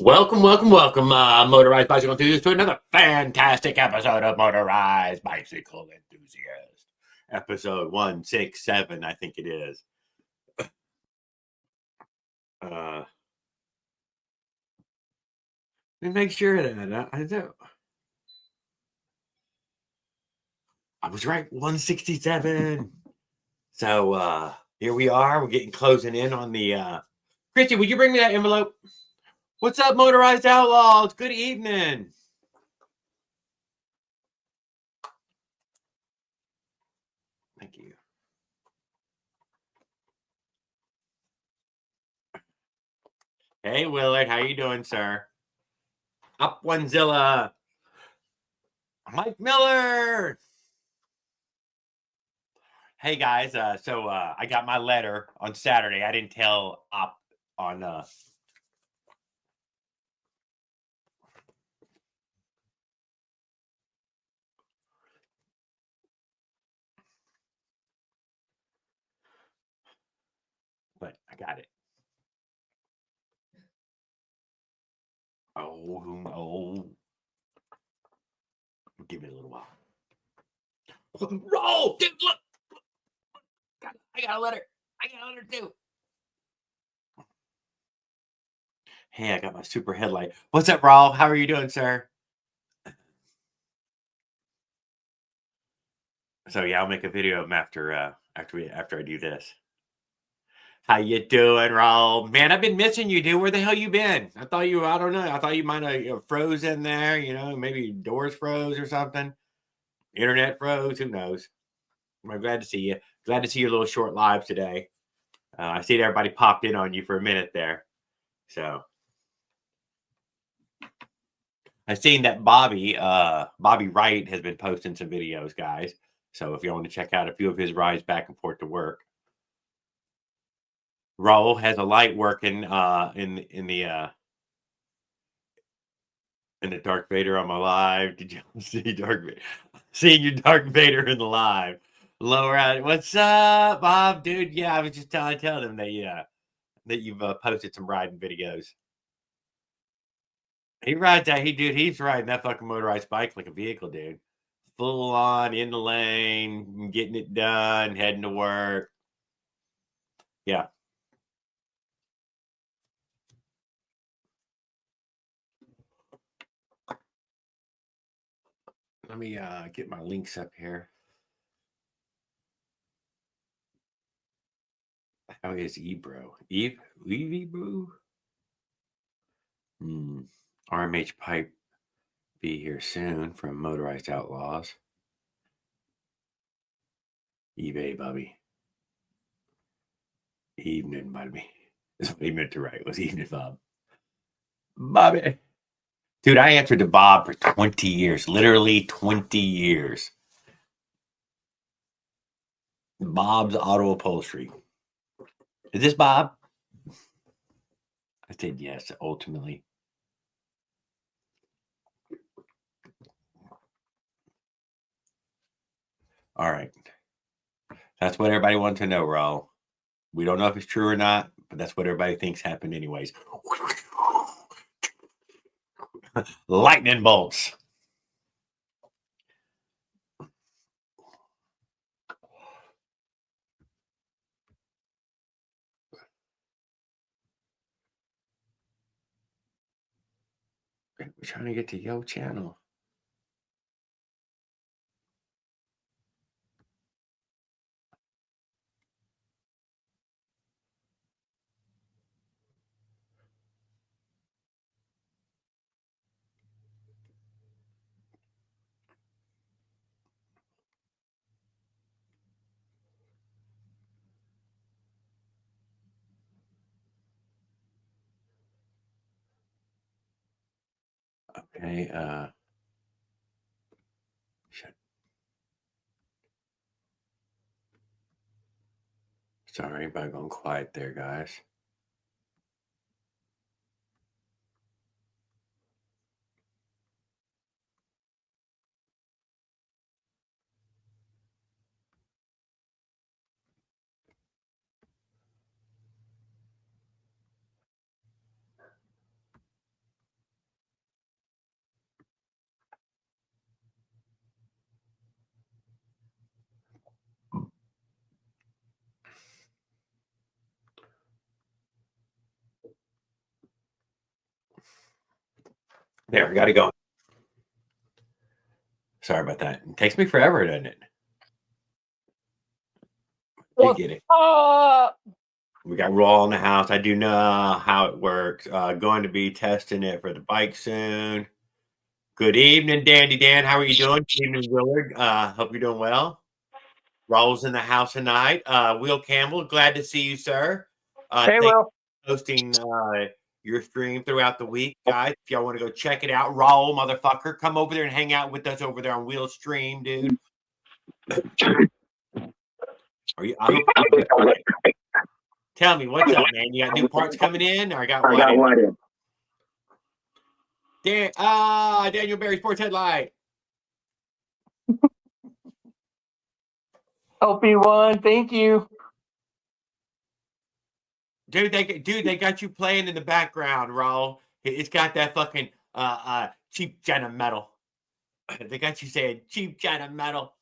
Welcome, Motorized Bicycle Enthusiasts, to another fantastic episode of Motorized Bicycle Enthusiast. Episode 167, I think it is. Let me make sure of that. I know. I was right, 167. So here we are. We're getting closing in on the Christy, would you bring me that envelope? What's up, Motorized Outlaws? Good evening. Thank you. Hey, Willard. How you doing, sir? Up Onezilla. Mike Miller. Hey, guys. So I got my letter on Saturday. I didn't tell Op on... but I got it. Oh. Give it a little while. Roll! Dude, look! I got a letter. I got a letter, too. Hey, I got my super headlight. What's up, Raul? How are you doing, sir? So, yeah, I'll make a video of him after I do this. How you doing, Raul? Man, I've been missing you, dude. Where the hell you been? I thought I don't know. I thought you might have froze in there, maybe doors froze or something. Internet froze, who knows? I'm glad to see you. Glad to see your little short lives today. I see that everybody popped in on you for a minute there. So I've seen that Bobby Wright has been posting some videos, guys. So if you want to check out a few of his rides back and forth to work. Raul has a light working in the Darth Vader on my live. Did you see Darth Vader? Seeing your Darth Vader in the live. Lower out. What's up, Bob? Dude, yeah, I was just telling them that you've posted some riding videos. He rides that. He's riding that fucking motorized bike like a vehicle, dude. Full on in the lane, getting it done, heading to work. Yeah. Let me get my links up here. How is Ebro? Ebro? RMH Pipe be here soon from Motorized Outlaws. eBay, Bobby. Evening, Bobby. That's what he meant to write, was evening, Bob. Bobby. Dude, I answered to Bob for 20 years. Literally 20 years. Bob's Auto Upholstery. Is this Bob? I said yes, ultimately. All right. That's what everybody wants to know, Raul. We don't know if it's true or not, but that's what everybody thinks happened anyways. Lightning bolts. We're trying to get to Yo channel. Okay, shit. Sorry about going quiet there, guys. There, we got to go. Sorry about that. It takes me forever, doesn't it? You get it. We got Raw in the house. I do know how it works. Going to be testing it for the bike soon. Good evening, Dandy Dan. How are you doing? Good evening, Willard. Hope you're doing well. Raw's in the house tonight. Will Campbell, glad to see you, sir. Hey, Thank Will. you for hosting your stream throughout the week, guys. If y'all want to go check it out, Raw, motherfucker, come over there and hang out with us over there on Will's stream, dude. Are you? I hope. Tell me, what's up, man? You got new parts coming in, or I got what in? Daniel Berry Sports Headlight. LP1, thank you. Dude, they got you playing in the background, Raul. It's got that fucking cheap China metal. They got you saying cheap China metal.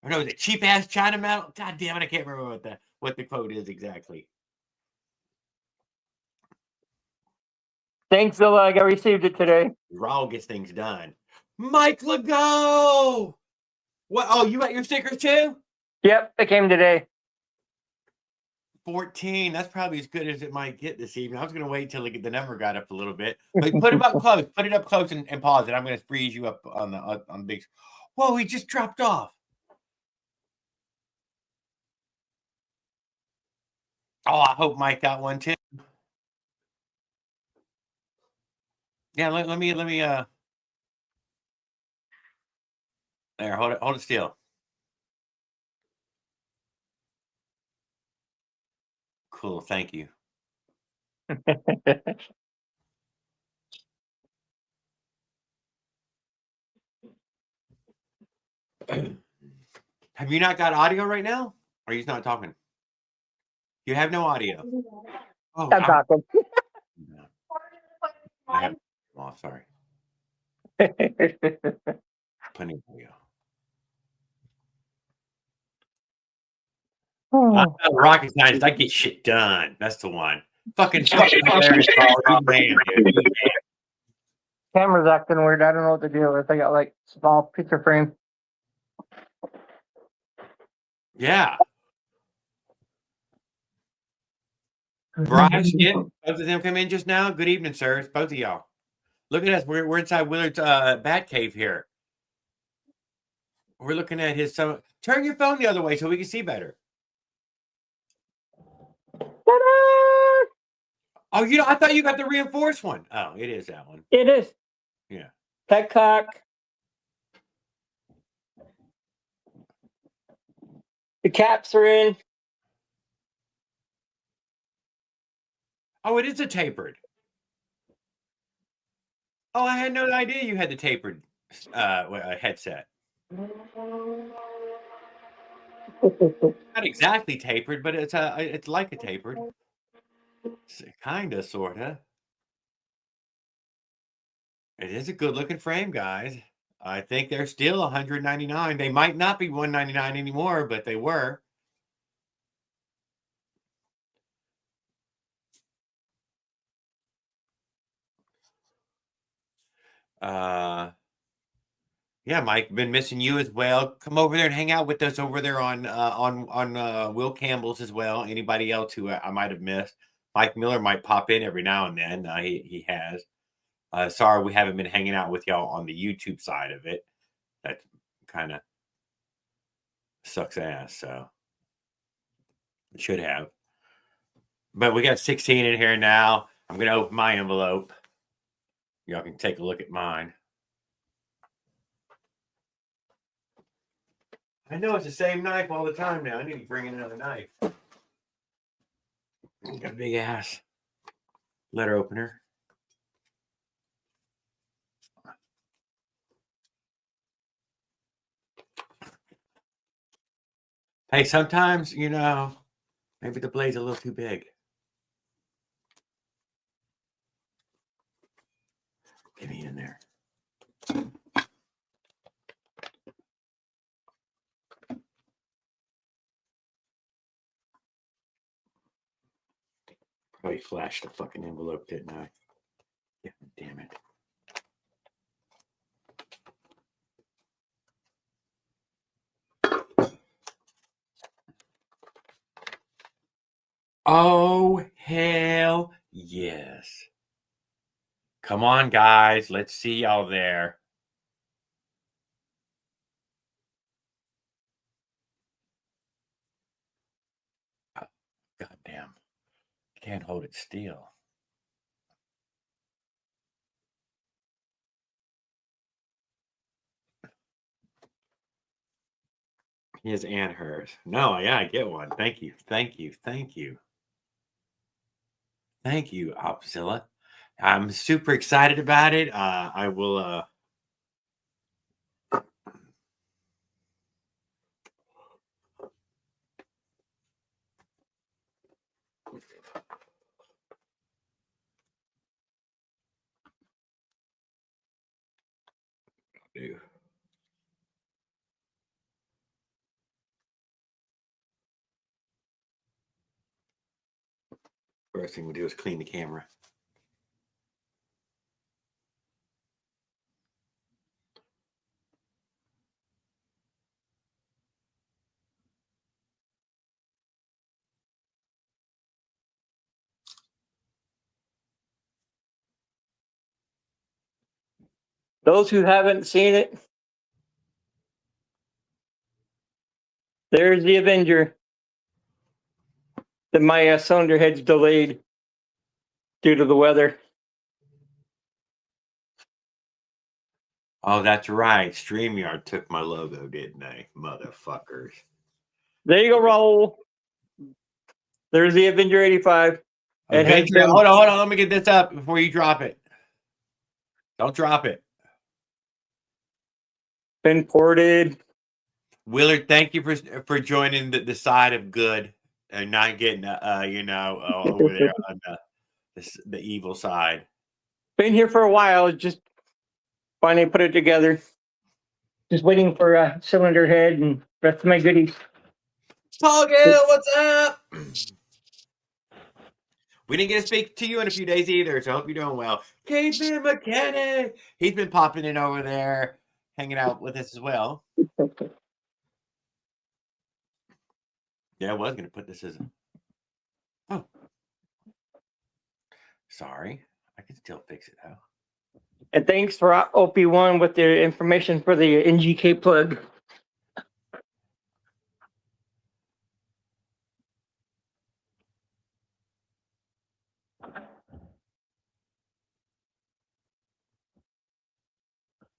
Or no, is it cheap ass China metal? God damn it, I can't remember what the quote is exactly. Thanks, Zillag. I received it today. Raul gets things done. Mike Legault! What? Oh, you got your stickers too? Yep, it came today. 14. That's probably as good as it might get this evening. I was going to wait until the number got up a little bit. But put it up close. Put it up close and pause it. I'm going to freeze you up on the big. Whoa, he just dropped off. Oh, I hope Mike got one too. Yeah, let me there, hold it still. Cool, thank you. Have you not got audio right now? Or are you not talking? You have no audio. Oh, I'm talking. I have. Oh, sorry. Plenty of audio. Rocket science, I get shit done. That's the one. Fucking hilarious, man, dude. Camera's acting weird. I don't know what to do with. I got like small picture frame. Yeah. Brian, both of them come in just now. Good evening, sirs. Both of y'all. Look at us. We're inside Willard's bat cave here. We're looking at his. So turn your phone the other way so we can see better. Ta-da! Oh, I thought you got the reinforced one. Oh, it is that one. It is. Yeah. Petcock. The caps are in. Oh, it is a tapered. Oh, I had no idea you had the tapered headset. Not exactly tapered, but it's like a tapered. Kinda, sorta. It is a good looking frame, guys. I think they're still $199. They might not be $199 anymore, but they were. Yeah, Mike, been missing you as well. Come over there and hang out with us over there on Will Campbell's as well. Anybody else who I might have missed? Mike Miller might pop in every now and then. He has. Sorry, we haven't been hanging out with y'all on the YouTube side of it. That kind of sucks ass. So it should have. But we got 16 in here now. I'm going to open my envelope. Y'all can take a look at mine. I know it's the same knife all the time now. I need to bring in another knife. Got a big ass letter opener. Hey, sometimes, maybe the blade's a little too big. Get me in there. Probably flashed the fucking envelope, didn't I? God damn it. Oh, hell yes. Come on, guys. Let's see y'all there. Oh, goddamn. Can't hold it still. His and hers. No, yeah, I get one. Thank you. Thank you. Thank you. Thank you, Opzilla. I'm super excited about it. I will do. First thing we do is clean the camera. Those who haven't seen it, there's the Avenger. My cylinder head's delayed due to the weather. Oh, that's right. StreamYard took my logo, didn't they? Motherfuckers. There you go, Raul. There's the Avenger 85. It has Avenger, hold on. Let me get this up before you drop it. Don't drop it. been ported. Willard, thank you for joining the side of good and not getting over there on the evil side. Been here for a while. Just finally put it together. Just waiting for a cylinder head and rest of my goodies. Paul Gill, what's up? We didn't get to speak to you in a few days either, so I hope you're doing well. Caveman Mechanic, he's been popping in over there, hanging out with us as well. Yeah, I was going to put this as a... Oh. Sorry. I can still fix it, though. And thanks for OP1 with the information for the NGK plug.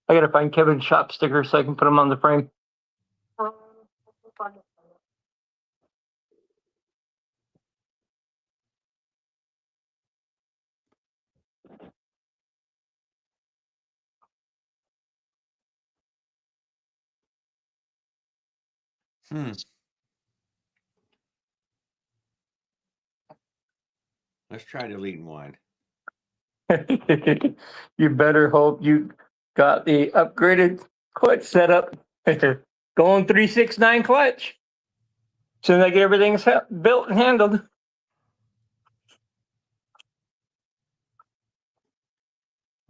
I gotta find Kevin's shop stickers so I can put them on the frame. Let's try deleting one. You better hope you got the upgraded clutch setup. Going 369 clutch. As soon as I get everything built and handled.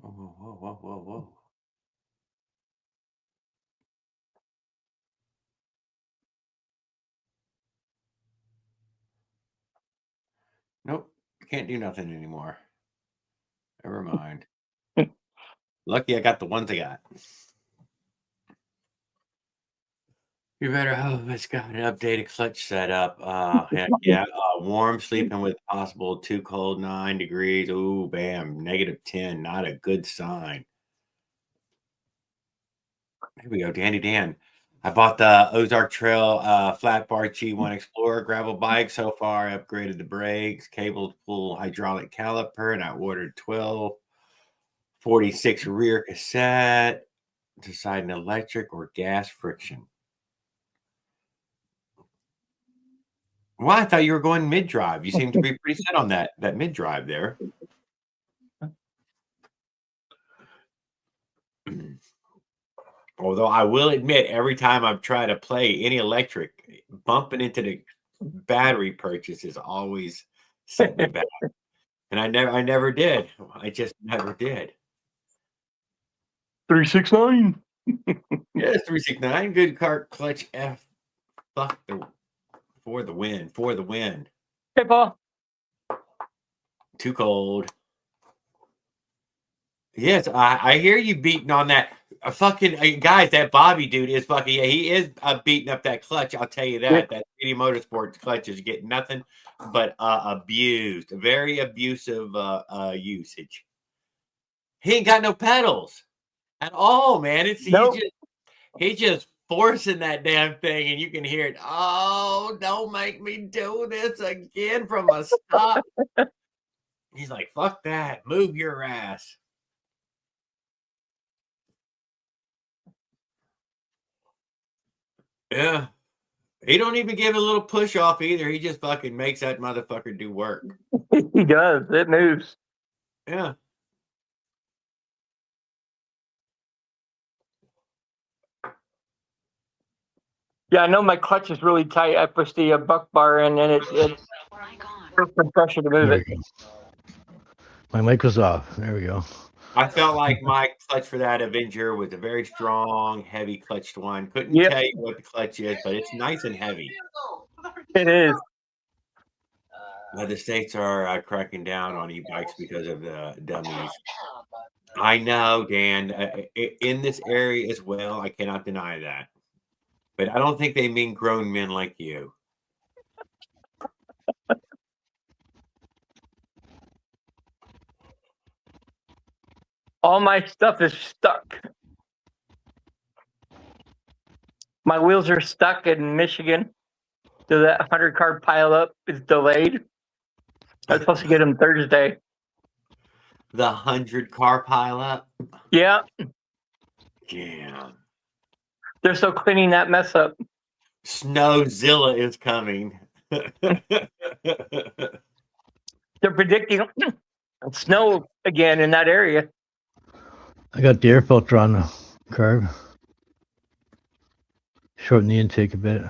Whoa. Nope, can't do nothing anymore. Never mind. Lucky I got the ones I got. You better hope it's got an updated clutch setup. Heck yeah. Warm, sleeping with possible too cold, 9 degrees. Ooh, bam. -10. Not a good sign. Here we go. Dandy Dan. I bought the Ozark Trail flat bar G1 Explorer gravel bike so far. I upgraded the brakes, cable, full hydraulic caliper, and I ordered 1246 rear cassette. Deciding electric or gas friction. Well, I thought you were going mid-drive. You seem to be pretty set on that mid-drive there. Although I will admit, every time I've tried to play any electric, bumping into the battery purchase is always setting me back. And I never did. I just never did. 369. Yeah, 369. Good car clutch F. Fuck for the win. For the win. Hey, Paul. Too cold. Yes, I hear you beating on that. Fucking guys, that Bobby dude is fucking. Yeah, he is beating up that clutch. I'll tell you that. That City Motorsports clutch is getting nothing but abused. Very abusive usage. He ain't got no pedals at all, man. He's just forcing that damn thing, and you can hear it. Oh, don't make me do this again from a stop. He's like, fuck that. Move your ass. Yeah. He don't even give a little push off either. He just fucking makes that motherfucker do work. He does. It moves. Yeah. Yeah, I know my clutch is really tight. I push the buck bar in, and it's for pressure to move it. My mic was off. There we go. I felt like my clutch for that Avenger was a very strong, heavy clutched one. Couldn't tell you what the clutch is, but it's nice and heavy. It is. The states are cracking down on e-bikes because of the dummies. I know, Dan. In this area as well, I cannot deny that. But I don't think they mean grown men like you. All my stuff is stuck. My wheels are stuck in Michigan. So that 100-car pileup is delayed. I was supposed to get them Thursday. The 100-car pileup? Yeah. Yeah. They're still cleaning that mess up. Snowzilla is coming. They're predicting snow again in that area. I got the air filter on the carb. Shorten the intake a bit.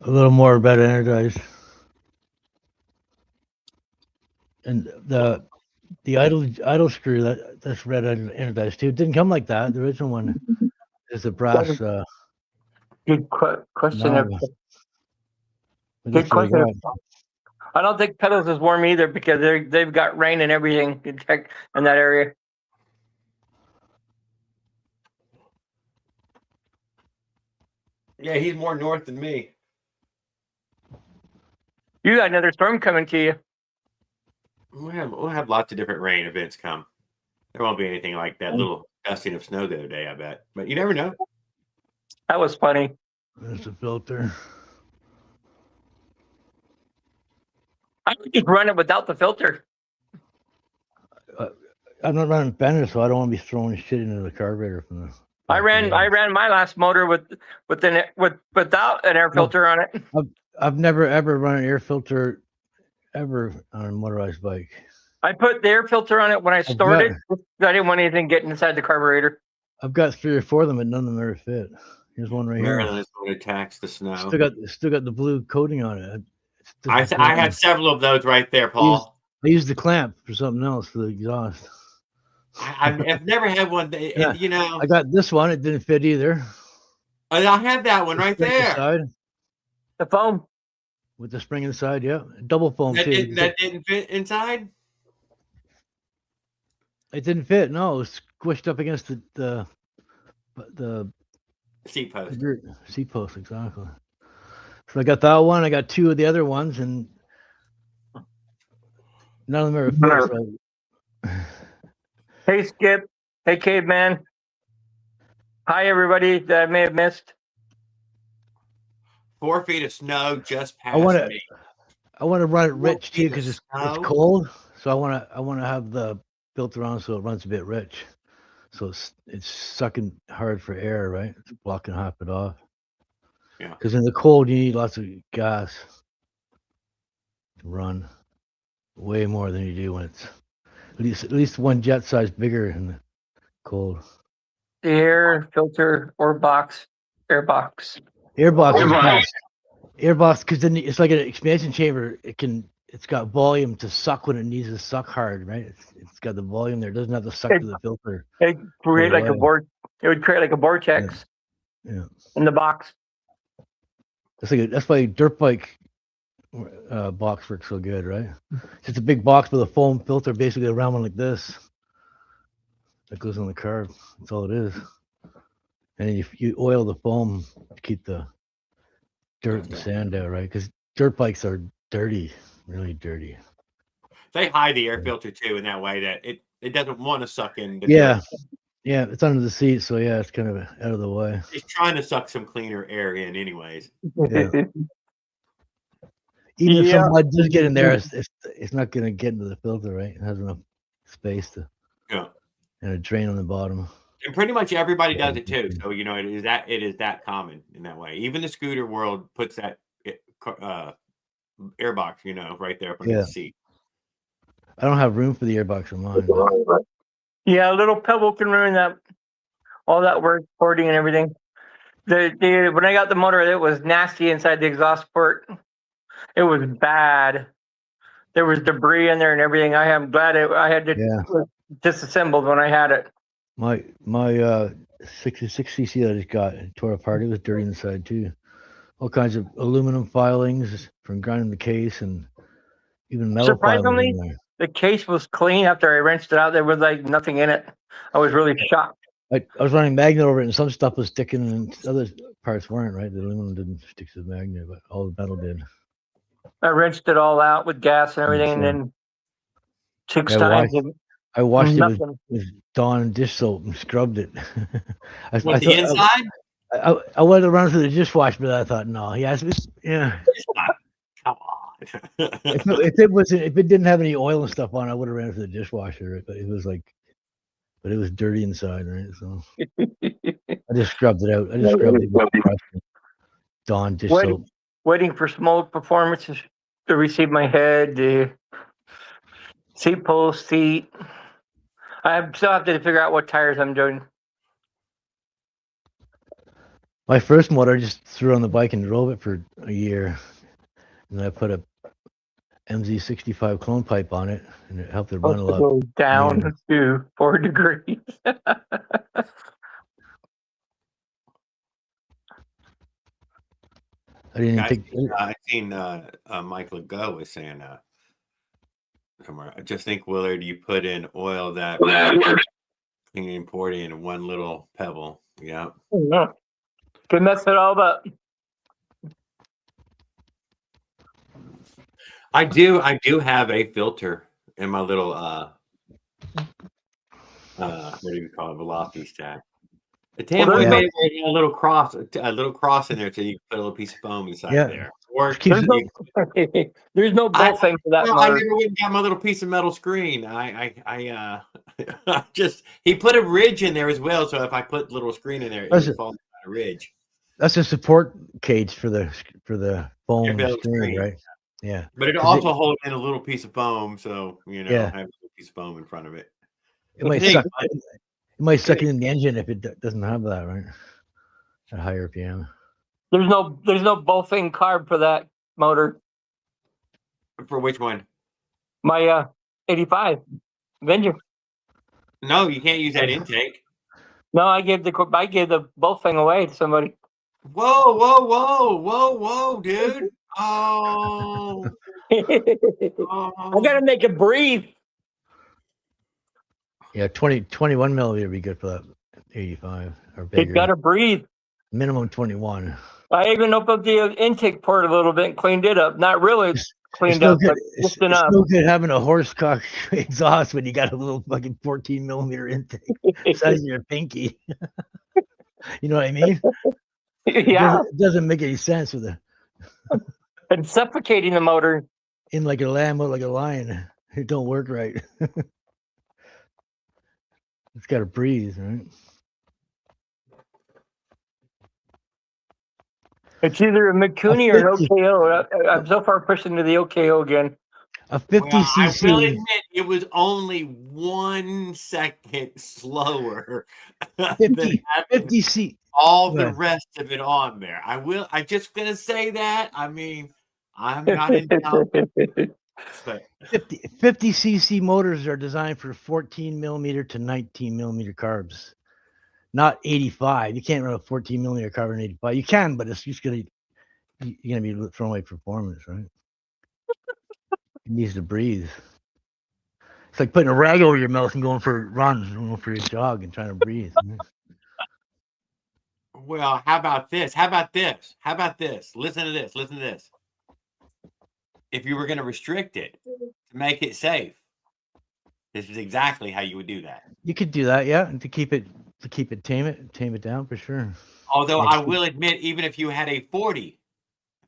A little more better energized. And the idle screw that's red energized too. It didn't come like that. The original one is a brass. Good question. Good question. I don't think pedals is warm either because they've got rain and everything in that area. Yeah, he's more north than me. You got another storm coming to you. We'll have lots of different rain events come. There won't be anything like that little dusting of snow the other day, I bet. But you never know. That was funny. There's the filter. I could just run it without the filter. I'm not running fender, so I don't want to be throwing shit into the carburetor from the. I ran my last motor without an air filter on it. I've never ever run an air filter ever on a motorized bike. I put the air filter on it when I stored it. I didn't want anything getting inside the carburetor. I've got 3 or 4 of them, but none of them ever fit. Here's one right here. Maryland is going to tax the snow. Still got the blue coating on it. I have several of those right there, Paul. I used the clamp for something else for the exhaust. I've never had one. Yeah. You know, I got this one. It didn't fit either. I have that one right there. The foam with the spring inside, yeah, double foam too. That didn't fit inside. It didn't fit. No, it was squished up against the seat post. Seat post, exactly. So I got that one. I got 2 of the other ones, and none of them ever fit. So. Hey, Skip. Hey, Caveman. Hi, everybody that I may have missed. 4 feet of snow just past me. I want to run it rich too because it's cold. So I want to have the filter on so it runs a bit rich. So it's sucking hard for air, right? It's blocking half it off. Yeah. Because in the cold you need lots of gas to run, way more than you do when it's at least one jet size bigger in the cold. The air filter or box, air box. Airbox is best. Airbox, because then it's like an expansion chamber. It's got volume to suck when it needs to suck hard, right? It's got the volume there. It doesn't have to suck to the filter. It create like a away. It would create like a vortex Yeah. in the box. That's why dirt bike box works so good, right? It's just a big box with a foam filter, basically a round one like this, that goes on the car. That's all it is. And then you oil the foam to keep the dirt and sand out, right? Because dirt bikes are dirty, really dirty. They hide the air filter too in that way that it doesn't want to suck in. Yeah. Yeah, it's under the seat, so yeah, it's kind of out of the way. It's trying to suck some cleaner air in, anyways. Yeah. Even if some mud does get in there, it's not going to get into the filter, right? It has enough space to. Yeah. And a drain on the bottom. And pretty much everybody does it too. So it is that common in that way. Even the scooter world puts that airbox, right there up under the seat. I don't have room for the airbox in mine. But... Yeah, a little pebble can ruin that. All that work, porting and everything. When I got the motor, it was nasty inside the exhaust port. It was bad. There was debris in there and everything. I am glad I had to disassembled when I had it. My 66cc that I just got tore apart. It was dirty inside too. All kinds of aluminum filings from grinding the case and even metal Surprisingly, filings in there. The case was clean after I wrenched it out. There was like nothing in it. I was really shocked. I was running magnet over it, and some stuff was sticking, and other parts weren't. Right, the aluminum didn't stick to the magnet, but all the metal did. I wrenched it all out with gas and everything, and then 6 times. I washed it with Dawn dish soap and scrubbed it. With the inside? I wanted to run through the dishwasher, but I thought, no. Yeah. Come on. if it didn't have any oil and stuff on, I would have ran through the dishwasher. But it was dirty inside, right? So I just scrubbed it out. I just scrubbed it with Dawn dish soap. Waiting for smoke performances to receive my head, the seat post, seat. I still have to figure out what tires I'm doing. My first motor, I just threw on the bike and drove it for a year. And I put a MZ65 clone pipe on it, and it helped it run a lot. Go down to 4 degrees. I've seen Mike Legault was saying somewhere. I just think, Willard, you put in oil that clean and poured in one little pebble. Yeah. Can mess it all up. I do have a filter in my little what do you call it, velocity stack. The Tamboy made a little cross in there, so you can put a little piece of foam inside there. Or there's no ball thing for that. I never went and got my little piece of metal screen. He put a ridge in there as well, so if I put a little screen in there, it would fall on a ridge. That's a support cage for the foam screen, right? Yeah. But it also holds in a little pice of foam, so have a little piece of foam in front of it. It might suck it in the engine if it doesn't have that, right? At higher RPM. There's no bull-thing carb for that motor. For which one? My 85 Avenger. No, you can't use that intake. No, I gave the bull-thing away to somebody. Whoa, dude. Oh. I gotta make it breathe. Yeah, 21 millimeter would be good for that 85 or bigger. It gotta breathe. Minimum 21. I even opened up the intake port a little bit and cleaned it up. Not really cleaned up, but just enough. It's no good having a horsecock exhaust when you got a little fucking 14 millimeter intake size of your pinky. You know what I mean? Yeah. It doesn't make any sense with and suffocating the motor. In like a lamb or like a lion. It don't work right. It's got to breathe, right? It's either a McCooney or an OKO. I'm so far pushing to the OKO again. A 50cc. I will admit, it was only 1 second slower. 50cc. all the rest of it on there. I'm just gonna say that. I mean, I'm not in doubt, but 50 cc motors are designed for 14 millimeter to 19 millimeter carbs, not 85. You can't run a 14 millimeter carb in 85. You can, but it's just you're gonna be throwing away performance, right? It needs to breathe. It's like putting a rag over your mouth and going for runs, going for your jog, and trying to breathe. well, how about this? How about this? How about this? Listen to this. Listen to this. If you were going to restrict it to make it safe, this is exactly how you would do that. You could do that, yeah, and to keep it tame it down for sure. Although I will admit, even if you had a 40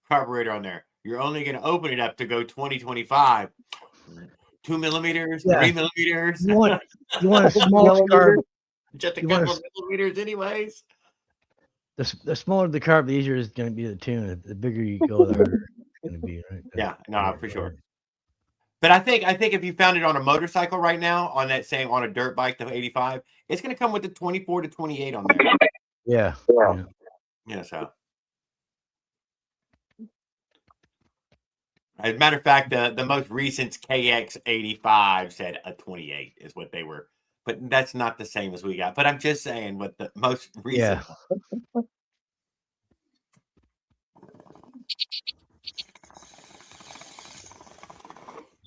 carburetor on there, you're only going to open it up to go 20, 25, 2 millimeters, 3 millimeters. You want a small carb. Just a couple of millimeters, anyways. The smaller the carb, the easier it's going to be to tune. The bigger you go, the harder it's going to be, right? Yeah, no, for sure. But I think if you found it on a motorcycle right now, on that same on a dirt bike, the 85, it's going to come with the 24 to 28 on there. Yeah. Yeah. So, as a matter of fact, the most recent KX85 said a 28 is what they were, but that's not the same as we got. But I'm just saying what the most recent. Yeah.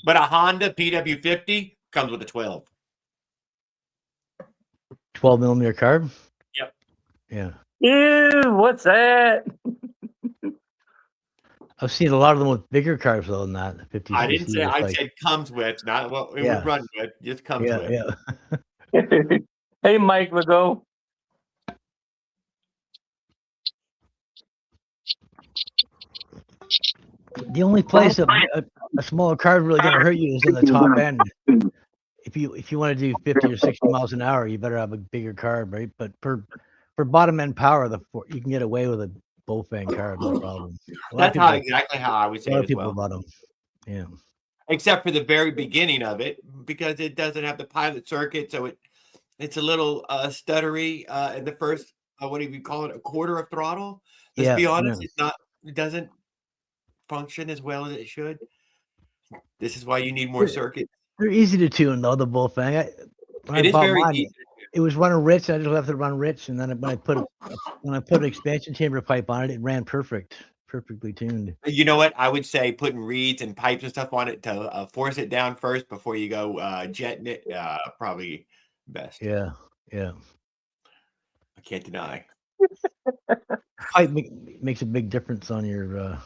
But a Honda PW50 comes with a 12. 12 millimeter carb? Yep. Yeah. Ew, what's that? I've seen a lot of them with bigger carbs though than that. 50. I didn't say. I said comes with, not what it would run with. Just comes with. Yeah. Hey, Mike Legault. The only place that a smaller carb really going to hurt you is in the top end. If you want to do 50 or 60 miles an hour, you better have a bigger carb, right? But for bottom end power, you can get away with a Bofang carb, no problem. That's exactly how I would say it as well. Bottom, yeah. Except for the very beginning of it, because it doesn't have the pilot circuit, so it's a little stuttery in the first. What do you call it? A quarter of throttle. Let's be honest, it doesn't function as well as it should. This is why you need more circuits. They're easy to tune though, the Bofang. It is very easy. It was running rich. I just left it run rich, and then when I put an expansion chamber pipe on it, it ran perfectly tuned. You know what? I would say putting reeds and pipes and stuff on it to force it down first before you go jetting it. Probably best. Yeah. I can't deny. Pipe makes a big difference on your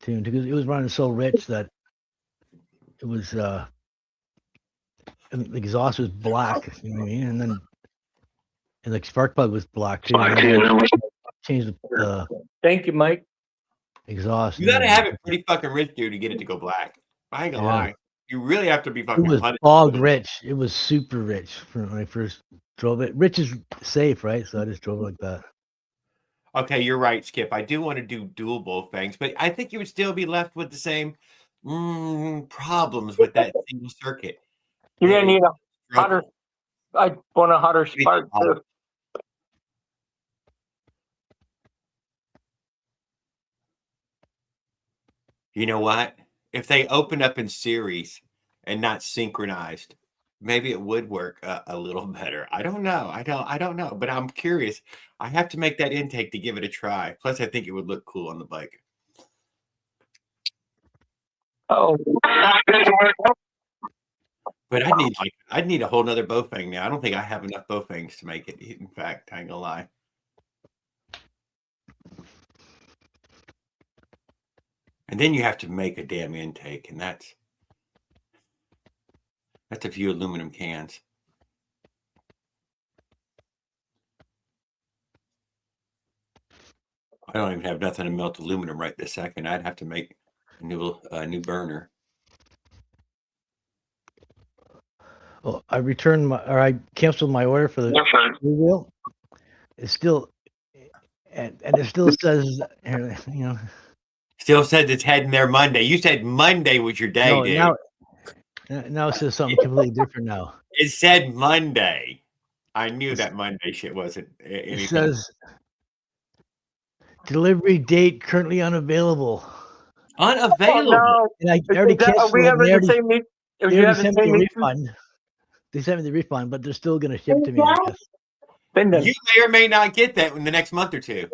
tune because it was running so rich that it was the exhaust was black, you know what I mean, and the spark plug was black too. Change the thank you, Mike. Exhaust. You gotta have it pretty fucking rich, dude, to get it to go black. I ain't gonna lie. You really have to be fucking. It was bog rich. It was super rich when I first drove it. Rich is safe, right? So I just drove it like that. Okay, you're right, Skip. I do want to do dual Bofangs, but I think you would still be left with the same problems with that single circuit. You're gonna need a hotter. I want a hotter spark too. You know what? If they opened up in series and not synchronized, maybe it would work a little better. I don't know. I don't know. But I'm curious. I have to make that intake to give it a try. Plus, I think it would look cool on the bike. Oh. But I'd need a whole nother Bofang now. I don't think I have enough Bofangs to make it. In fact, I ain't gonna lie. And then you have to make a damn intake, and that's a few aluminum cans. I don't even have nothing to melt aluminum right this second. I'd have to make a new burner. Well, I canceled my order for the wheel. It's still, and it still says, you know. Still said it's heading there Monday. You said Monday was your day, dude. Now it says something completely different now. It said Monday. I knew that Monday shit wasn't anything. It says Delivery date currently unavailable. Unavailable. Oh, no. And I already canceled We it. having the same They already sent me a refund. They sent me the refund, but they're still going to ship to me, I guess. You may or may not get that in the next month or two.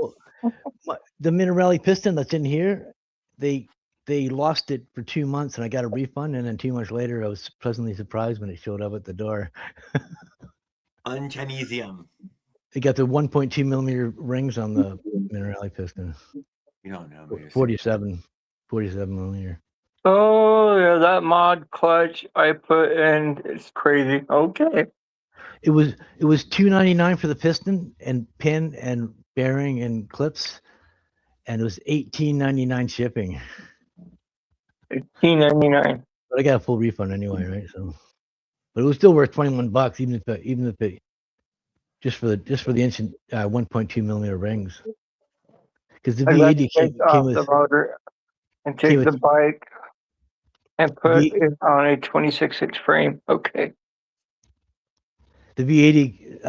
The Minerali piston that's in here, they lost it for 2 months, and I got a refund. And then 2 months later, I was pleasantly surprised when it showed up at the door. Unchinesium. They got the 1.2 millimeter rings on the Minerali piston. You don't know, 47 millimeter. Oh yeah, that mod clutch I put in is crazy. Okay. It was $299 for the piston and pin and bearing and clips, and it was $18.99 shipping. $18.99. But I got a full refund anyway, right? So, but it was still worth $21, even if it just for the instant 1.2 millimeter rings. Because the V80 came with the motor and take the bike and put it on a 26-inch frame. Okay. The V80,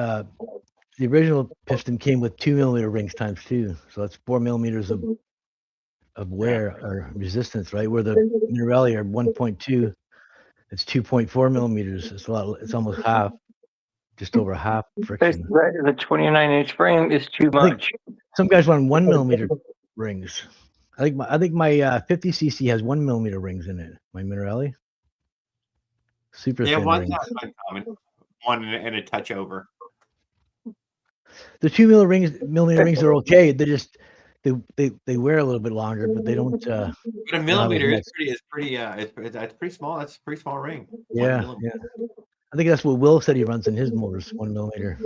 the original piston came with 2 millimeter rings times 2, so that's 4 millimeters of wear or resistance, right? Where the Minerali are 1.2, it's 2.4 millimeters. It's almost half, just over half friction. The 29-inch frame is too much. Some guys want 1 millimeter rings. I think my 50cc has 1 millimeter rings in it. My Minerali. Super thin one's rings. not uncommon. One and a touch over. The 2 millimeter rings are okay. They just they wear a little bit longer, but they don't. But a millimeter is pretty. It's pretty small. That's a pretty small ring. Yeah, yeah. I think that's what Will said he runs in his motors. 1 millimeter.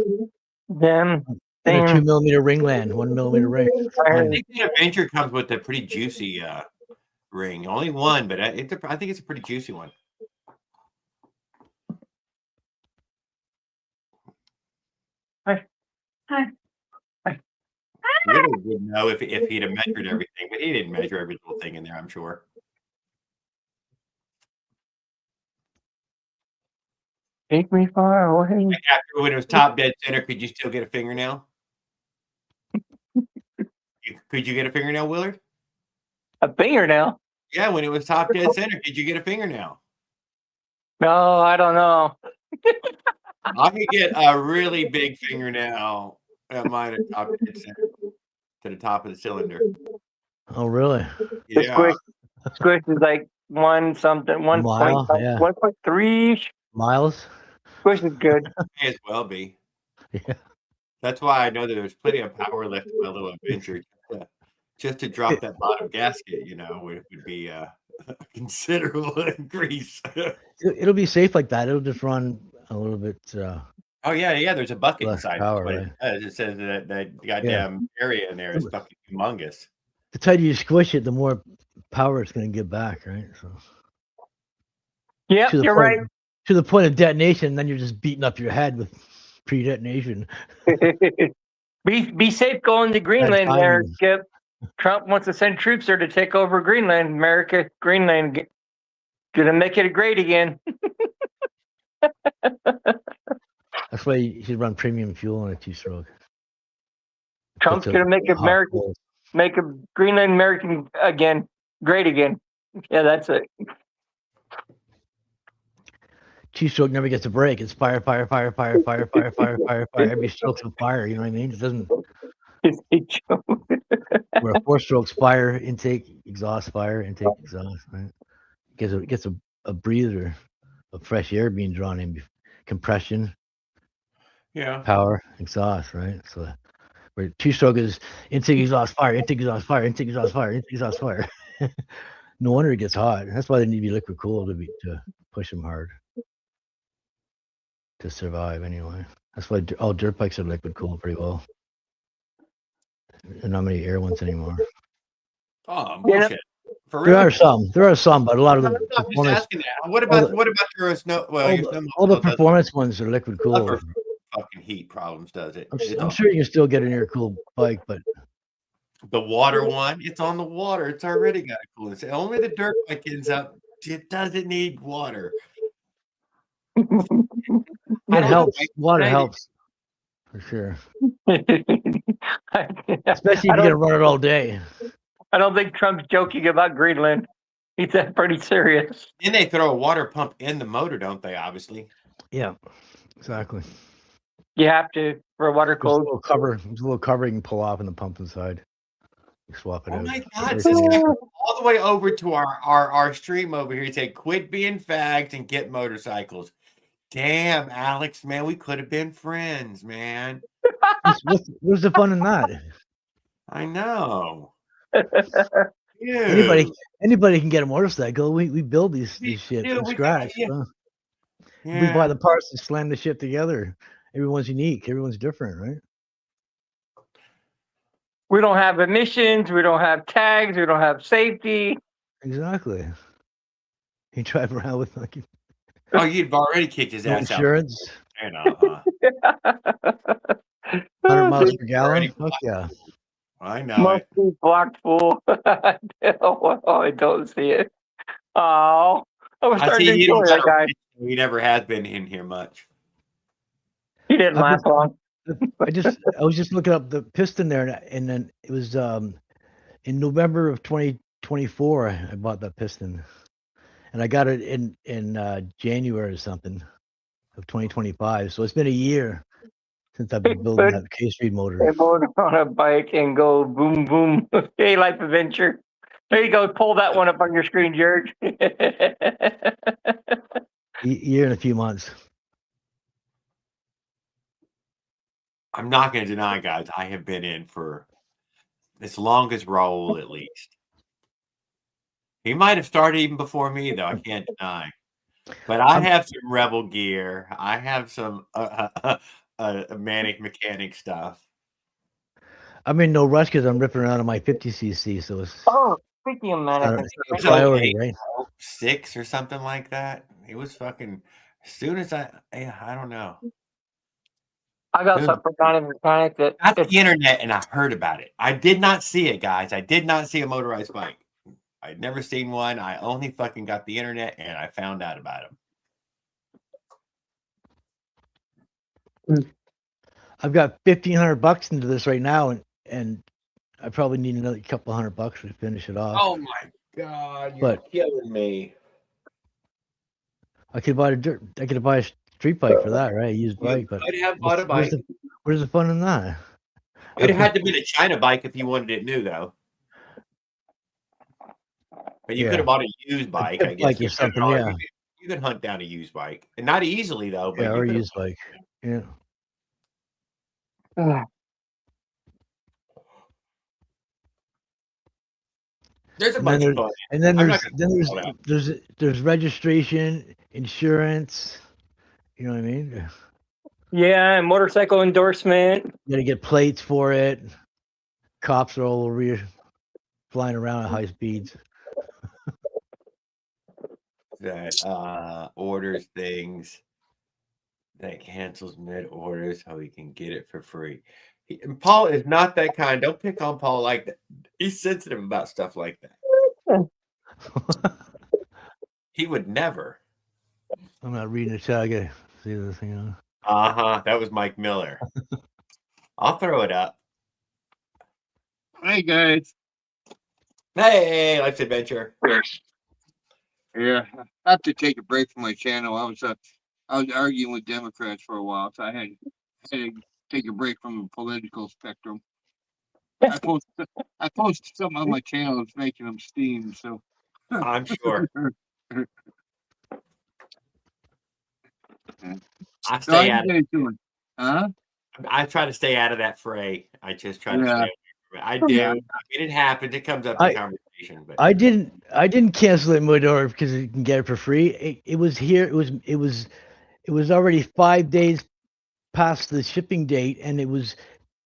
Them. And a 2 millimeter ringland, 1 millimeter ring. I think the Adventure comes with a pretty juicy ring. Only one, but I think it's a pretty juicy one. Hi. Will would know if he'd have measured everything, but he didn't measure every little thing in there, I'm sure. Take me far away. After when it was top dead center, could you still get a fingernail? Could you get a fingernail, Willard? A fingernail? Yeah, when it was top dead center, could you get a fingernail? No, I don't know. I could get a really big fingernail at mine at top dead center to the top of the cylinder. Oh, really? Yeah. Squish is like 1.3 miles. Squish is good. May as well be. Yeah. That's why I know that there's plenty of power left in my little Adventure. Just to drop that bottom gasket, would be a considerable increase. It'll be safe like that. It'll just run a little bit. Oh yeah. There's a bucket inside. Power, right? It says that goddamn area in there is fucking humongous. The tighter you squish it, the more power it's going to give back, right? So. Yeah, you're right. To the point of detonation, then you're just beating up your head with pre-detonation. Be safe going to Greenland there, Skip. Trump wants to send troops there to take over Greenland. America, Greenland, gonna make it great again. That's why you should run premium fuel on a 2-stroke. Trump's gonna make Greenland American again, great again. Yeah, that's it. 2-stroke never gets a break. It's fire. Every stroke's a fire. You know what I mean? It doesn't. Where a 4-stroke's fire, intake, exhaust, fire, intake, exhaust. Right? It gets a breather of fresh air being drawn in, compression. Yeah. Power, exhaust, right? So where 2-stroke is intake, exhaust, fire, intake, exhaust, fire, intake, exhaust, fire, intake, exhaust, fire. No wonder it gets hot. That's why they need to be liquid cooled to push them hard. To survive anyway. That's why all dirt bikes are liquid cooled pretty well. There are not many air ones anymore. Oh, bullshit. For real? There are some, but a lot of them. I'm just asking that. What about your snow? Well, all the performance ones are liquid cooled. Fucking heat problems, does it? I'm sure you can still get an air cooled bike, but the water one, it's on the water. It's already got a coolness. Only the dirt bike ends up. It doesn't need water. It helps. Water helps. for sure. I Especially if you're gonna run it all day. don't think Trump's joking about Greenland. He's pretty serious. And they throw a water pump in the motor, don't they? Obviously. Yeah, exactly. You have to for a water There's a code. little cover. There's a little cover you can pull off in the pump inside. You swap it Oh out. my God! This guy goes all the way over to our stream over here. He said, "Quit being fags and get motorcycles." Damn, Alex, man, we could have been friends, man. What's the fun in that? I know. Anybody can get a motorcycle. We build these shit from scratch. So. We buy the parts and slam the shit together. Everyone's unique. Everyone's different, right? We don't have emissions. We don't have tags. We don't have safety. Exactly. You drive around with like. Oh, you've already kicked his ass insurance. Out. 100 miles per gallon. Fuck yeah. I know. Must be blocked full. I don't see it. Oh, I was starting to enjoy that guy. He never has been in here much. He didn't last long. I was just looking up the piston there, and then it was in November of 2024. I bought that piston, and I got it in January or something of 2025. So it's been a year since I've been building that K-Street motor. Go on a bike and go boom boom. Hey, life adventure. There you go. Pull that one up on your screen, George. Year and a few months. I'm not going to deny, guys. I have been in for as long as Raul, at least. He might have started even before me, though. I can't deny. But I have some Rebel gear. I have some Manic Mechanic stuff. I'm in no rush because I'm ripping around on my 50cc. So it's speaking of Manic, it's priority, right? 6 or something like that. It was fucking. As soon as I don't know. I got something for Manic Mechanic that got the internet and I heard about it. I did not see it, guys. I did not see a motorized bike. I'd never seen one. I only fucking got the internet and I found out about them. I've got $1,500 into this right now, and I probably need another couple $100 to finish it off. Oh my God, you're killing me. I could buy a street bike for that, right? A used bike, but I'd have bought a bike. Where's the fun in that? It had to be a China bike if you wanted it new, though. But you could have bought a used bike, I guess. Like or something, yeah. You could hunt down a used bike, and not easily though. But or a used bike, yeah. There's a bunch of fun. And then there's registration, insurance. You know what I mean? Yeah, and motorcycle endorsement. You gotta get plates for it. Cops are all over you, flying around at high speeds. That orders things that cancels mid-order so he can get it for free. And Paul is not that kind. Don't pick on Paul like that. He's sensitive about stuff like that. He would never. I'm not reading the chat. I gotta see this thing on. That was Mike Miller. I'll throw it up. Hey guys. Hey, Life's Adventure. Yeah, I have to take a break from my channel. I was arguing with Democrats for a while, so I had to take a break from the political spectrum. I post something on my channel that's making them steam. So I'm sure. I stay out of it. Huh? I try to stay out of that fray. I just try to stay away from it. I do. I mean, it happens. It comes up in conversation. But I didn't cancel it mid-order because you can get it for free. It was here. It was already 5 days past the shipping date, and it was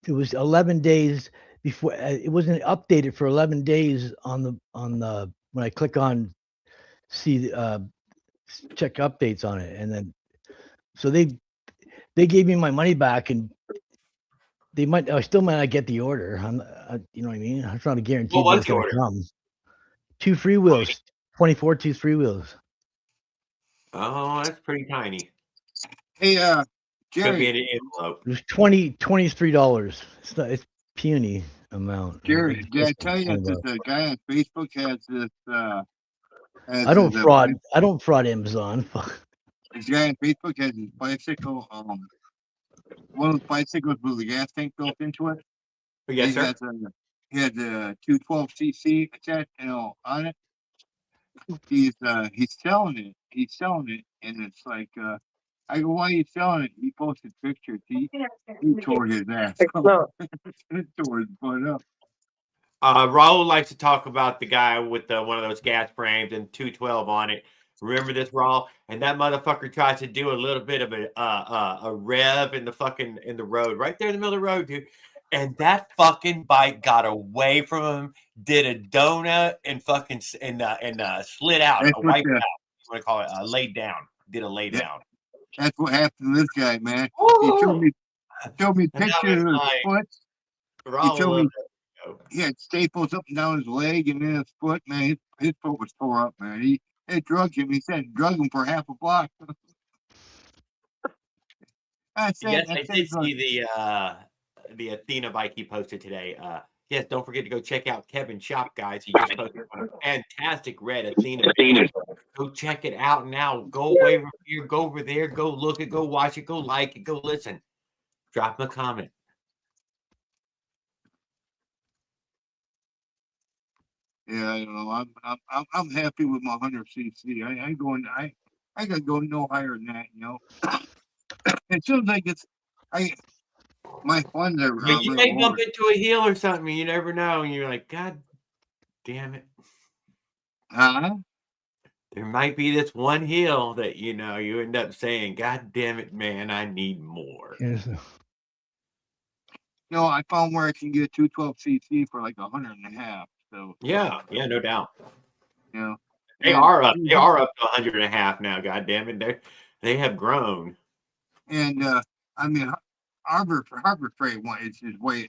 11 days before. It wasn't updated for 11 days on the when I click on see check updates on it, and then so they gave me my money back, and I still might not get the order. You know what I mean? I'm trying to guarantee it's going to come. 2 free wheels, 24 2 free wheels. Oh, that's pretty tiny. Hey, Could be Jerry, an envelope. It was $23. It's puny amount. Jerry, did I tell you that $20. this guy on Facebook has this? Has I don't his, fraud. I don't fraud Amazon. Fuck. this guy on Facebook has his bicycle. One of the bicycles with the gas tank built into it. Yes, He sir. has a 212cc attached, on it. He's selling it. He's selling it, and it's like I go, why are you selling it? He posted pictures. He tore his ass up. Tore his butt up. Raul likes to talk about the guy with one of those gas frames and 212 on it. Remember this, Raul? And that motherfucker tries to do a little bit of a rev in the road, right there in the middle of the road, dude. And that fucking bike got away from him, did a donut, and slid out, That's what wiped out. You want to call it laid down? Did a lay down. That's what happened to this guy, man. Ooh. He showed me And now pictures of his it's foot. Raul He showed me loved it. he had staples up and down his leg and then his foot, man. His foot was tore up, man. It drugged him. He said it drugged him for half a block. Yes, I did see the Athena bike he posted today. Yes, don't forget to go check out Kevin's shop, guys. He just posted a fantastic red Athena. Go check it out now. Go over here, go over there, go look it, go watch it, go like it, go listen. Drop him a comment. Yeah, I don't know. I'm happy with my 100cc. I gotta go no higher than that. It seems like my funds are. But you may bump into a hill or something. You never know. And you're like, God damn it. Huh? There might be this one hill that you end up saying, God damn it, man, I need more. No, I found where I can get a 212cc for like 100.5. So yeah, no doubt. They and, are up. They are up to 100.5 now. God damn it, they have grown. And I mean, Harbor Freight is way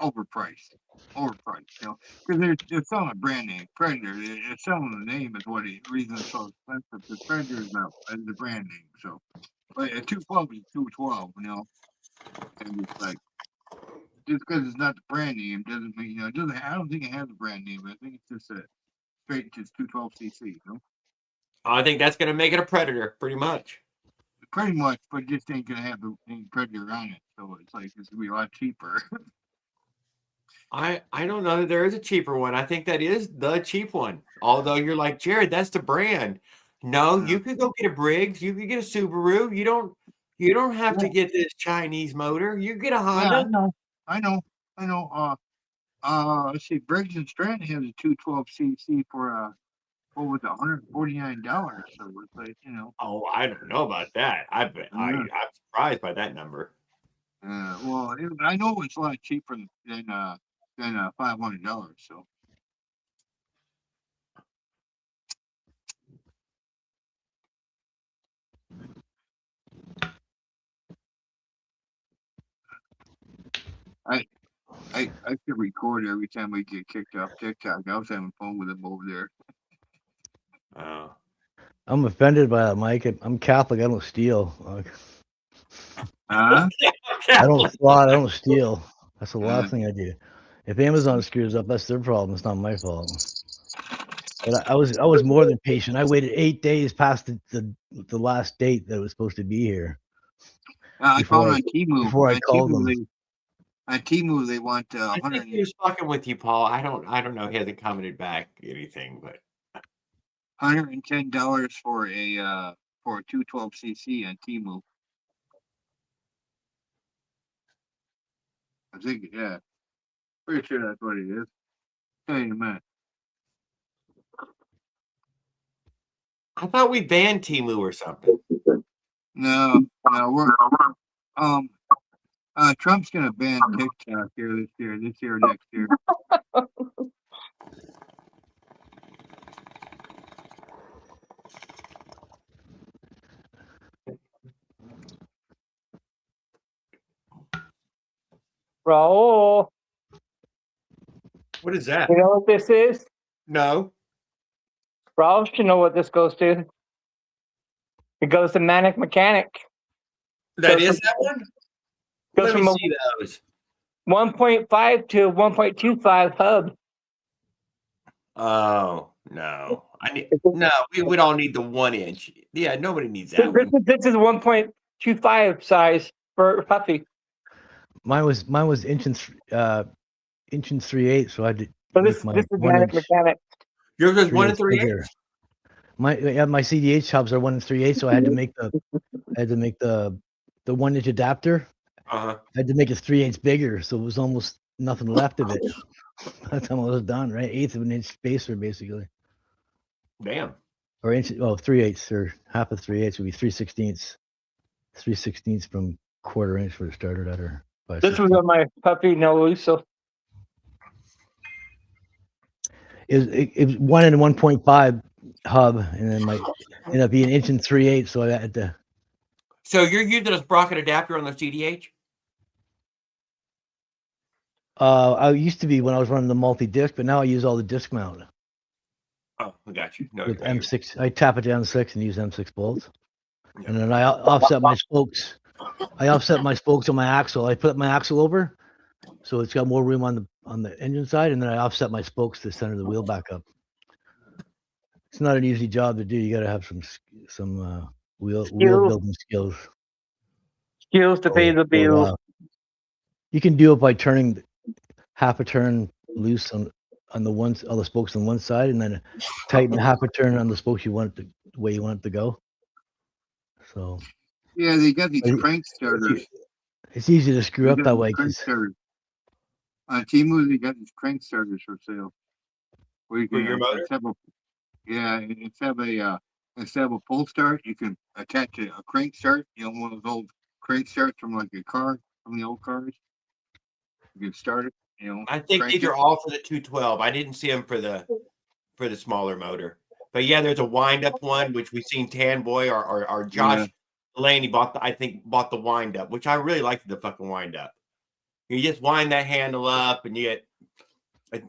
overpriced. Because they're selling a brand name, Predator. They're selling the name is what the reason it's so expensive. The Predator is the brand name. So, but a 212 is 212, and it's like just because it's not the brand name doesn't mean it doesn't. I don't think it has a brand name. I think it's just a straight just 212cc. I think that's gonna make it a Predator, pretty much. Pretty much, but just ain't gonna have the Predator on it. So it's like it's gonna be a lot cheaper. I don't know that there is a cheaper one. I think that is the cheap one. Although you're like, Jared, that's the brand. No, you could go get a Briggs. You could get a Subaru. You don't have to get this Chinese motor. You get a Honda. Yeah, I know. Let's see, Briggs and Stratton has a 212cc for what was it, $149. So it's like Oh, I don't know about that. I'm surprised by that number. Well, I know it's a lot cheaper than $500. So. I could record every time we get kicked off TikTok. I was having fun with him over there. Oh. I'm offended by that, Mike. I'm Catholic. I don't steal. Huh? I don't fraud. I don't steal. That's the last thing I do. If Amazon screws up, that's their problem. It's not my fault. But I was more than patient. I waited 8 days past the last date that was supposed to be here. I found on Temu. Before I called them. On Temu, they want I think he was fucking with you, Paul. I don't know. He hasn't commented back anything, but $110 for a 212cc on Temu. I think, yeah, pretty sure that's what it is. Tell you in a minute. I thought we banned Temu or something. No, we're Trump's gonna ban TikTok this year, next year. Raul, What is that? you know what this is? No. Raul should know what this goes to. It goes to Manic Mechanic. That is that one? Goes Let me from see those. 1.5 to 1.25 hub. Oh, no. We don't need the 1 inch. Yeah, nobody needs that This, one. this is 1.25 size for puppy. Mine was inch and 3/8, so I had to So make this my is 1 inch mechanic. Yours is 1 3/8 bigger. 3/8? My CDH hubs are 1 3/8, so I had to make the 1 inch adapter. Uh-huh. I had to make it 3/8 bigger, so it was almost nothing left of it. By the time I was done, right? 1/8 of an inch spacer, basically. Damn. Or inch, 3/8 or half of 3/8 would be 3/16. 3/16 from 1/4 inch would have started at her. This was on my puppy no so. It was 1 and 1.5 hub, and then my ended up being 1 and 3/8, so I had to. So you're using a sprocket adapter on the CDH? I used to be when I was running the multi-disc, but now I use all the disc mount. Oh, I got you. No, With I hear you. M6, I tap it down 6 and use M6 bolts, Yeah. and then I offset my spokes. I offset my spokes on my axle. I put my axle over, so it's got more room on the engine side, and then I offset my spokes to center the wheel back up. It's not an easy job to do. You got to have some wheel building skills. Skills to pay the bills. You can do it by turning half a turn loose on all the spokes on one side, and then tighten half a turn on the spokes the way you want it to go. So yeah, they got these crank starters. It's easy to screw up that way. On Temu, they got these crank starters for sale. Where you For can your motor? Instead of a pull start, you can attach a crank start. You know, one of those old crank starts from like a car, from the old cars. You can start it. You know, I think these are all for the 212. I didn't see them for the smaller motor. But yeah, there's a wind up one which we've seen Tan Boy or Josh Delaney bought the wind up, which I really liked the fucking wind up. You just wind that handle up and you get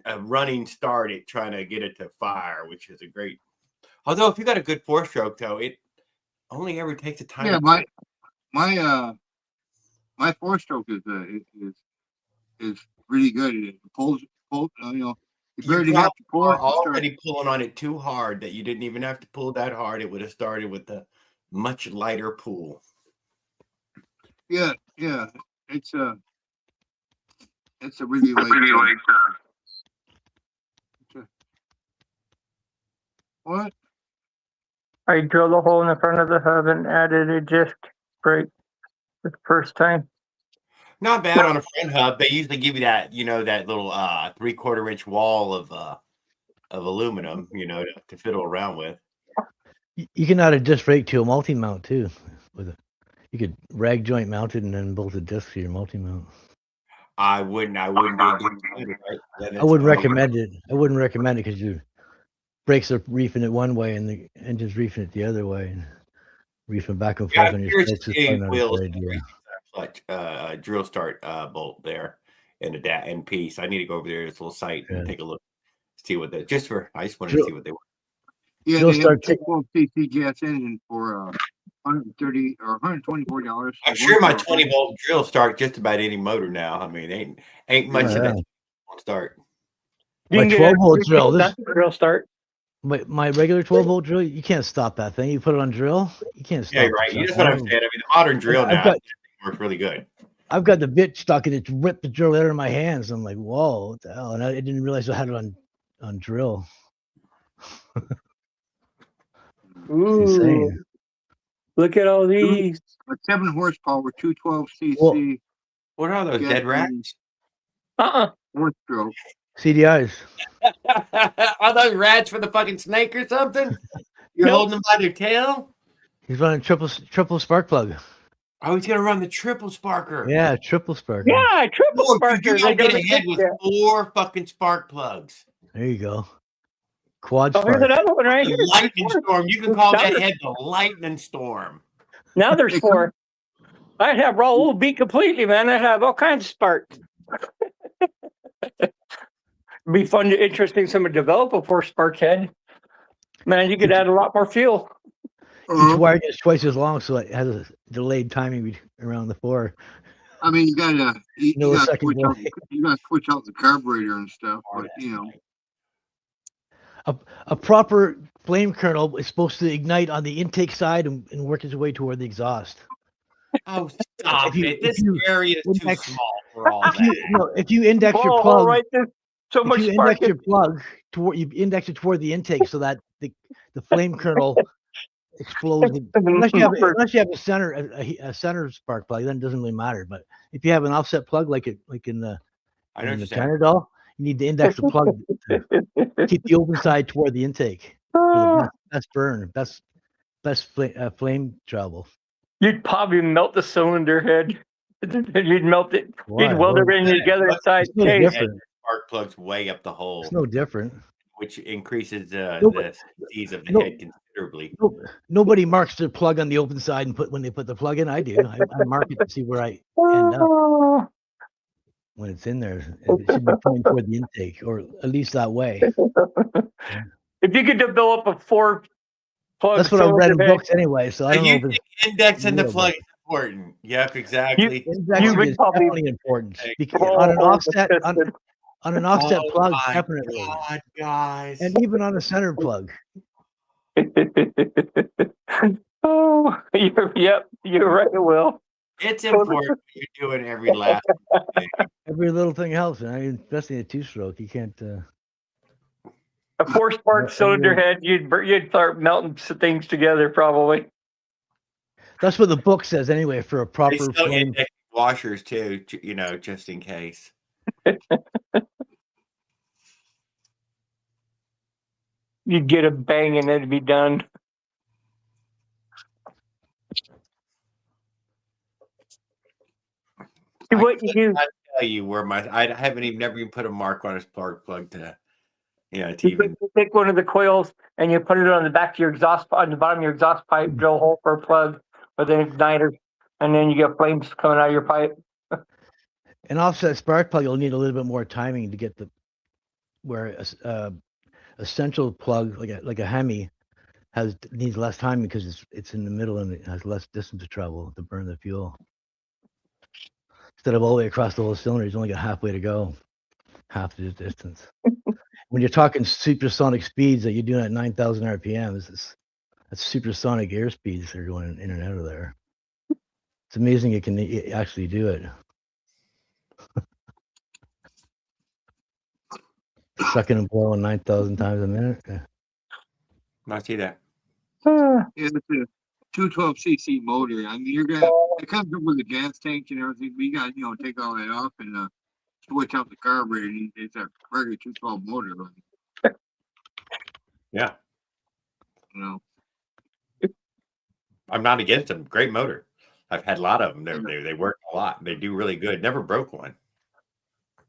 a running start at trying to get it to fire, which is a great. Although if you got a good 4-stroke though, it only ever takes a tiny. Yeah, my 4-stroke is really good. It pulls, you know, you barely have to pull. Already pulling on it too hard that you didn't even have to pull that hard. It would have started with a much lighter pull. Yeah, it's a really light. What? I drilled a hole in the front of the hub and added a disc brake the first time. Not bad on a front hub. They usually give you that, that little 3/4 inch wall of aluminum, to fiddle around with. You can add a disc brake to a multi-mount too. You could rag joint mount it and then bolt a disc to your multi-mount. I wouldn't. I wouldn't recommend it. I wouldn't recommend it because your brakes are reefing it one way and the engine's reefing it the other way, and reefing back and forth on your spokes is probably not a good idea. Drill start bolt there in piece. I need to go over there to this little site and take a look, see what they. I just wanted to see what they were. Yeah, they have a 12cc gas engine for $130 or $124. I'm sure my 20-volt drill start just about any motor now. I mean, ain't much of that start. My 12-volt drill start. My regular 12-volt drill, you can't stop that thing. You put it on drill, you can't stop. Yeah, right. You just what I'm saying. I mean, the modern drill now works really good. I've got the bit stuck and it's ripped the drill out of my hands. I'm like, whoa, what the hell? And I didn't realize I had it on drill. Ooh, look at all these. 7 horsepower, 212cc. What are those, dead rats? 4-stroke. CDIs. Are those rats for the fucking snake or something? You're holding them by their tail? He's running triple spark plug. Oh, he's gonna run the triple sparker. Yeah, triple sparker. Yeah, triple sparker. You get ahead with 4 fucking spark plugs. There you go. Quad spark. Here's another one right here. Lightning storm. You can call that head the lightning storm. Now there's 4. I'd have Raul beat completely, man. I'd have all kinds of sparks. Be fun, interesting. Someone develop a 4-spark head. Man, you could add a lot more fuel. Each wire gets twice as long, so it has a delayed timing around the 4. I mean, you gotta Millisecond switch out. delay. You gotta switch out the carburetor and stuff. But A proper flame kernel is supposed to ignite on the intake side and work its way toward the exhaust. Oh, stop it! This area is too small for all that. If you index your plug, all right, there's so much if you spark. index your plug toward, you index it toward the intake so that the flame kernel explodes. Unless you have a center spark plug, then it doesn't really matter. But if you have an offset plug like in the Panadol, you need to index the plug to keep the open side toward the intake for the best burn, best flame travel. You'd probably melt the cylinder head. You'd melt it. Why? You'd weld everything together inside the case. Different. Spark plugs way up the hole. It's no different. Which increases the speeds of the head considerably. Nobody marks their plug on the open side and when they put the plug in. I do. I mark it to see where I end up when it's in there. It should be pointing toward the intake, or at least that way. If you could develop a 4-plug, that's what I read in books anyway. So I don't know. Think indexing the plug is important. Yep, exactly. Indexing is definitely important because on an offset. On an offset plug, definitely. God, guys. And even on a center plug. You're right, Will. It's important. You're doing every last thing. Every little thing helps. I mean, especially a 2-stroke. You can't. A 4-spark cylinder head, you'd start melting things together, probably. That's what the book says, anyway. For a proper they still index washers too, just in case. You'd get a bang and it'd be done. What you do? I tell you where I haven't never even put a mark on a spark plug to You take one of the coils and you put it on the back of your exhaust, on the bottom of your exhaust pipe, drill a hole for a plug with an igniter, and then you get flames coming out of your pipe. An offset spark plug, you'll need a little bit more timing to get where a central plug like a Hemi needs less time because it's in the middle and it has less distance to travel to burn the fuel. Instead of all the way across the whole cylinder, he's only got halfway to go, half the distance. When you're talking supersonic speeds that you're doing at 9,000 RPMs, that's supersonic airspeeds that are going in and out of there. It's amazing you can actually do it. Sucking and blowing 9,000 times a minute. Yeah. I see that. It's a 212cc motor. I mean, it comes up with a gas tank and everything. But you got take all that off and switch out the carburetor. It's a regular 212 motor. Yeah. I'm not against them. Great motor. I've had a lot of them. They work a lot. They do really good. Never broke one.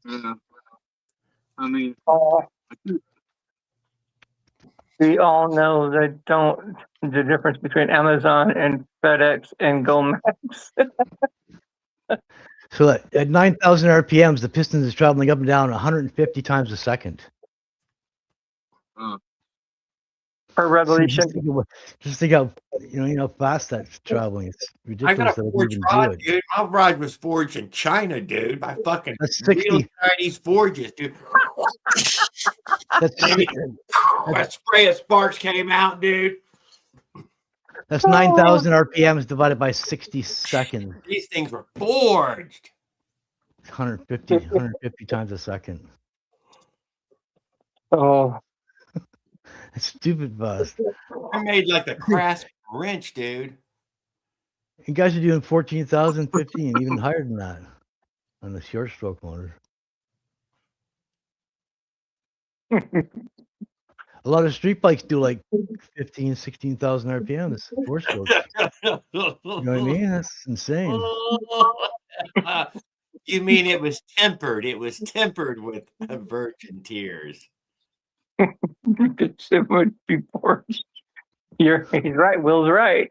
Yeah. I mean, we all know the difference between Amazon and FedEx and GoMax. So at 9,000 RPMs, the piston is traveling up and down 150 times a second. Per revolution. Just think how fast that's traveling. It's ridiculous. I got a forged rod, dude. My rod was forged in China, dude. By fucking real Chinese forges, dude. A spray of sparks came out, dude. That's 9,000 RPMs divided by 60 seconds. These things were forged. 150 times a second. Oh. That's stupid fast. I made like a crass wrench, dude. You guys are doing 14,000, 15, even higher than that on the short stroke motor. A lot of street bikes do like 15, 16,000 RPMs, 4-stroke. You know what I mean? That's insane. You mean it was tempered? It was tempered with virgin tears. It would be forged. He's right. Will's right.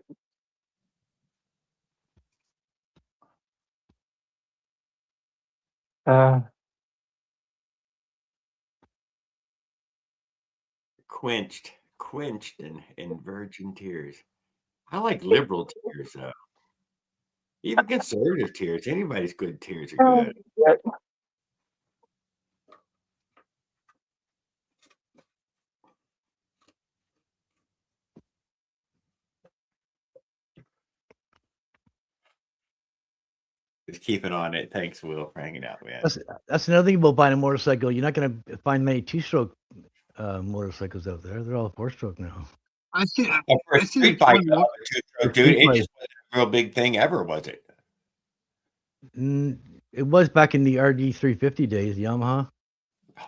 Quenched in virgin tears. I like liberal tears though. Even conservative tears. Anybody's good tears are good. Just keeping on it. Thanks, Will, for hanging out, man. That's another thing about buying a motorcycle. You're not going to find many two-stroke motorcycles out there. They're all four-stroke now. I see. For a street bike, dude, it just wasn't a real big thing ever, was it? It was back in the RD 350 days, Yamaha.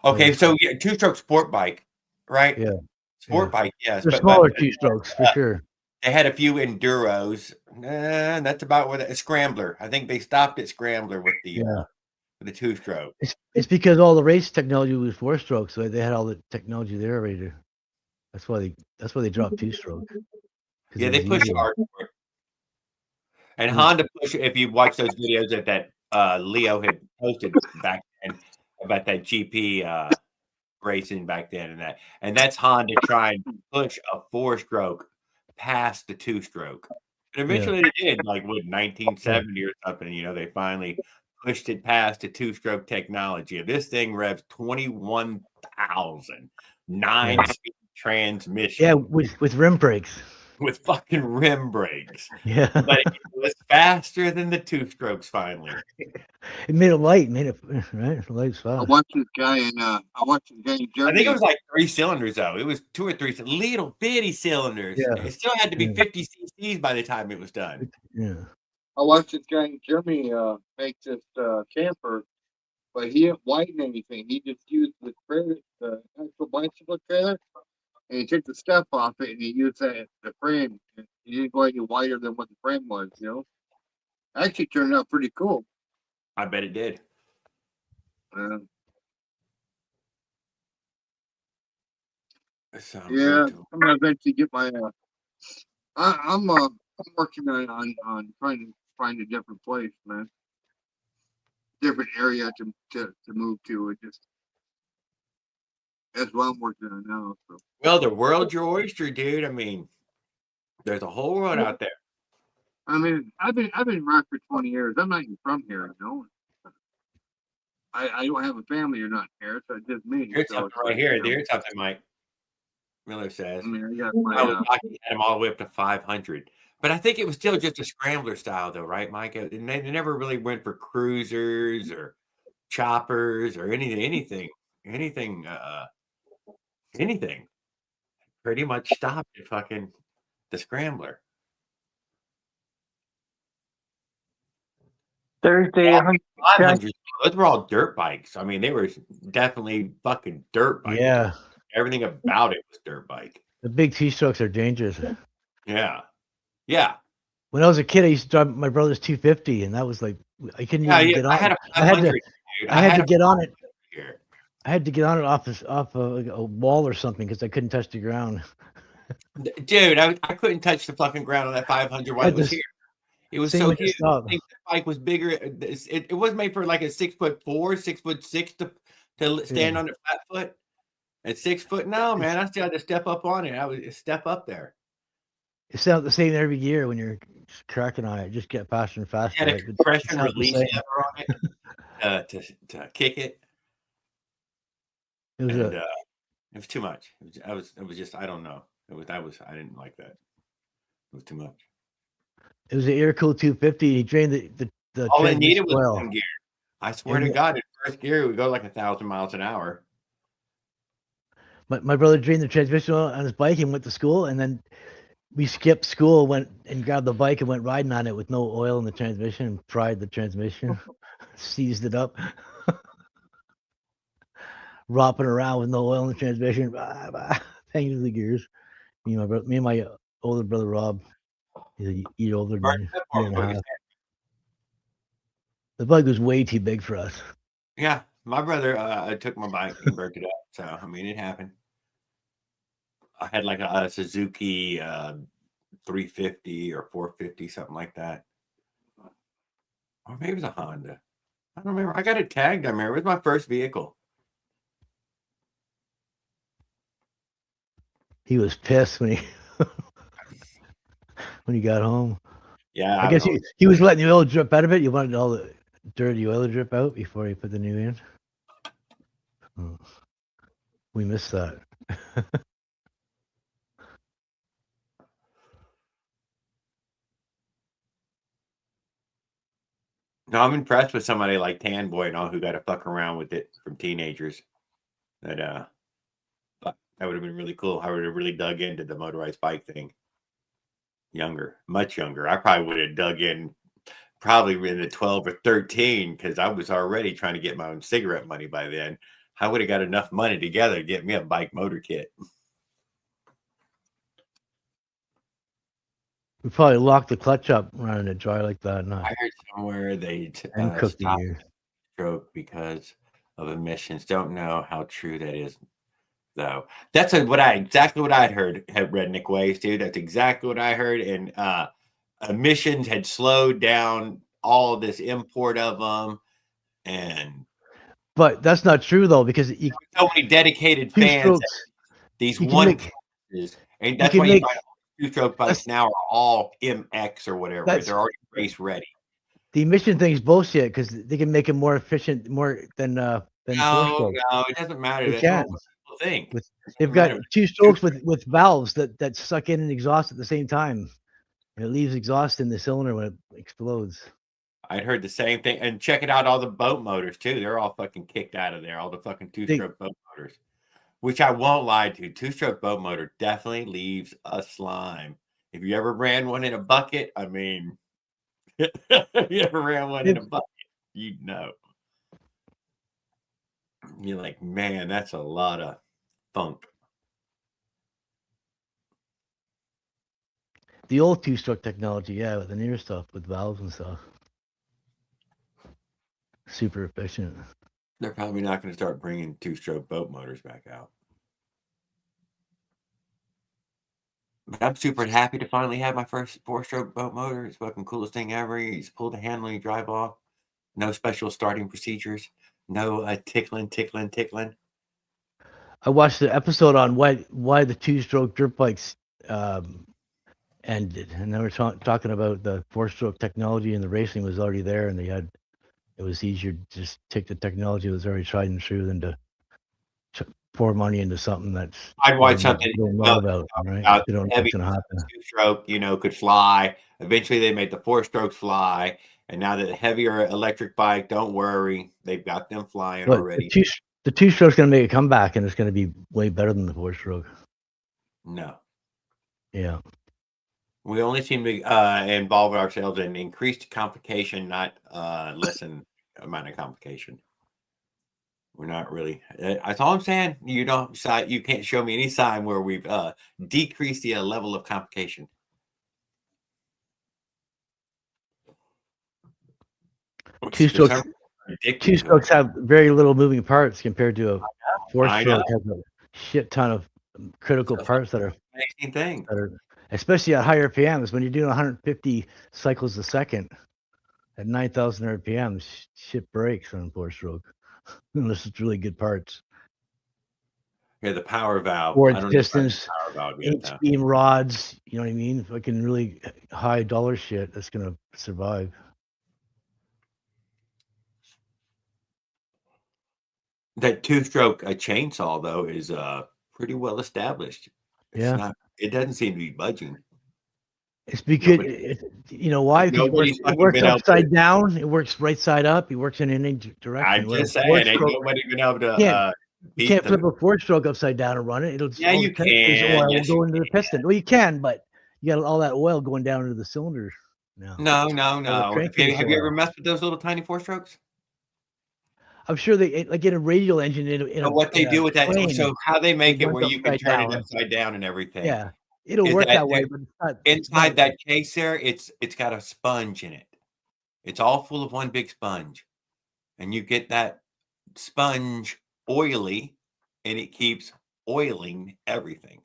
Okay, so yeah, two-stroke sport bike, right? Yeah. Sport bike, yes. They're smaller two-strokes for sure. They had a few enduros. That's about where the Scrambler. I think they stopped at Scrambler with the two-stroke. It's because all the race technology was four-stroke, so they had all the technology there already. That's why they dropped two-stroke. Yeah, they pushed hard for it. And Honda pushed. If you watch those videos that Leo had posted back then about that GP racing back then, and that's Honda trying to push a four-stroke past the two-stroke. And eventually they did, like what 1970 or something. You know, they finally pushed it past the two-stroke technology. This thing revs 21,000 9-speed transmission. Yeah, with rim brakes. With fucking rim brakes. Yeah. But it was faster than the two-strokes finally. It made it light, right? The light's fast. I watched this guy in Germany. I think it was like 3 cylinders though. It was 2 or 3 little bitty cylinders. Yeah. It still had to be 50 cc's by the time it was done. Yeah. I watched this guy in Germany make this camper, but he didn't widen anything. He just used the trailer, the actual bicycle trailer, and he took the step off it and he used the frame. He didn't go any wider than what the frame was, you know. Actually turned out pretty cool. I bet it did. I'm gonna eventually get my. I'm working on trying to find a different place, man. Different area to move to. It just that's what I'm working on now. So. Well, the world's your oyster, dude. I mean, there's a whole world out there. I mean, I've been in rock for 20 years. I'm not even from here, you know. I don't have a family or nothing here, so it's just me. Here's something right here. Here's something Mike Miller says. I mean, I was talking at him all the way up to 500. But I think it was still just a scrambler style, though, right, Mike? And they never really went for cruisers or choppers or anything. Pretty much stopped at fucking the scrambler. Thursday, 500. Those were all dirt bikes. I mean, they were definitely fucking dirt bikes. Yeah. Everything about it was dirt bike. The big T-strokes are dangerous. Yeah. Yeah. When I was a kid, I used to drive my brother's 250, and that was like I couldn't even get on. I had to get on it. I had to get on it off a wall or something because I couldn't touch the ground. Dude, I couldn't touch the fucking ground on that 500 while it was here. It was so huge. I think the bike was bigger. It was made for like a 6'4", 6'6" to stand on the flat foot. At 6 foot, no, man, I still had to step up on it. I would step up there. It's not the same every year when you're cracking on it. Just get faster and faster. You had a compression release lever on it to kick it. It was too much. It was just I don't know. I didn't like that. It was too much. It was an air-cooled 250. He drained the all it needed was one gear. I swear to God, in first gear it would go like 1,000 miles an hour. My brother drained the transmission oil on his bike and went to school, and then we skipped school, went and grabbed the bike and went riding on it with no oil in the transmission and fried the transmission, seized it up, ropping around with no oil in the transmission, hanging the gears. Me and my older brother Rob, he's a year older than me, year and a half. The bike was way too big for us. Yeah, my brother took my bike and broke it up. So, I mean, it happened. I had like a Suzuki 350 or 450, something like that. Or maybe it was a Honda. I don't remember. I got it tagged. I remember. It was my first vehicle. He was pissed when when you got home. Yeah, I guess he was letting the oil drip out of it. You wanted all the dirty oil to drip out before you put the new in. Oh, we missed that. No, I'm impressed with somebody like Tan Boy and all who got to fuck around with it from teenagers. That would have been really cool. I would have really dug into the motorized bike thing. Younger, much younger. I probably would have dug in probably in the 12 or 13 because I was already trying to get my own cigarette money by then. I would have got enough money together to get me a bike motor kit. We probably locked the clutch up running it dry like that. I heard somewhere they cooked stopped the stroke because of emissions. Don't know how true that is, though. That's exactly what I'd heard. Had Redneck Ways, dude. That's exactly what I heard. And emissions had slowed down all this import of them, but that's not true though, because so many dedicated two fans. strokes. These you one can classes, and that's why you find two-stroke bikes now are all MX or whatever. They're already race ready. The emission thing's bullshit because they can make it more efficient, more than four-stroke. No, it doesn't matter. They That's can. not what people think. They've got two strokes with valves that suck in and exhaust at the same time. And it leaves exhaust in the cylinder when it explodes. I'd heard the same thing. And check it out, all the boat motors too. They're all fucking kicked out of there. All the fucking two-stroke boat motors. Which I won't lie to. Two-stroke boat motor definitely leaves a slime. If you ever ran one in a bucket, I mean, if you ever ran one in a bucket, you'd know. You're like, man, that's a lot of funk. The old two-stroke technology, yeah, with the newer stuff, with valves and stuff. Super efficient. They're probably not going to start bringing two-stroke boat motors back out. But I'm super happy to finally have my first four-stroke boat motor. It's fucking coolest thing ever. You just pull the handle and you drive off. No special starting procedures. No tickling. I watched the episode on why the two-stroke dirt bikes ended, and they were talking about the four-stroke technology, and the racing was already there, and it was easier to just take the technology that was already tried and true than to pour money into something that's I'd watch something they don't know about, right? They don't know what's gonna happen. Two-stroke, could fly. Eventually, they made the four-strokes fly, and now that the heavier electric bike, don't worry, they've got them flying already. The two-stroke's gonna make a comeback, and it's gonna be way better than the four-stroke. No. Yeah. We only seem to involve ourselves in increased complication, not lessen amount of complication. We're not really. That's all I'm saying. You can't show me any sign where we've decreased the level of complication. Two-strokes have very little moving parts compared to a four-stroke has a shit ton of critical parts that are amazing thing. Especially at higher RPMs, when you're doing 150 cycles a second at 9,000 RPMs, shit breaks on four-stroke unless it's really good parts. Yeah, the power valve. Forward pistons, H-beam rods. You know what I mean? Fucking really high dollar shit that's gonna survive. That two-stroke chainsaw though is pretty well established. It doesn't seem to be budging. It's because you know why? Because it works upside down. It works right side up. It works in any direction. I'm just saying, ain't nobody been able to. You can't flip a four-stroke upside down and run it. It'll yeah, you can. Oil will go into the piston. Well, you can, but you got all that oil going down into the cylinders. No. Have you ever messed with those little tiny four-strokes? I'm sure they like in a radial engine. What they do with that? So how they make it where you can turn it upside down and everything? Yeah, it'll work that way, but it's not. Inside that case there, it's got a sponge in it. It's all full of one big sponge, and you get that sponge oily, and it keeps oiling everything.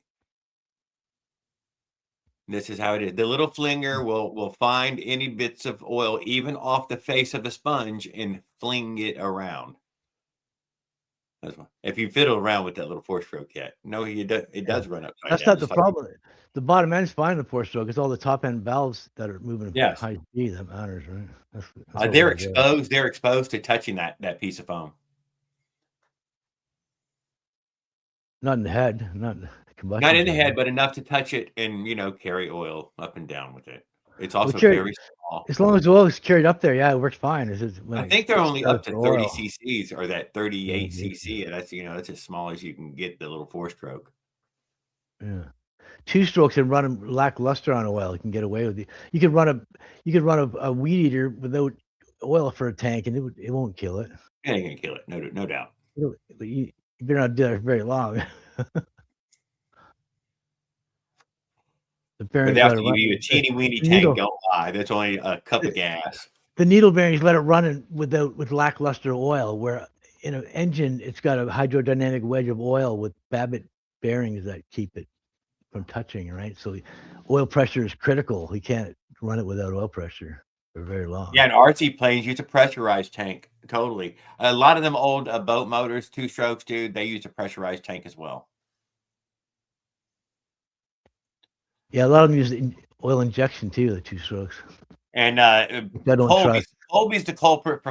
This is how it is. The little flinger will find any bits of oil, even off the face of the sponge, and fling it around. That's why. If you fiddle around with that little 4-stroke yet, no, it does run upside That's down. not the problem. The bottom end's fine, the 4-stroke. It's all the top end valves that are moving Yes. high speed that matters, right? That's They're exposed. They're exposed to touching that piece of foam. Not in the head, not in the combustion. Not in the head, but enough to touch it and carry oil up and down with it. It's also Well, very small. As long as the oil is carried up there, yeah, it works fine. I think they're only up to 30 cc's or that 38 cc. And that's as small as you can get the little 4-stroke. Yeah. 2-strokes and run them lackluster on oil. You can get away with it. You could run a weed eater without oil for a tank, and it won't kill it. It ain't gonna kill it, no doubt. But you better not do that very long. The bearings But that's give you a teeny weeny tank. Don't lie. That's only a cup of gas. The needle bearings let it run with lackluster oil. Where in an engine, it's got a hydrodynamic wedge of oil with Babbitt bearings that keep it from touching, right? So oil pressure is critical. You can't run it without oil pressure for very long. Yeah, and RC planes use a pressurized tank. Totally. A lot of them old boat motors, 2-strokes, dude, they use a pressurized tank as well. Yeah, a lot of them use oil injection too, the 2-strokes. And Colby's the culprit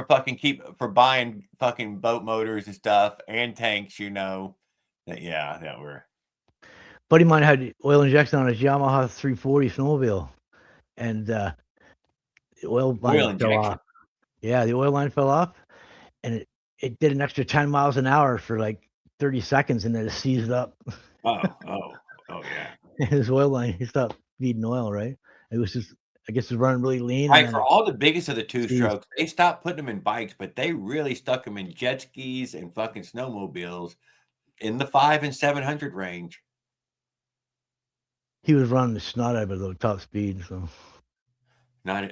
for buying fucking boat motors and stuff and tanks, that were. Buddy of mine had oil injection on his Yamaha 340 snowmobile, and the oil line fell off. Yeah, the oil line fell off, and it did an extra 10 miles an hour for like 30 seconds, and then it seized up. Oh, yeah. His oil line, he stopped feeding oil, right? It was just, I guess, it's running really lean. Right, for all the biggest of the 2-strokes, they stopped putting them in bikes, but they really stuck them in jet skis and fucking snowmobiles in the 500 and 700 range. He was running the snot out of the top speed, so. I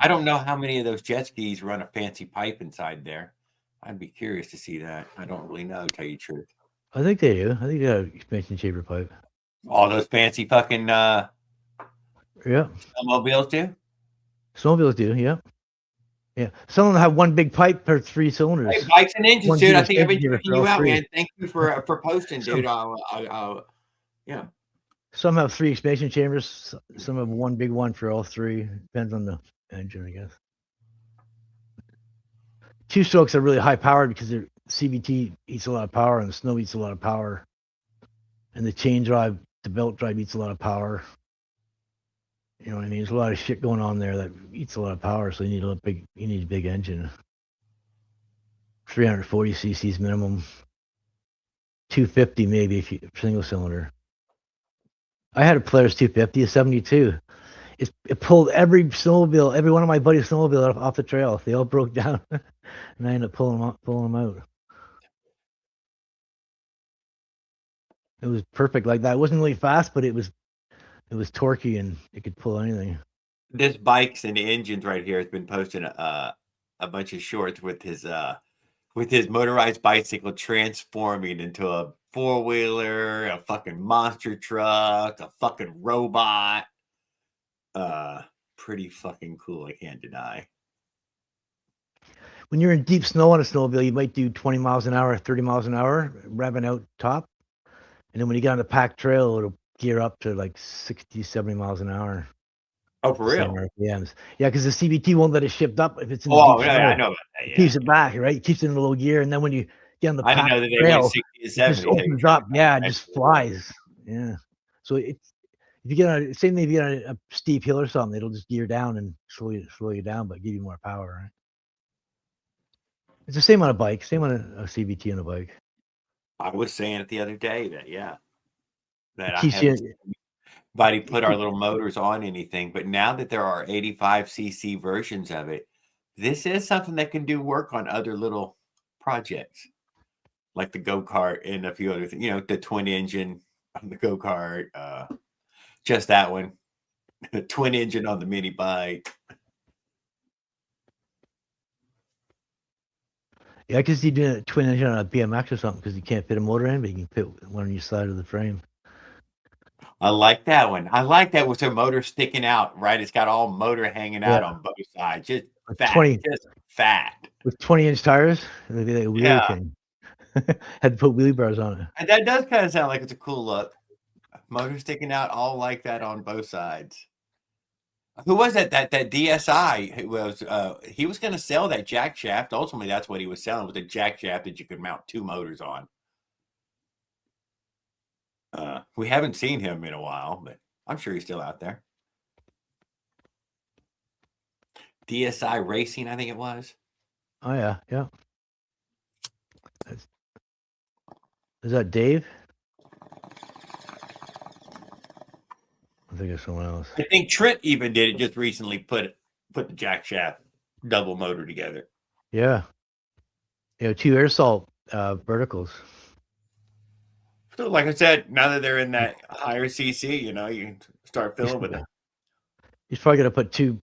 don't know how many of those jet skis run a fancy pipe inside there. I'd be curious to see that. I don't really know, to tell you the truth. I think they do. I think they got an expansion chamber pipe. All those fancy fucking snowmobiles do? Snowmobiles do, yeah. Yeah. Some of them have one big pipe per 3 cylinders. Hey, bikes and engines, dude. I think I've been checking you out, man. Thank you for posting, dude. Yeah. Some have 3 expansion chambers. Some have one big one for all 3. Depends on the engine, I guess. 2-strokes are really high powered because the CVT eats a lot of power and the snow eats a lot of power. And the chain drive, the belt drive eats a lot of power. You know what I mean? There's a lot of shit going on there that eats a lot of power, so you need a big engine. 340 cc's minimum. 250 maybe if you single cylinder. I had a Polaris 250, a 72. It pulled every one of my buddies' snowmobile off the trail. They all broke down, and I ended up pulling them out. It was perfect like that. It wasn't really fast, but it was torquey and it could pull anything. This bikes and engines right here has been posting a bunch of shorts with his motorized bicycle transforming into a 4-wheeler, a fucking monster truck, a fucking robot. Pretty fucking cool, I can't deny. When you're in deep snow on a snowmobile, you might do 20 miles an hour, 30 miles an hour, revving out top. And then when you get on the packed trail, it'll gear up to like 60, 70 miles an hour. Oh, for real? RPMs. Yeah, because the CVT won't let it shift up if it's in the deep snow. I know about that. Yeah. It keeps it back, right? It keeps it in a low gear, and then when you get on the packed trail, it just opens up. Yeah, it just flies. Yeah. So if you get on, say maybe you get on a steep hill or something, it'll just gear down and slow you down, but give you more power, right? It's the same on a bike, same on a CVT on a bike. I was saying it the other day that I haven't seen anybody put our little motors on anything, but now that there are 85cc versions of it, this is something that can do work on other little projects, like the go-kart and a few other things. The twin engine on the go-kart, just that one, the twin engine on the mini bike. Yeah, I could see doing a twin engine on a BMX or something because you can't fit a motor in, but you can fit one on each side of the frame. I like that one. I like that with the motor sticking out, right? It's got all motor hanging out on both sides. Just fat. With 20-inch tires. It'd be like a wheelie thing. Had to put wheelie bars on it. And that does kind of sound like it's a cool look. Motor sticking out all like that on both sides. Who was that? That DSI who was he was going to sell that jack shaft. Ultimately, that's what he was selling, with a jack shaft that you could mount 2 motors on. We haven't seen him in a while, but I'm sure he's still out there. DSI Racing, I think it was. Oh yeah. Is that Dave? I think it's someone else. I think Trent even did it just recently. Put the jack shaft double motor together. Yeah. 2 air salt verticals. So, like I said, now that they're in that higher CC, you can start filling with it. He's probably gonna put 2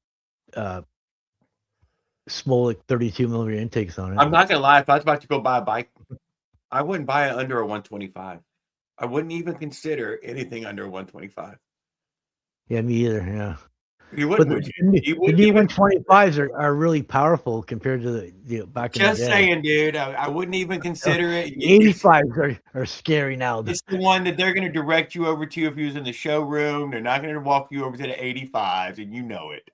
small 32 millimeter intakes on it. I'm not gonna lie. If I was about to go buy a bike, I wouldn't buy it under a 125. I wouldn't even consider anything under a 125. Yeah, me either. Yeah. You wouldn't, would you? You The wouldn't new even. 125s are really powerful compared to the back in the day. Just saying, dude. I wouldn't even consider it. 85s are scary now. It's the one that they're going to direct you over to if you was in the showroom. They're not going to walk you over to the 85s, and you know it.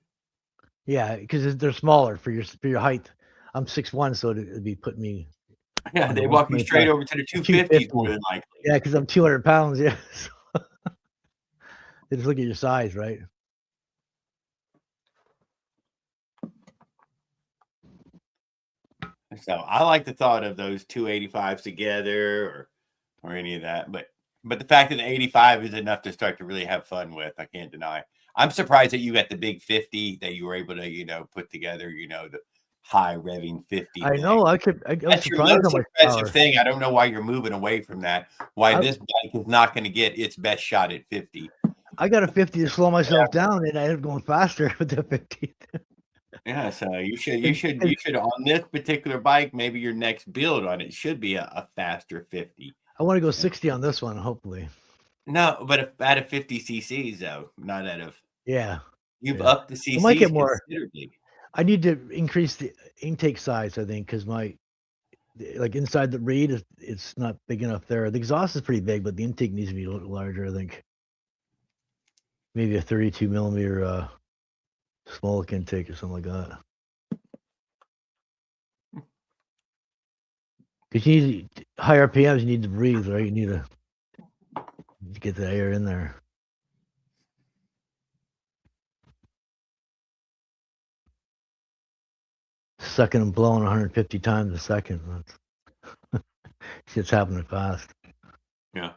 Yeah, because they're smaller for your height. I'm 6'1", so it'd be putting me. Yeah, they walk you straight over to the 250s more than likely. Yeah, because I'm 200 pounds. Yeah, they just look at your size, right? So I like the thought of those 285s together, or any of that. But the fact that the 85 is enough to start to really have fun with, I can't deny. I'm surprised that you got the big 50 that you were able to put together. The high revving 50. I know. I was That's your surprised most how much impressive power. thing. I don't know why you're moving away from that. Why this bike is not going to get its best shot at 50. I got a 50 to slow myself down, and I ended up going faster with the 50. Yeah, so you should on this particular bike, maybe your next build on it should be a faster 50. I want to go 60 on this one, hopefully. No, but out of 50 cc's though, not out of. Yeah. You've upped the cc's I might get more. considerably. I need to increase the intake size, I think, because like inside the reed, it's not big enough there. The exhaust is pretty big, but the intake needs to be a little larger, I think. Maybe a 32 millimeter small intake or something like that. Because you need higher RPMs, you need to breathe, right? You need to get the air in there. Sucking and blowing 150 times a second. Shit's happening fast. Yeah.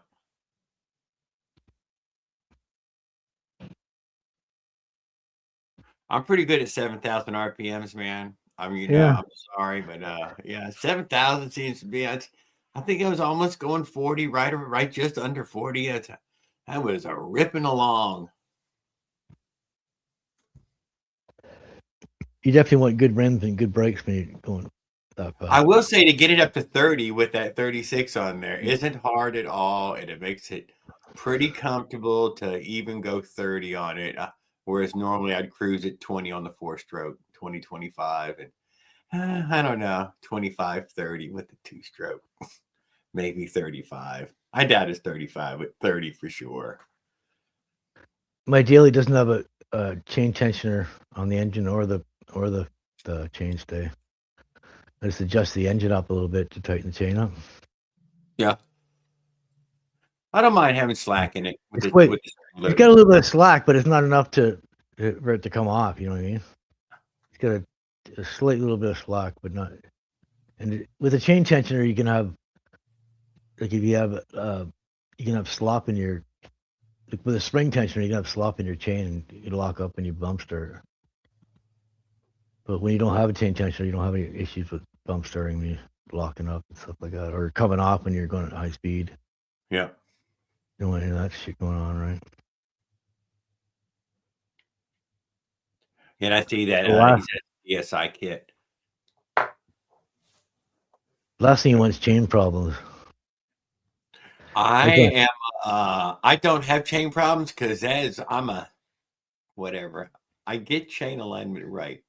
I'm pretty good at 7,000 RPMs, man. I mean, I'm sorry, but 7,000 seems to be. I think I was almost going 40, right just under 40. That was a ripping along. You definitely want good rims and good brakes when you're going that fast. I will say, to get it up to 30 with that 36 on there isn't hard at all, and it makes it pretty comfortable to even go 30 on it. Whereas normally I'd cruise at 20 on the 4-stroke, 20, 25, and I don't know, 25, 30 with the 2-stroke, maybe 35. I doubt it's 35, but 30 for sure. My daily doesn't have a chain tensioner on the engine or the chainstay. I just adjust the engine up a little bit to tighten the chain up. Yeah. I don't mind having slack in it. It's got a little bit of slack, but it's not enough for it to come off. You know what I mean? It's got a slight little bit of slack, but not. And with a chain tensioner, you can have, like, if you have you can have slop in your. Like with a spring tensioner, you can have slop in your chain and you lock up and you bump stir. But when you don't have a chain tensioner, you don't have any issues with bump stirring when you're locking up and stuff like that, or coming off when you're going at high speed. Yeah. You don't want any of that shit going on, right? And I see that ESI kit. Last thing you want is chain problems. I don't have chain problems because I'm a whatever. I get chain alignment right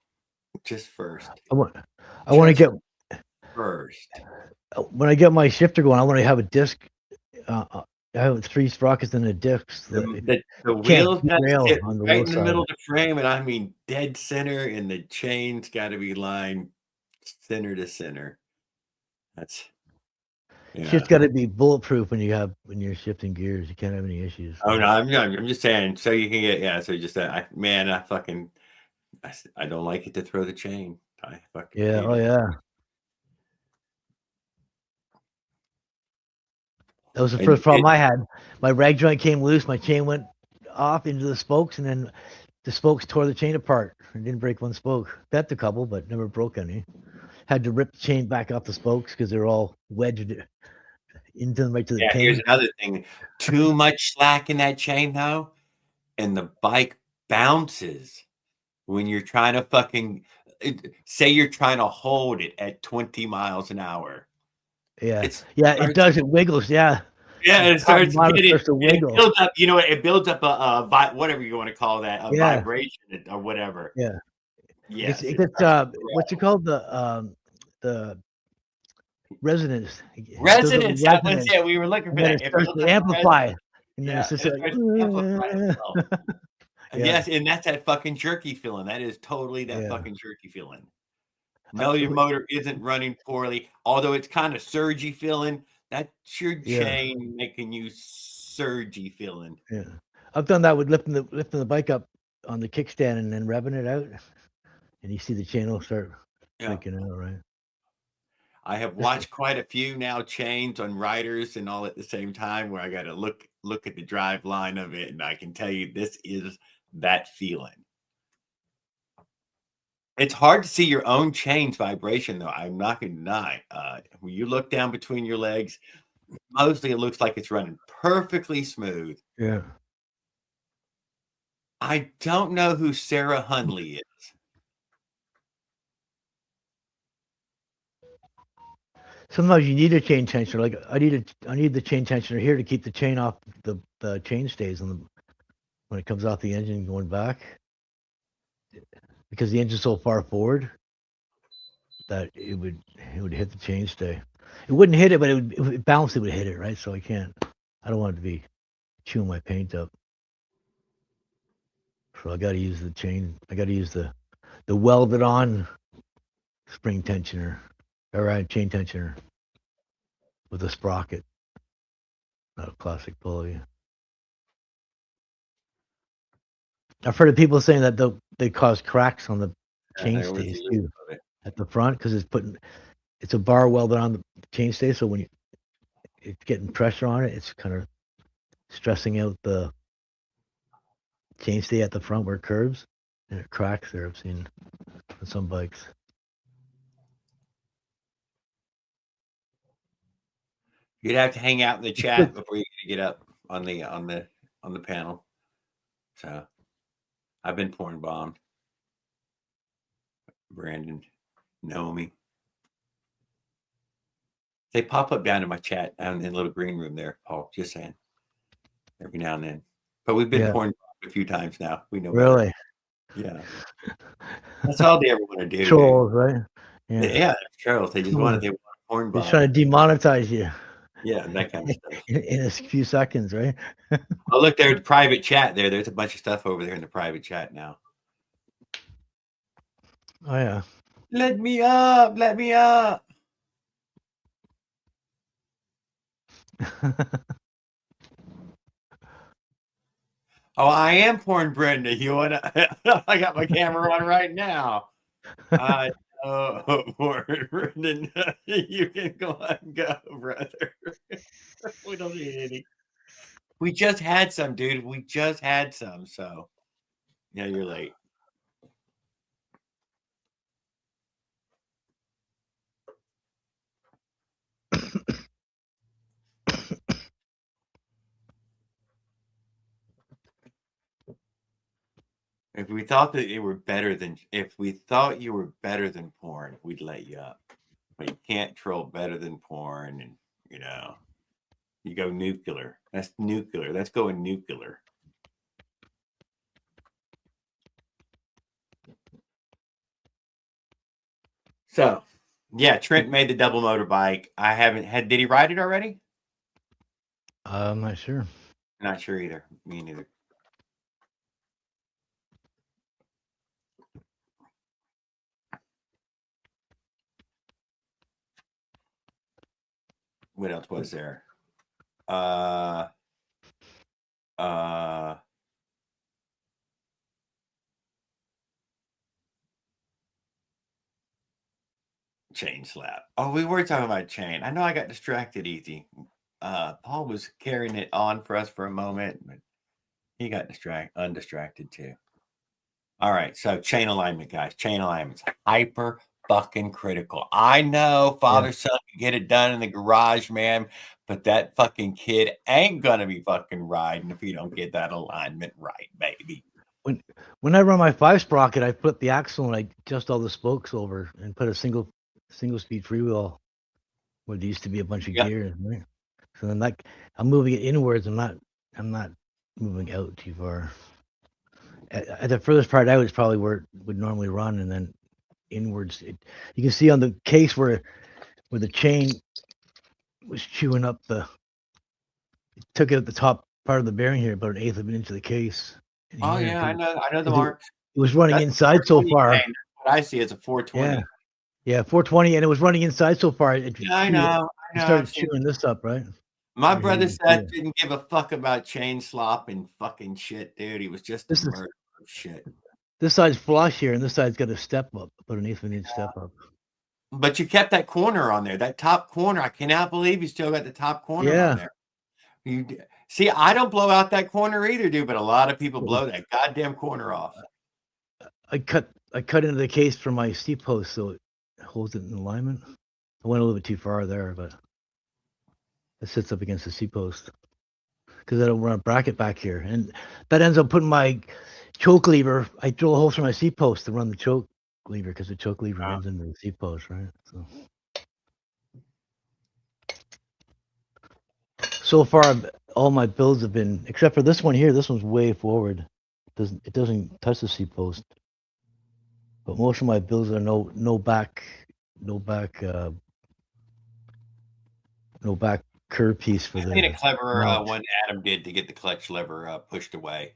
just first. I want to first. When I get my shifter going, I want to have a disc. I have 3 sprockets and a disc. The Can't wheels got to derail sit on the right low in the side. middle of the frame, and I mean dead center, and the chain's got to be lined center to center. That's Shit's got to be bulletproof when you're shifting gears. You can't have any issues. Oh no, I'm just saying so you can get So just I don't like it to throw the chain. I fucking Yeah. hate Oh it. yeah. That was the And first problem I had. My rag joint came loose. My chain went off into the spokes, and then the spokes tore the chain apart. I didn't break one spoke. Bent a couple, but never broke any. Had to rip the chain back off the spokes because they're all wedged into them right to the pin. Here's another thing. Too much slack in that chain though, and the bike bounces when you're trying to say you're trying to hold it at 20 miles an hour. Yeah. It does. It wiggles. Yeah. Yeah, it starts to it wiggle. builds up, it builds up a whatever you want to call that, a vibration or whatever. Yeah. Yes. It gets what's it called? The resonance. Resonance. That was it. We were looking for that. It starts to amplify. And then Yeah, it's just it starts to amplify itself. Yeah. Yes, and that's that fucking jerky feeling. That is totally that fucking jerky feeling. No, your motor isn't running poorly, although it's kind of surgy feeling. That's your chain making you surgy feeling. Yeah, I've done that with lifting the bike up on the kickstand and then revving it out, and you see the chain will start freaking out, right? I have watched quite a few now chains on riders and all at the same time where I got to look at the drive line of it, and I can tell you this is that feeling. It's hard to see your own chain's vibration, though. I'm not going to deny. When you look down between your legs, mostly it looks like it's running perfectly smooth. Yeah. I don't know who Sarah Hunley is. Sometimes you need a chain tensioner. Like I need the chain tensioner here to keep the chain off the chain stays when it comes off the engine going back, because the engine's so far forward that it would hit the chainstay. It wouldn't hit it, but it would bounce. It would hit it, right? So I don't want it to be chewing my paint up. So I got to use the chain. I got to use the welded on spring tensioner, or chain tensioner with a sprocket, not a plastic pulley. I've heard of people saying that they cause cracks on the chain stays too at the front because it's a bar welded on the chain stay. So when it's getting pressure on it, it's kind of stressing out the chain stay at the front where it curves, and it cracks there. I've seen on some bikes. You'd have to hang out in the chat before you get up on the panel. So I've been porn bombed. Brandon, Naomi. They pop up down in my chat down in the little green room there, Paul. Just saying. Every now and then. But we've been porn bombed a few times now. We know really. Better. Yeah. That's all they ever want to do. Trolls, right? Yeah, trolls. They want porn bomb. They're trying to demonetize you. Yeah, that kind of stuff. In a few seconds, right? Oh, look, there's private chat there. There's a bunch of stuff over there in the private chat now. Oh yeah. Let me up. Let me up. Oh, I am porn Brenda. You wanna I got my camera on right now. Porn Brendan. You can go and go, brother. We don't need any. We just had some, dude. We just had some, so yeah, you're late. If we thought you were better than porn, we'd let you up. But you can't troll better than porn, and you go nuclear. That's nuclear. That's going nuclear. So Yeah, Trent made the double motorbike. I haven't had. Did he ride it already? I'm not sure. Not sure either. Me neither. What else was there? Chain slap. Oh, we were talking about chain. I know I got distracted easy. Paul was carrying it on for us for a moment, but he got undistracted too. All right, so chain alignment, guys. Chain alignment's hyper fucking critical. I know father son can get it done in the garage, man, but that fucking kid ain't gonna be fucking riding if you don't get that alignment right, baby. When I run my 5-sprocket, I flip the axle and I adjust all the spokes over and put a single speed freewheel where there used to be a bunch of gears, right? So then I'm moving it inwards. I'm not moving out too far. At the furthest part out is probably where it would normally run, and then inwards. You can see on the case where the chain was chewing up it took it at the top part of the bearing here, about 1/8 of an inch of the case. Oh Here, yeah, I know the marks. It was running inside so far. Chain. What I see is a 420. Yeah, 420, and it was running inside so far. It started chewing this up, right? My brother said didn't give a fuck about chain slop and fucking shit, dude. He was just a murderer of shit. This side's flush here, and this side's got a step up, about 1/8 of an inch step up. But you kept that corner on there, that top corner. I cannot believe you still got the top corner on there. You see, I don't blow out that corner either, dude. But a lot of people blow that goddamn corner off. I cut into the case for my seat post, so it holds it in alignment. I went a little bit too far there, but it sits up against the seat post because I don't run a bracket back here, and that ends up putting my choke lever. I drill a hole through my seat post to run the choke lever because the choke lever runs into the seat post, right? So far, all my builds have been, except for this one here. This one's way forward. It doesn't touch the seat post. But most of my builds are no back curve piece for the. I think a clever one Adam did to get the clutch lever pushed away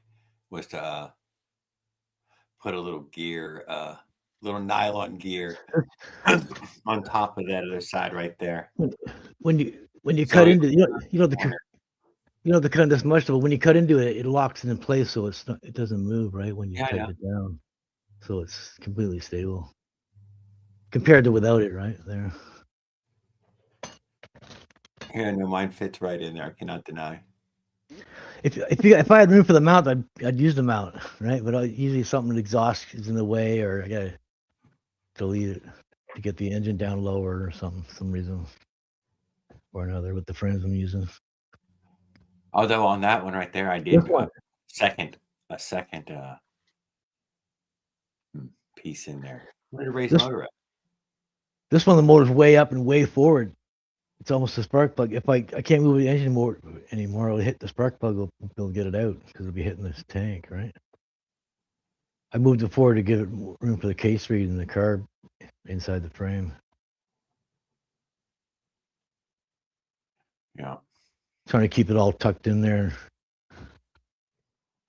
was to put a little gear, little nylon gear on top of that other side right there. When you cut into the cut this much, but when you cut into it, it locks it in place, so it doesn't move, right? When you tighten it down, so it's completely stable compared to without it, right there. Yeah, no, mine fits right in there. I cannot deny. If I had room for the mount, I'd use the mount, right? But usually something exhaust is in the way, or I gotta delete it to get the engine down lower or some reason or another with the frames I'm using. Although on that one right there, I did a second piece in there. Where did raise motor at? This one, the motor's way up and way forward. It's almost a spark plug. If I can't move the engine anymore, it'll hit the spark plug. It'll get it out because it'll be hitting this tank, right? I moved it forward to give it room for the case reed and the carb inside the frame. Yeah. Trying to keep it all tucked in there.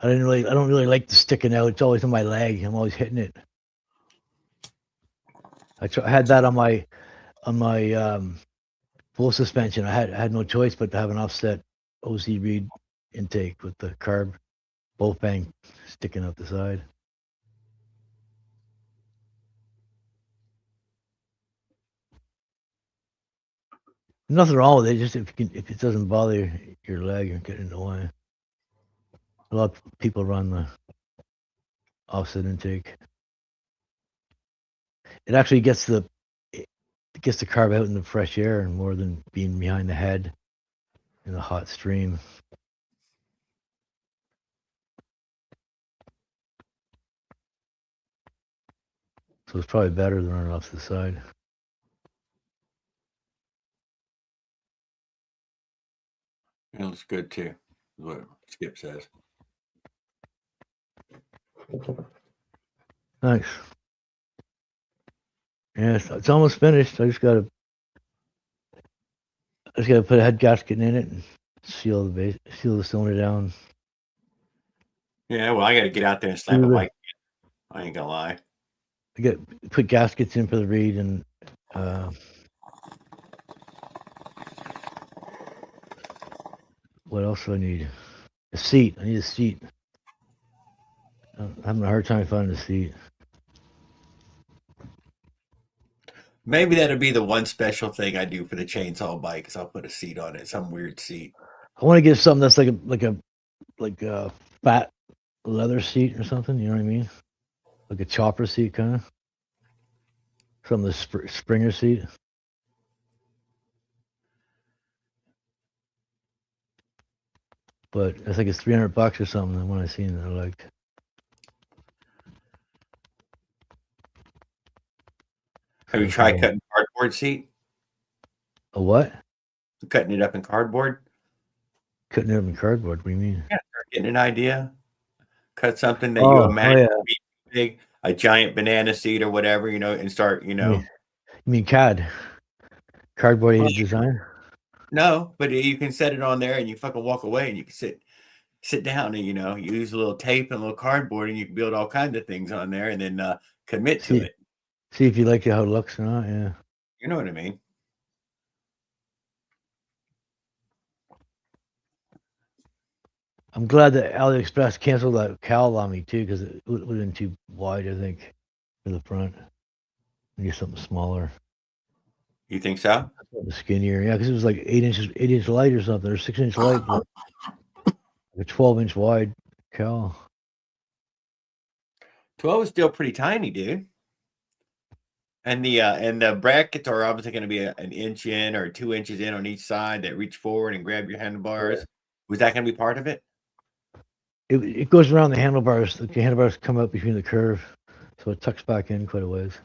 I don't really like the sticking out. It's always on my leg. I'm always hitting it. I had that on my full suspension. I had no choice but to have an offset OC reed intake with the carb both bang sticking out the side. Nothing wrong with it. Just if it doesn't bother your leg, you're getting in the way. A lot of people run the offset intake. It actually gets the carb out in the fresh air more than being behind the head in a hot stream. So it's probably better than running off to the side. It looks good too, is what Skip says. Nice. Yeah. Yeah, it's almost finished. I just gotta put a head gasket in it and seal the cylinder down. Yeah, well, I got to get out there and slap a bike. I ain't gonna lie. I put gaskets in for the reed and what else do I need? A seat. I need a seat. I'm having a hard time finding a seat. Maybe that'll be the one special thing I do for the chainsaw bike, is I'll put a seat on it, some weird seat. I want to get something that's like a fat leather seat or something. You know what I mean? Like a chopper seat, kind of. From the Springer seat. But I think it's $300 or something. The one I seen that I liked. Have you tried cutting cardboard seat? A what? Cutting it up in cardboard? Cutting it up in cardboard? What do you mean? Yeah, getting an idea. Cut something that you imagine to be big, a giant banana seat or whatever, and start, You mean CAD? Cardboard aided design? No, but you can set it on there and you fucking walk away and you can sit down and, you use a little tape and a little cardboard and you can build all kinds of things on there and then commit to it. See if you like how it looks or not, yeah. You know what I mean? I'm glad that AliExpress canceled that cowl on me too, because it would have been too wide, I think, for the front. Maybe something smaller. You think so? Skinnier, yeah, because it was like 8-inch light or something, or 6-inch light, but like a 12-inch wide cowl. 12 is still pretty tiny, dude. And the brackets are obviously going to be an inch in or 2 inches in on each side that reach forward and grab your handlebars. Yeah. Was that going to be part of it? It goes around the handlebars. The handlebars come up between the curve, so it tucks back in quite a ways.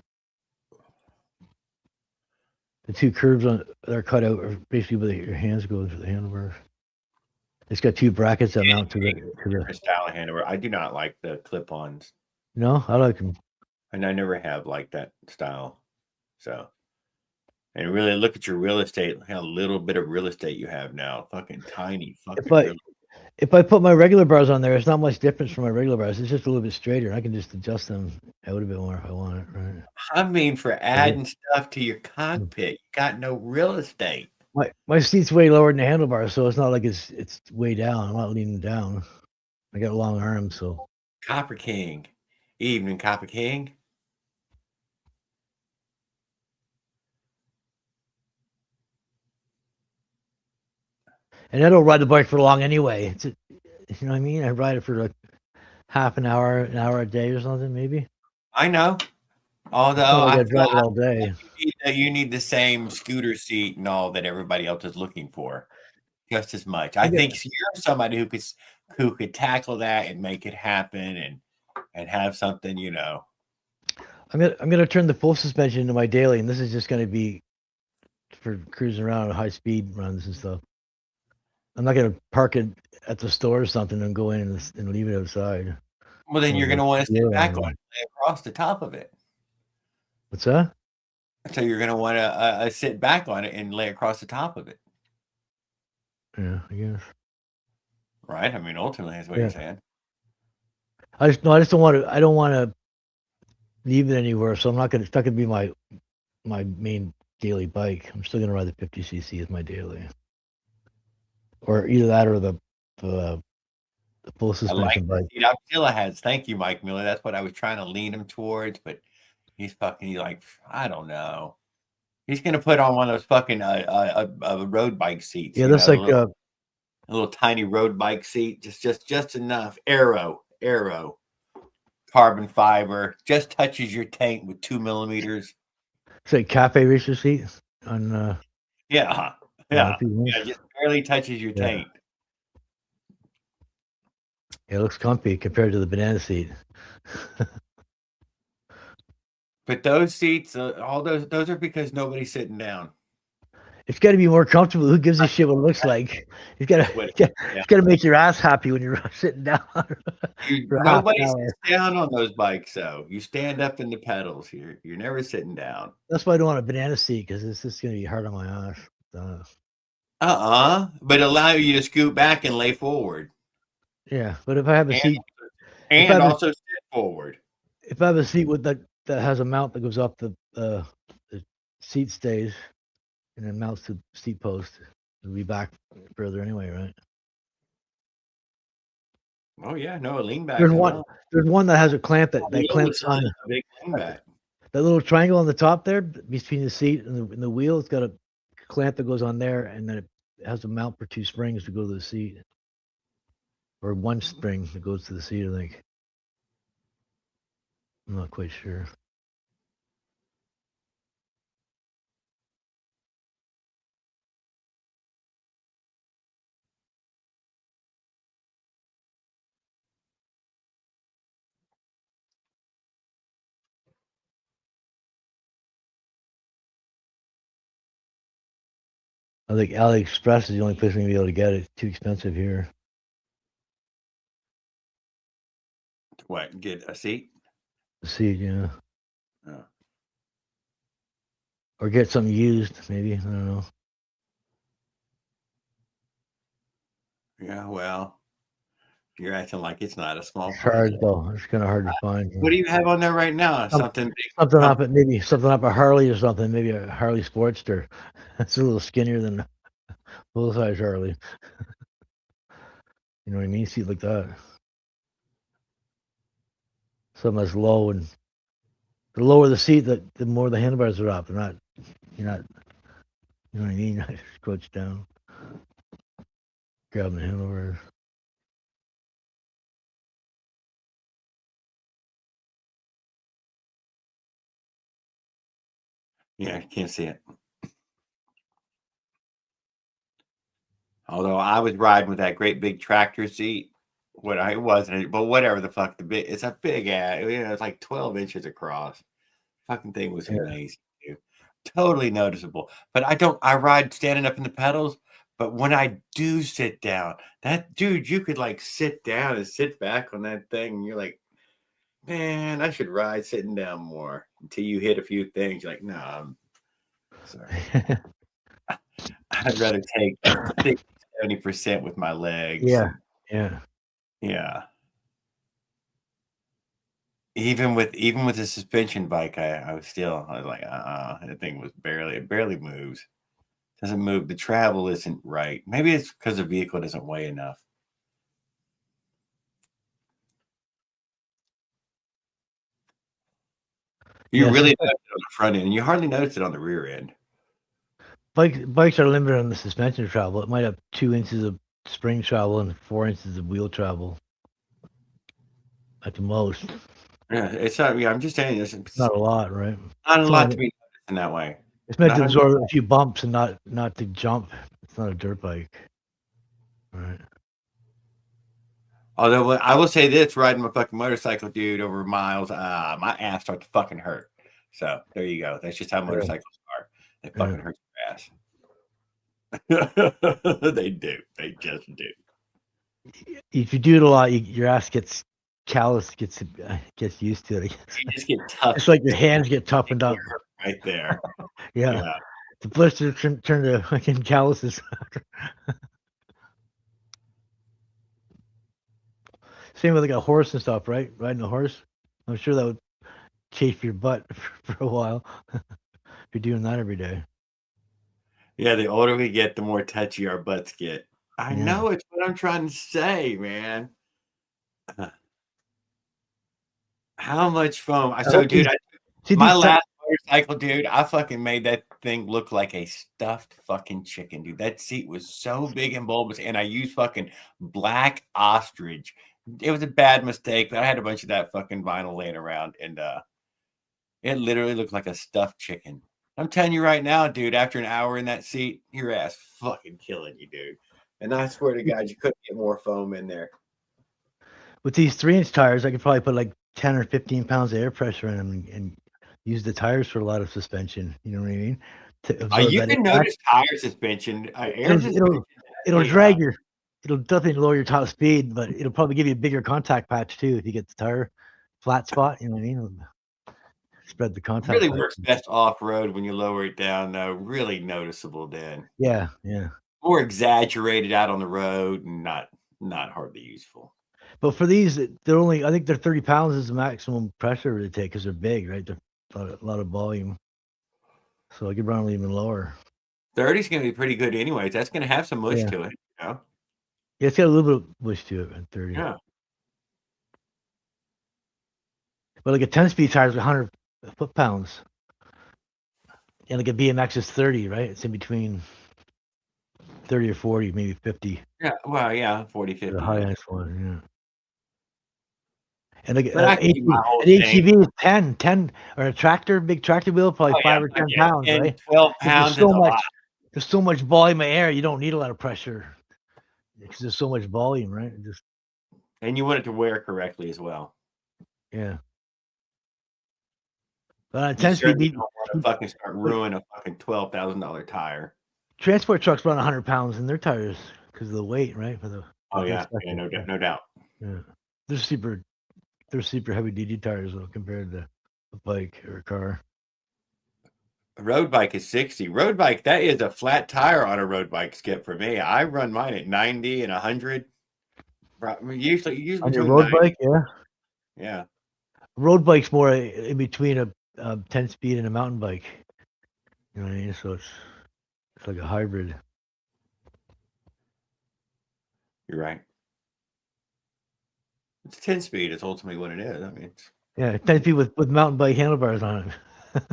The two curves that are cut out are basically where your hands go into the handlebars. It's got two brackets that mount to the style of handlebar. I do not like the clip-ons. No, I like them. And I never have liked that style. So, and really look at your real estate, how little bit of real estate you have now. Fucking tiny. If I put my regular bars on there, it's not much difference from my regular bars. It's just a little bit straighter. I can just adjust them out a bit more if I want it, right? I mean, for adding stuff to your cockpit, you got no real estate. My seat's way lower than the handlebars, so it's not like it's way down. I'm not leaning down. I got long arms, so. Copper King. Evening, Copper King. And I don't ride the bike for long anyway. You know what I mean? I ride it for like half an hour a day or something, maybe. I know. Although I drive it all day. You need the same scooter seat and all that everybody else is looking for, just as much. I think you're somebody who could tackle that and make it happen and have something, I'm gonna turn the full suspension into my daily, and this is just gonna be for cruising around high speed runs and stuff. I'm not gonna park it at the store or something and go in and leave it outside. Well, then you're gonna want to sit back on it, lay across the top of it. What's that? So you're gonna want to sit back on it and lay across the top of it. Yeah, I guess. Right. I mean, ultimately, that's what you're saying. I just don't want to. I don't want to leave it anywhere, so I'm not gonna. It's not gonna be my main daily bike. I'm still gonna ride the 50cc as my daily. Or either that or the full suspension bike. Abdullah has. Thank you, Mike Miller. That's what I was trying to lean him towards, but he's like, I don't know. He's gonna put on one of those fucking road bike seats. Yeah, that's like a little tiny road bike seat, just enough. Aero, carbon fiber, just touches your tank with 2 millimeters. It's like cafe racer seat on. Yeah, just barely touches your tank. Yeah, it looks comfy compared to the banana seat. But those seats, all those are because nobody's sitting down. It's got to be more comfortable. Who gives a shit what it looks like? You've got to make your ass happy when you're sitting down. Nobody sits down on those bikes, though. You stand up in the pedals. You're never sitting down. That's why I don't want a banana seat, because it's just going to be hard on my ass. But allow you to scoot back and lay forward. Yeah, but if I have a seat, and also sit forward. If I have a seat with that has a mount that goes up, the seat stays, and then mounts to the seat post, it'll be back further anyway, right? Oh yeah, no, a lean back. There's one that has a clamp that clamps on a big lean back. That little triangle on the top there between the seat and the wheel. It's got a clamp that goes on there, and then it has a mount for 2 springs to go to the seat, or 1 spring that goes to the seat, I think. I'm not quite sure. I think AliExpress is the only place we're gonna be able to get it. It's too expensive here. What? Get a seat? A seat, yeah. Oh. Or get something used, maybe. I don't know. Yeah, well, you're acting like it's not a small. It's hard though. It's kind of hard to find. What do you have on there right now? Something up a Harley or something. Maybe a Harley Sportster. That's a little skinnier than full size Harley. You know what I mean? Seat like that. Something that's low, and the lower the seat, the more the handlebars are up. You're not. You know what I mean? You're not crouched down, grabbing the handlebars. Yeah, I can't see it. Although I was riding with that great big tractor seat. It wasn't, but whatever the fuck, it's a big ass. It's like 12 inches across. Fucking thing was amazing, dude. Totally noticeable. But I ride standing up in the pedals. But when I do sit down, you could like sit down and sit back on that thing. And you're like, man, I should ride sitting down more until you hit a few things. You're like, no, I'm sorry. I'd rather take 70% with my legs. Yeah. Even with the suspension bike, I was like, that thing was barely moves. Doesn't move. The travel isn't right. Maybe it's because the vehicle doesn't weigh enough. You really notice it on the front end, and you hardly notice it on the rear end. Bikes are limited on the suspension travel. It might have 2 inches of spring travel and 4 inches of wheel travel at the most. Yeah, it's not. Yeah, I'm just saying this. It's not a lot, right? Not a lot to be noticed in that way. It's meant to absorb a few bumps and not to jump. It's not a dirt bike, right? Although I will say this, riding my fucking motorcycle, dude, over miles, my ass starts to fucking hurt. So there you go. That's just how motorcycles are. They fucking hurt your ass. They do. They just do. If you do it a lot, your ass gets callous, gets used to it. You just get tough. It's like your hands get toughened up. Right there. Yeah. The blisters turn to fucking calluses. Same with like a horse and stuff, right? Riding a horse. I'm sure that would chafe your butt for a while if you're doing that every day. Yeah, the older we get, the more touchy our butts get. I know it's what I'm trying to say, man. How much foam? Dude, my last motorcycle, dude, I fucking made that thing look like a stuffed fucking chicken, dude. That seat was so big and bulbous, and I used fucking black ostrich. It was a bad mistake, but I had a bunch of that fucking vinyl laying around, and it literally looked like a stuffed chicken. I'm telling you right now, dude, after an hour in that seat, your ass fucking killing you, dude. And I swear to God, you couldn't get more foam in there. With these 3-inch tires, I could probably put like 10 or 15 pounds of air pressure in them and use the tires for a lot of suspension. You know what I mean? To absorb You that can impact. notice tire suspension, air suspension. It'll drag your. It'll definitely lower your top speed, but it'll probably give you a bigger contact patch too if you get the tire flat spot. You know what I mean? It'll spread the contact. Really patch. works best off road when you lower it down, though. Really noticeable then. Yeah. More exaggerated out on the road, and not hardly useful. But for these, they're only. I think they're 30 pounds is the maximum pressure they take because they're big, right? They're a lot of volume, so I could run them even lower. 30 is going to be pretty good, anyways. That's going to have some mush to it, you know? Yeah, it's got a little bit of mush to it at 30. Yeah. But like a 10-speed tire is 100 foot-pounds. And like a BMX is 30, right? It's in between 30 or 40, maybe 50. Yeah, well, yeah, 40, 50. The highest one, yeah. And like But an ATV is 10, or a tractor, big tractor wheel, probably 5 or 10 pounds, 10, right? 12 pounds is a lot. There's so much volume of air, you don't need a lot of pressure because there's so much volume, right? And you want it to wear correctly as well. Yeah. But on a 10-speed, you don't want to fucking start ruining a fucking $12,000 tire. Transport trucks run 100 pounds in their tires because of the weight, right? For the no doubt. Yeah, they're super heavy duty tires though compared to a bike or a car. A road bike is 60. Road bike, that is a flat tire on a road bike, Skip, for me. I run mine at 90 and 100. Usually on your road bike, yeah. Yeah. Road bike's more in between a 10-speed and a mountain bike. You know what I mean? So it's like a hybrid. You're right. It's 10-speed. It's ultimately what it is. I mean, yeah, 10-speed with mountain bike handlebars on it.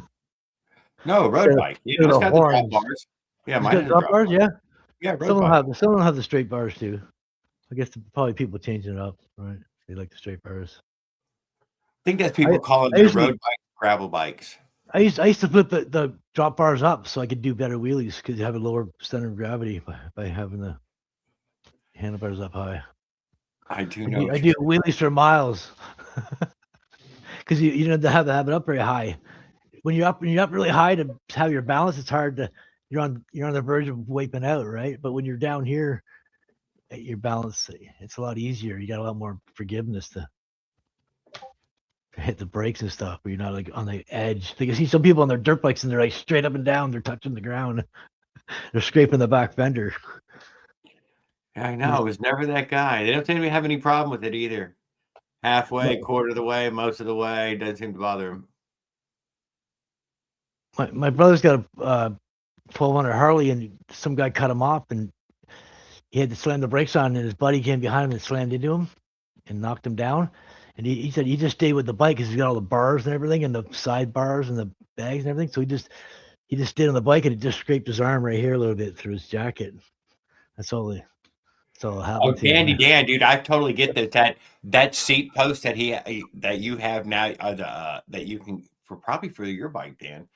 No, road bike. You know, it's got the drop bars. Yeah, mine has drop bars. Yeah, road some bike. Some of them have the straight bars too. I guess probably people changing it up, right? They like the straight bars. I think that's people calling their road bike gravel bikes. I used to flip the drop bars up so I could do better wheelies because you have a lower center of gravity by having the handlebars up high. I do know. I do wheelies for miles because you don't have to have it up very high. When you're up really high to have your balance, it's hard to you're on the verge of wiping out, right? But when you're down here at your balance, it's a lot easier. You got a lot more forgiveness to hit the brakes and stuff, but you're not like on the edge. Like you see some people on their dirt bikes and they're like straight up and down, they're touching the ground, they're scraping the back fender. Yeah, I know. I was never that guy. They don't seem to have any problem with it either. Halfway, quarter of the way, most of the way, doesn't seem to bother him. My brother's got a 1200 Harley, and some guy cut him off, and he had to slam the brakes on, and his buddy came behind him and slammed into him and knocked him down. And he said he just stayed with the bike because he's got all the bars and everything, and the side bars and the bags and everything. So he just stayed on the bike, and he just scraped his arm right here a little bit through his jacket. That's all happened. Oh, Dandy Dan, dude, I totally get that seat post that that you have now, that you can probably for your bike, Dan.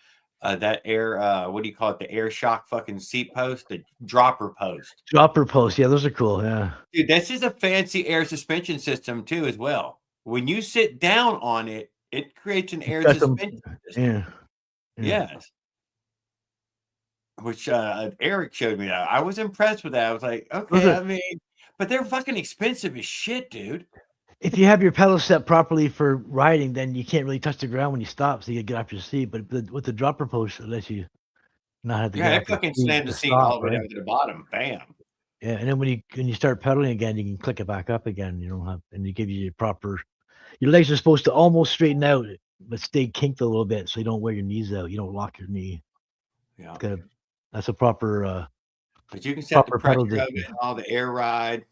That air, what do you call it? The air shock fucking seat post, the dropper post. Dropper post, yeah, those are cool, yeah. Dude, this is a fancy air suspension system too, as well. When you sit down on it, it creates an air suspension system. Yeah. Yes. Which Eric showed me that. I was impressed with that. I was like, okay, I mean, but they're fucking expensive as shit, dude. If you have your pedals set properly for riding, then you can't really touch the ground when you stop, so you get off your seat. But with the dropper post, it lets you not have to. Yeah, it fucking slammed the seat all the way down to the bottom. Bam. Yeah, and then when you start pedaling again, you can click it back up again. You don't have, and you give you your proper. Your legs are supposed to almost straighten out, but stay kinked a little bit, so you don't wear your knees out. You don't lock your knee. Yeah, that's a proper. But you can set the pressure of it, all the air ride.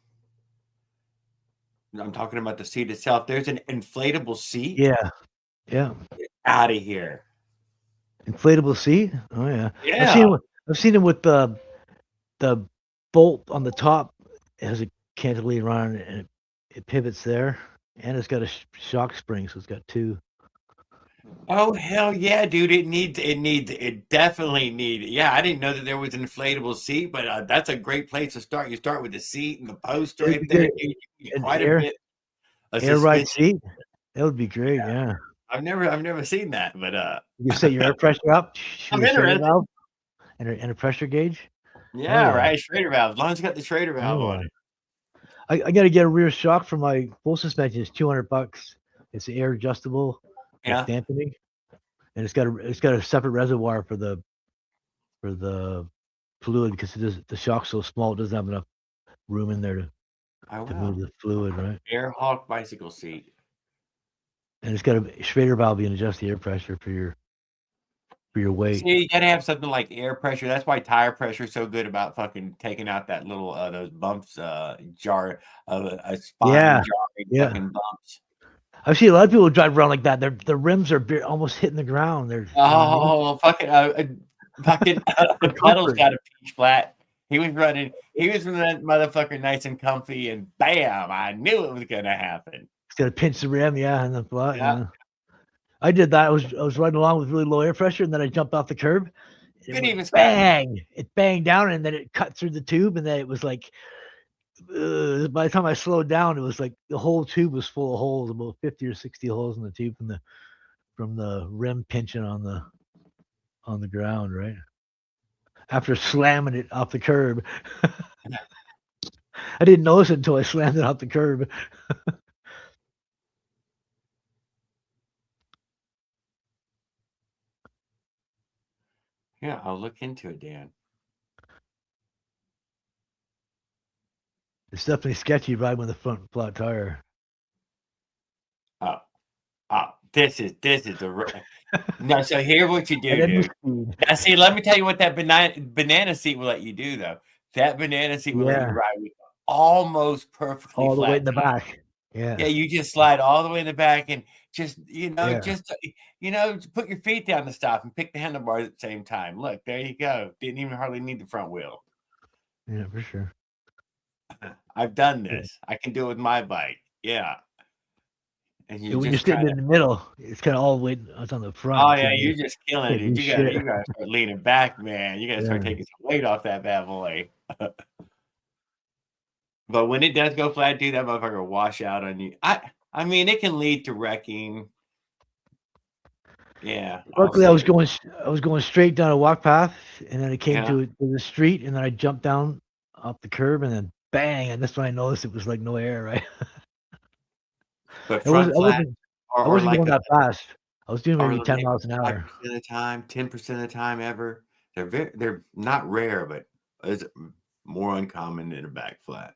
I'm talking about the seat itself. There's an inflatable seat. Yeah. Get out of here. Inflatable seat? Oh yeah. Yeah. I've seen it with the bolt on the top. It has a cantilever on it, and it pivots there, and it's got a shock spring, so it's got two. Oh hell yeah, dude! It definitely needs. Yeah, I didn't know that there was an inflatable seat, but that's a great place to start. You start with the seat and the post right there. Dude, quite a bit. Air ride seat. That would be great. Yeah. I've never seen that, but You set your air pressure up, I'm shoot a Schrader interested. valve, and a pressure gauge. Yeah, yeah. right. Schrader valve. As long as it's got the Schrader valve Oh, on yeah. it. I got to get a rear shock for my full suspension. It's $200. It's air adjustable with Yeah. dampening, and it's got a separate reservoir for the fluid because the shock's so small it doesn't have enough room in there to move the fluid, right? Air Hawk bicycle seat. And it's got a Schrader valve and adjust the air pressure for your weight. See, you gotta have something like air pressure. That's why tire pressure is so good about fucking taking out that little those bumps, jar of a spine jarring fucking bumps. I've seen a lot of people drive around like that. Their rims are almost hitting the ground. They're fucking Puddle's got a peach flat. He was running that motherfucker nice and comfy, and bam! I knew it was gonna happen. It's gonna pinch the rim, and the flat. Yeah. I did that. I was riding along with really low air pressure, and then I jumped off the curb. It bang! It banged down, and then it cut through the tube, and then it was like. By the time I slowed down, it was like the whole tube was full of holes, about 50 or 60 holes in the tube from the rim pinching on the ground, right? After slamming it off the curb. I didn't notice it until I slammed it off the curb. Yeah, I'll look into it, Dan. It's definitely sketchy riding with a front flat tire. This is the no. So here's what you do, dude. Now, see, let me tell you what that banana seat will let you do, though. That banana seat will let you ride with almost perfectly all the flat way in the tire. back. Yeah. Yeah, you just slide all the way in the back and just put your feet down to stop and pick the handlebars at the same time. Look, there you go. Didn't even hardly need the front wheel. Yeah, for sure. I've done this. I can do it with my bike. Yeah. And when you're sitting in the middle, it's kind of all the way. It's on the front. Oh yeah, you're just killing it, dude. You gotta start leaning back, man. You gotta start taking some weight off that bad boy. But when it does go flat, dude, that motherfucker will wash out on you. I mean, it can lead to wrecking. Yeah. Luckily, I was going straight down a walk path, and then it came to the street, and then I jumped down off the curb, and then bang! And that's when I noticed it was like no air, right? But front flat, I wasn't going that fast. I was doing maybe 10 miles an hour. 5% of the time, 10% of the time ever. They're not rare, but it's more uncommon than a back flat.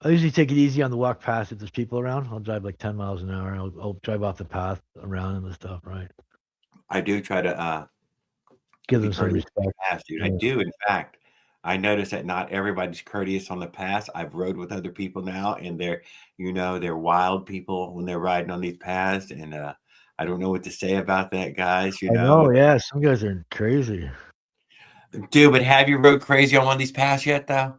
I usually take it easy on the walk path if there's people around. I'll drive like 10 miles an hour. I'll drive off the path around them and stuff, right? I do try to give them some respect. Dude. I do, in fact. I notice that not everybody's courteous on the paths. I've rode with other people now, and they're wild people when they're riding on these paths, and I don't know what to say about that, guys. I know, yeah, some guys are crazy. Dude, but have you rode crazy on one of these paths yet, though?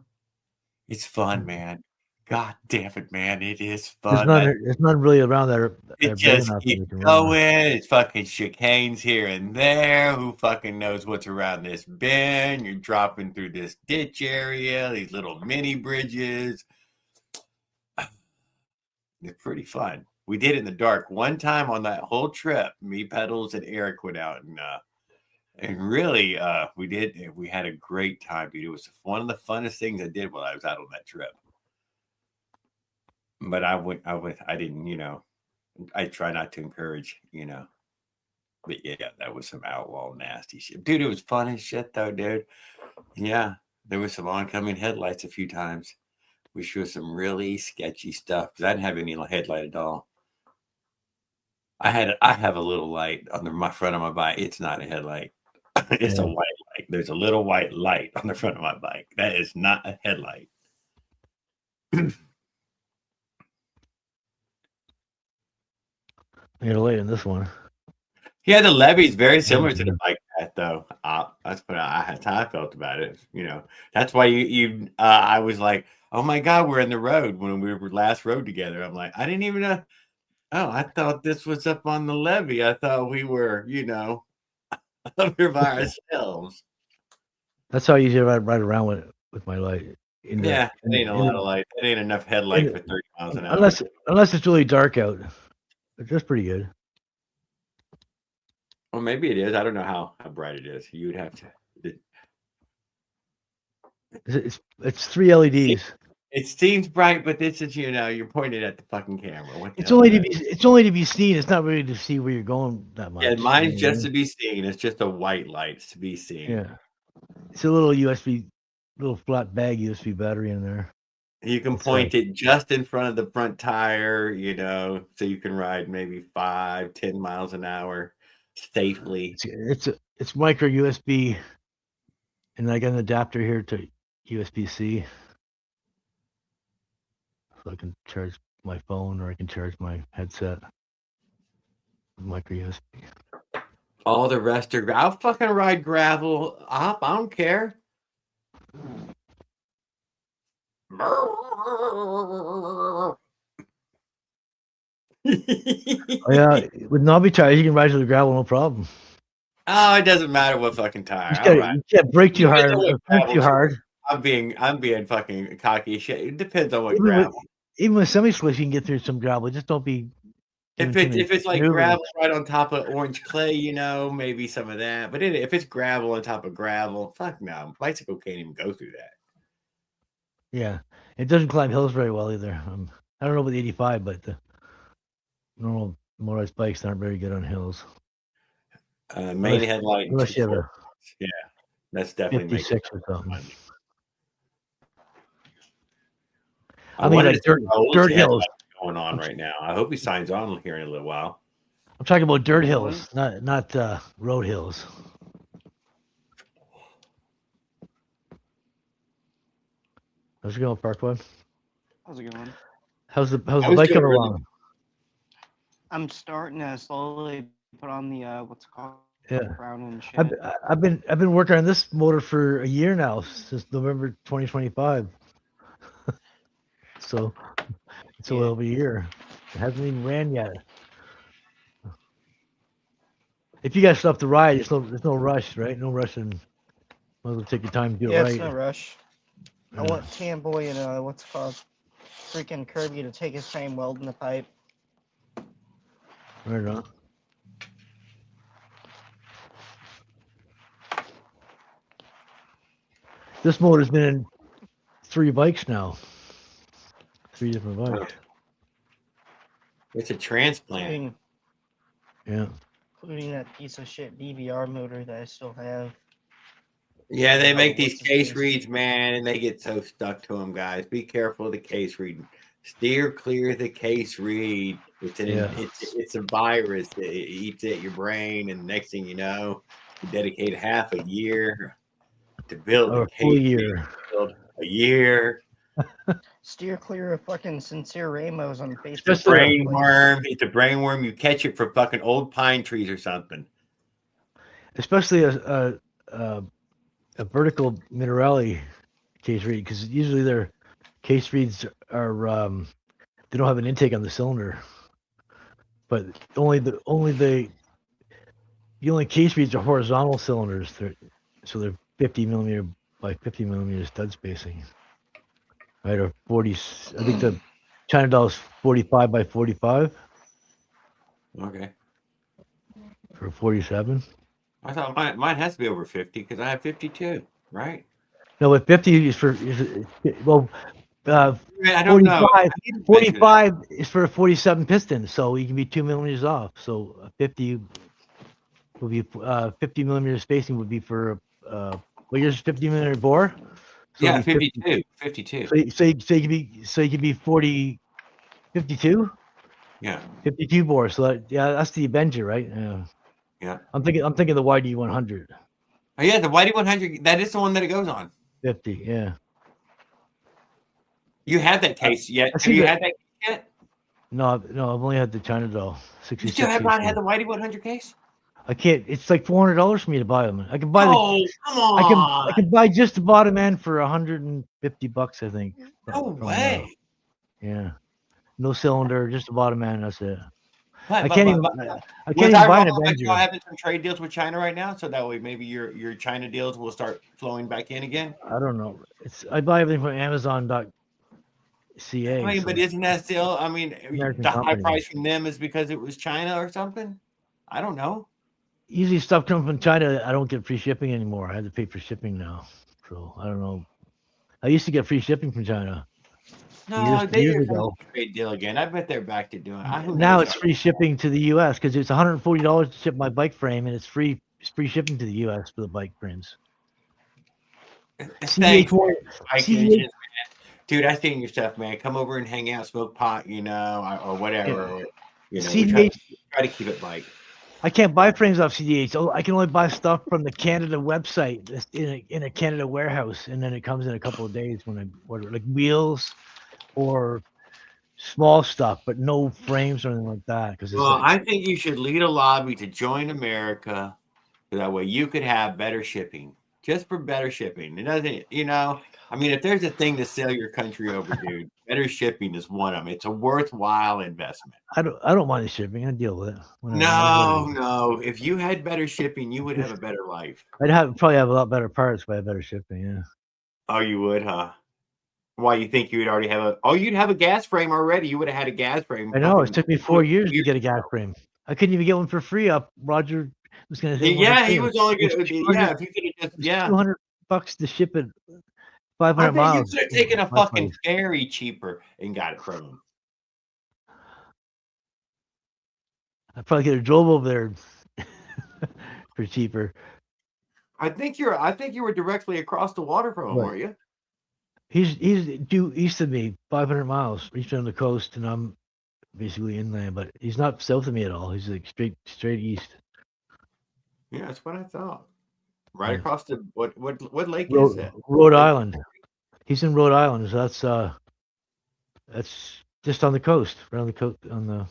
It's fun, man. God damn it, man. It is fun. There's none really around there. It just keeps going. It's fucking chicanes here and there. Who fucking knows what's around this bend? You're dropping through this ditch area, these little mini bridges. It's pretty fun. We did it in the dark one time on that whole trip. Me, Pedals, and Eric went out and really we had a great time, dude. It was one of the funnest things I did while I was out on that trip. But I didn't, I try not to encourage, but yeah, that was some outlaw nasty shit. Dude, it was fun as shit though, dude. Yeah. There was some oncoming headlights a few times. We showed some really sketchy stuff because I didn't have any headlight at all. I have a little light on my front of my bike. It's not a headlight. It's a white light. There's a little white light on the front of my bike. That is not a headlight. You're late in this one. Yeah, the levee is very similar to the bike path, though. That's what I felt about it. That's why I was like, oh my God, we're in the road when we were last rode together. I'm like, I didn't even know. Oh, I thought this was up on the levee. I thought we were, up here by ourselves. That's how I usually ride around with my light. It ain't a lot of light. It ain't enough headlight for 30 miles an hour. Unless it's really dark out. But that's pretty good. Well, maybe it is. I don't know how bright it is. You would have to. It's 3 LEDs. It seems bright, but this is, you're pointing at the fucking camera. What the It's hell only is to that? be it's only to be seen. It's not really to see where you're going that much. Yeah, mine's just to be seen. It's just a white light to be seen. Yeah. It's a little little flat bag USB battery in there. You can point it just in front of the front tire, so you can ride maybe 5-10 miles an hour safely. It's micro USB, and I got an adapter here to USB-C, so I can charge my phone or I can charge my headset. Micro USB. All the rest are. I'll fucking ride gravel up. I don't care. Yeah, with knobby tires, you can ride to the gravel, no problem. Oh, it doesn't matter what fucking tire. You can't brake too hard or brake too hard. I'm being fucking cocky shit. It depends on what gravel. Even with semi-slicks, you can get through some gravel. Just don't be. If it's like gravel right on top of orange clay, maybe some of that. But if it's gravel on top of gravel, fuck no. Bicycle can't even go through that. Yeah, it doesn't climb hills very well either. I don't know about the 85, but the normal motorized bikes aren't very good on hills. Main headlight. Unless you have yeah, that's definitely 56 or something. I mean, like dirt hills going on right now. I hope he signs on here in a little while. I'm talking about dirt hills, not road hills. How's it going, Parkwood? How's it going? How's the bike coming along? I'm starting to slowly put on the what's it called? Yeah. Crown and shit. I've been working on this motor for a year now, since November 2025. So it's a little over a year. It hasn't even ran yet. If you got stuff to ride, there's no rush, right? No rush, and might as well take your time to do it right. It's no rush. I want Tamboy and what's it called? Freaking Kirby to take his time welding the pipe. Right on. This motor's been in 3 bikes now. 3 different bikes. It's a transplant. Yeah. Including that piece of shit DVR motor that I still have. Yeah, they make these case reeds, man, and they get so stuck to them, guys. Be careful of the case reed. Steer clear of the case reed. It's a virus that eats at your brain, and next thing you know, you dedicate half a year to build a full year. A year. Steer clear of fucking Sincere Ramos on Facebook. It's a brainworm. It's a brainworm. You catch it for fucking old pine trees or something. Especially a vertical Minerali case reed, because usually their case reeds are they don't have an intake on the cylinder, but only case reeds are horizontal cylinders. So they're 50 millimeter by 50 millimeter stud spacing, right? Or 40. I think the China doll is 45 by 45. Okay. For 47. I thought mine has to be over 50 because I have 52, right? No, but 50 is for I don't 45, know. 45 is for a 47 piston, so you can be 2 millimeters off. So 50 will be 50 millimeter spacing would be for what yours 50 millimeter bore. So yeah, 52. 52. So you could be 40, 52. Yeah. 52 bore. So that's the Avenger, right? Yeah. I'm thinking the YD 100. Oh yeah, the YD 100. That is the one that it goes on. 50. Yeah. You had that case yet? Have you had that case yet? No, I've only had the China doll. 66. You still have not had the YD 100 case? I can't. It's like $400 for me to buy them. I can buy come on! I can buy just the bottom end for $150, I think. No way. Yeah. No cylinder, just the bottom end. That's it. I can't even buy an Avenger. Y'all having some trade deals with China right now, so that way maybe your China deals will start flowing back in again. I don't know. I buy everything from Amazon.ca. I mean, but isn't that still? I mean, the high price from them is because it was China or something. I don't know. Usually stuff comes from China. I don't get free shipping anymore. I have to pay for shipping now. So I don't know. I used to get free shipping from China No, they years did some ago. trade deal again. I bet they're back to doing. Who Now knows? it's free shipping to the U.S. because it's $140 to ship my bike frame, and it's free shipping to the U.S. for the bike frames. Thanks, CDH Mike Engines, man. Dude, I seen your stuff, man. Come over and hang out, smoke pot, or whatever. We CDH. try to keep it light. I can't buy frames off CDH. I can only buy stuff from the Canada website in a Canada warehouse, and then it comes in a couple of days when I order, like wheels or small stuff, but no frames or anything like that. Well, I think you should lead a lobby to join America, so that way you could have better shipping, just for better shipping. It doesn't, I mean, if there's a thing to sell your country over, dude, better shipping is one of them. It's a worthwhile investment. I don't mind the shipping. I deal with it. No. If you had better shipping, you would have a better life. I'd probably have a lot better parts if I had better shipping. Yeah. Oh, you would, huh? Why, you think you would already have you'd have a gas frame already. You would have had a gas frame. I know. It took me 4 years to get a gas frame. I couldn't even get one for free. Roger was going to say. Yeah, he was only going to. Yeah, if you could have just. Yeah. $200 to ship it 500 miles. You could have taken a fucking ferry cheaper and got it from him. I probably could have drove over there for cheaper. I think you were directly across the water from him, weren't you? He's due east of me, 500 miles, east on the coast, and I'm basically inland. But he's not south of me at all. He's like straight east. Yeah, that's what I thought. Right across the what lake is that? Rhode Island. He's in Rhode Island, so that's just on the coast, around the coast on the.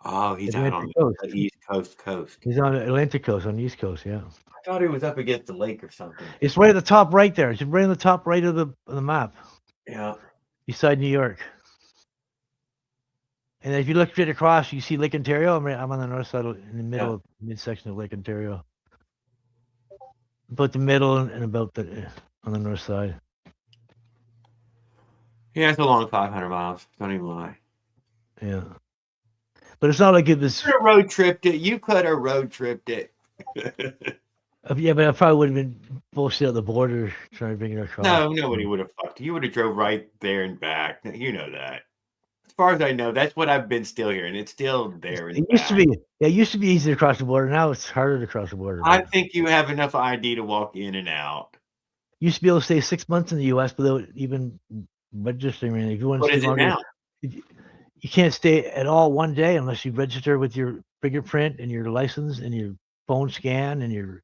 Oh, he's out on the east coast. He's on the Atlantic coast, on the east coast. Yeah. I thought he was up against the lake or something. It's right at the top right there. It's right on the top right of the map. Yeah. Beside New York. And if you look straight across, you see Lake Ontario. I'm on the north side, in the middle, midsection of Lake Ontario. About the middle and about on the north side. Yeah, it's a long 500 miles. Don't even lie. Yeah. But it's not like it was. You could have road tripped it. Yeah, but I probably would have been bullshit at the border trying to bring it across. No, nobody would have fucked you. You would have drove right there and back. You know that. As far as I know, that's what I've been still hearing. It's still there. It used to be easy to cross the border. Now it's harder to cross the border. I think you have enough ID to walk in and out. You used to be able to stay 6 months in the U.S. without even registering. If you want to stay longer, you can't stay at all one day unless you register with your fingerprint and your license and your phone scan and your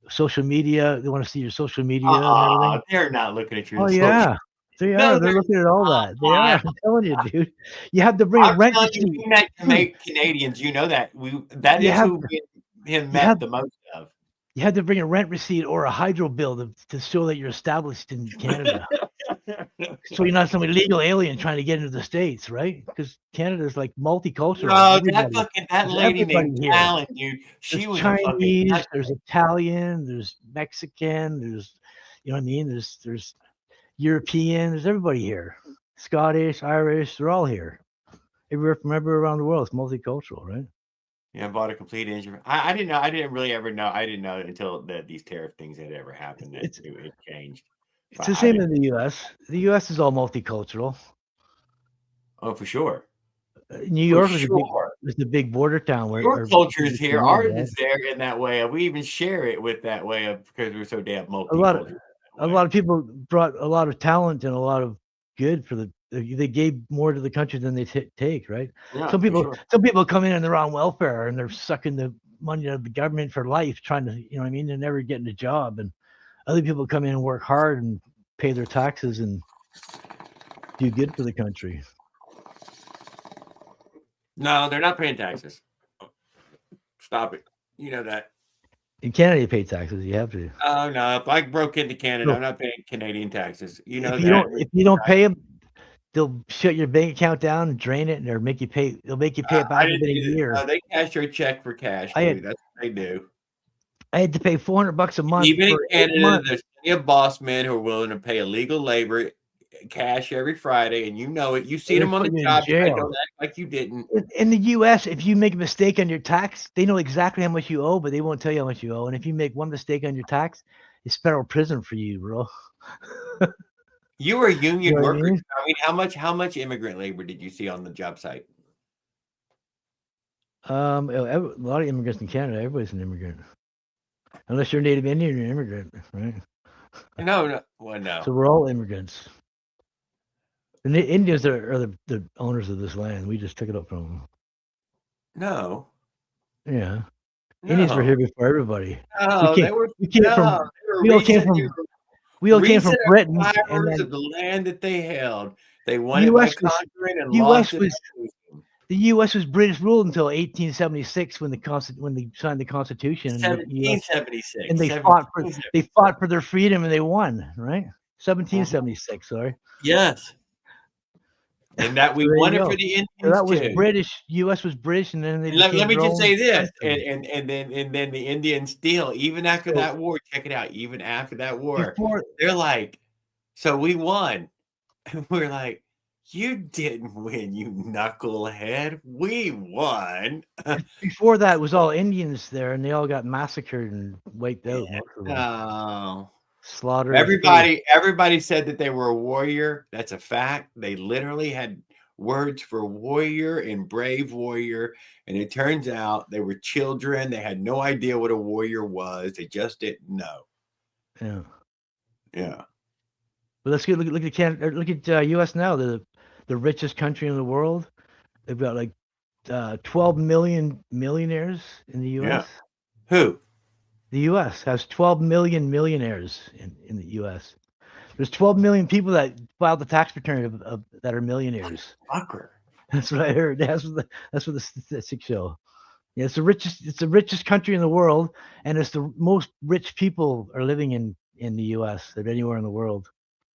social media. They want to see your social media and everything. They're not looking at your. Oh yeah, they are. They're looking at all that. They are. I'm telling you, dude. You have to bring a rent receipt. You met Canadians. You know that that is who him met the most of. You had to bring a rent receipt or a hydro bill to show that you're established in Canada. So you're not some illegal alien trying to get into the States, right? Because Canada's like multicultural. No, that lady named Alan, dude. She was Chinese, there's Italian, there's Mexican, there's, you know what I mean? There's European, there's everybody here. Scottish, Irish, they're all here. Everywhere from everywhere around the world. It's multicultural, right? Yeah, I bought a complete engine. I didn't know. I didn't really ever know. I didn't know until these tariff things had ever happened that it changed. It's the same in the U.S. The U.S. is all multicultural. Oh, for sure. New York is the big border town where your culture is here. Ours is there in that way. We even share it with that way because we're so damn multicultural. A lot of people brought a lot of talent and a lot of good for they gave more to the country than they take, right? Yeah, some people come in and they're on welfare and they're sucking the money out of the government for life, trying to, you know what I mean? They're never getting a job. And other people come in and work hard and pay their taxes and do good for the country. No, they're not paying taxes. Stop it. You know that. In Canada, you pay taxes. You have to. Oh, no. If I broke into Canada, I'm not paying Canadian taxes. You know if you don't pay them, they'll shut your bank account down and drain it, and they'll make you pay. They'll make you pay it back within a year. They cash your check for cash. That's what they do. I had to pay $400 a month. Even in Canada, there's plenty of boss men who are willing to pay illegal labor cash every Friday, and you know it. You see They them on put the you in job. I jail. don't act like you didn't. In the U.S., if you make a mistake on your tax, they know exactly how much you owe, but they won't tell you how much you owe. And if you make one mistake on your tax, it's federal prison for you, bro. You were union You know what I workers. mean? I mean, how much immigrant labor did you see on the job site? A lot of immigrants in Canada. Everybody's an immigrant, unless you're Native Indian, you're an immigrant, right? No. Well, no. So we're all immigrants. The Indians are the owners of this land. We just took it up from them. No. Yeah, Indians were here before everybody. No, We all came from Britain, and acquirers then of the land that they held. They won it by conquering and U.S. lost it. The U.S. was British ruled until 1876 when they signed the Constitution. 1776. And they fought for their freedom and they won, right? 1776, sorry. Yes. And that we won it for the Indians so that was too. British. U.S. was British, and then they let me just say this, country. and then the Indians still, even after that war, check it out. Even after that war, they're like, so we won. And we're like, you didn't win, you knucklehead. We won. Before that, it was all Indians there, and they all got massacred and wiped out. No. Slaughtered. Everybody said that they were a warrior. That's a fact. They literally had words for warrior and brave warrior. And it turns out they were children. They had no idea what a warrior was. They just didn't know. Yeah. Yeah. But let's look at Canada. Look at U.S. now. The richest country in the world. They've got like 12 million millionaires in the U.S. Yeah. Who? The U.S. has 12 million millionaires in the U.S. There's 12 million people that filed the tax return that are millionaires. Fucker. That's what I heard. That's what the statistics show. Yeah, it's the richest country in the world, and it's the most rich people are living in the U.S. than anywhere in the world.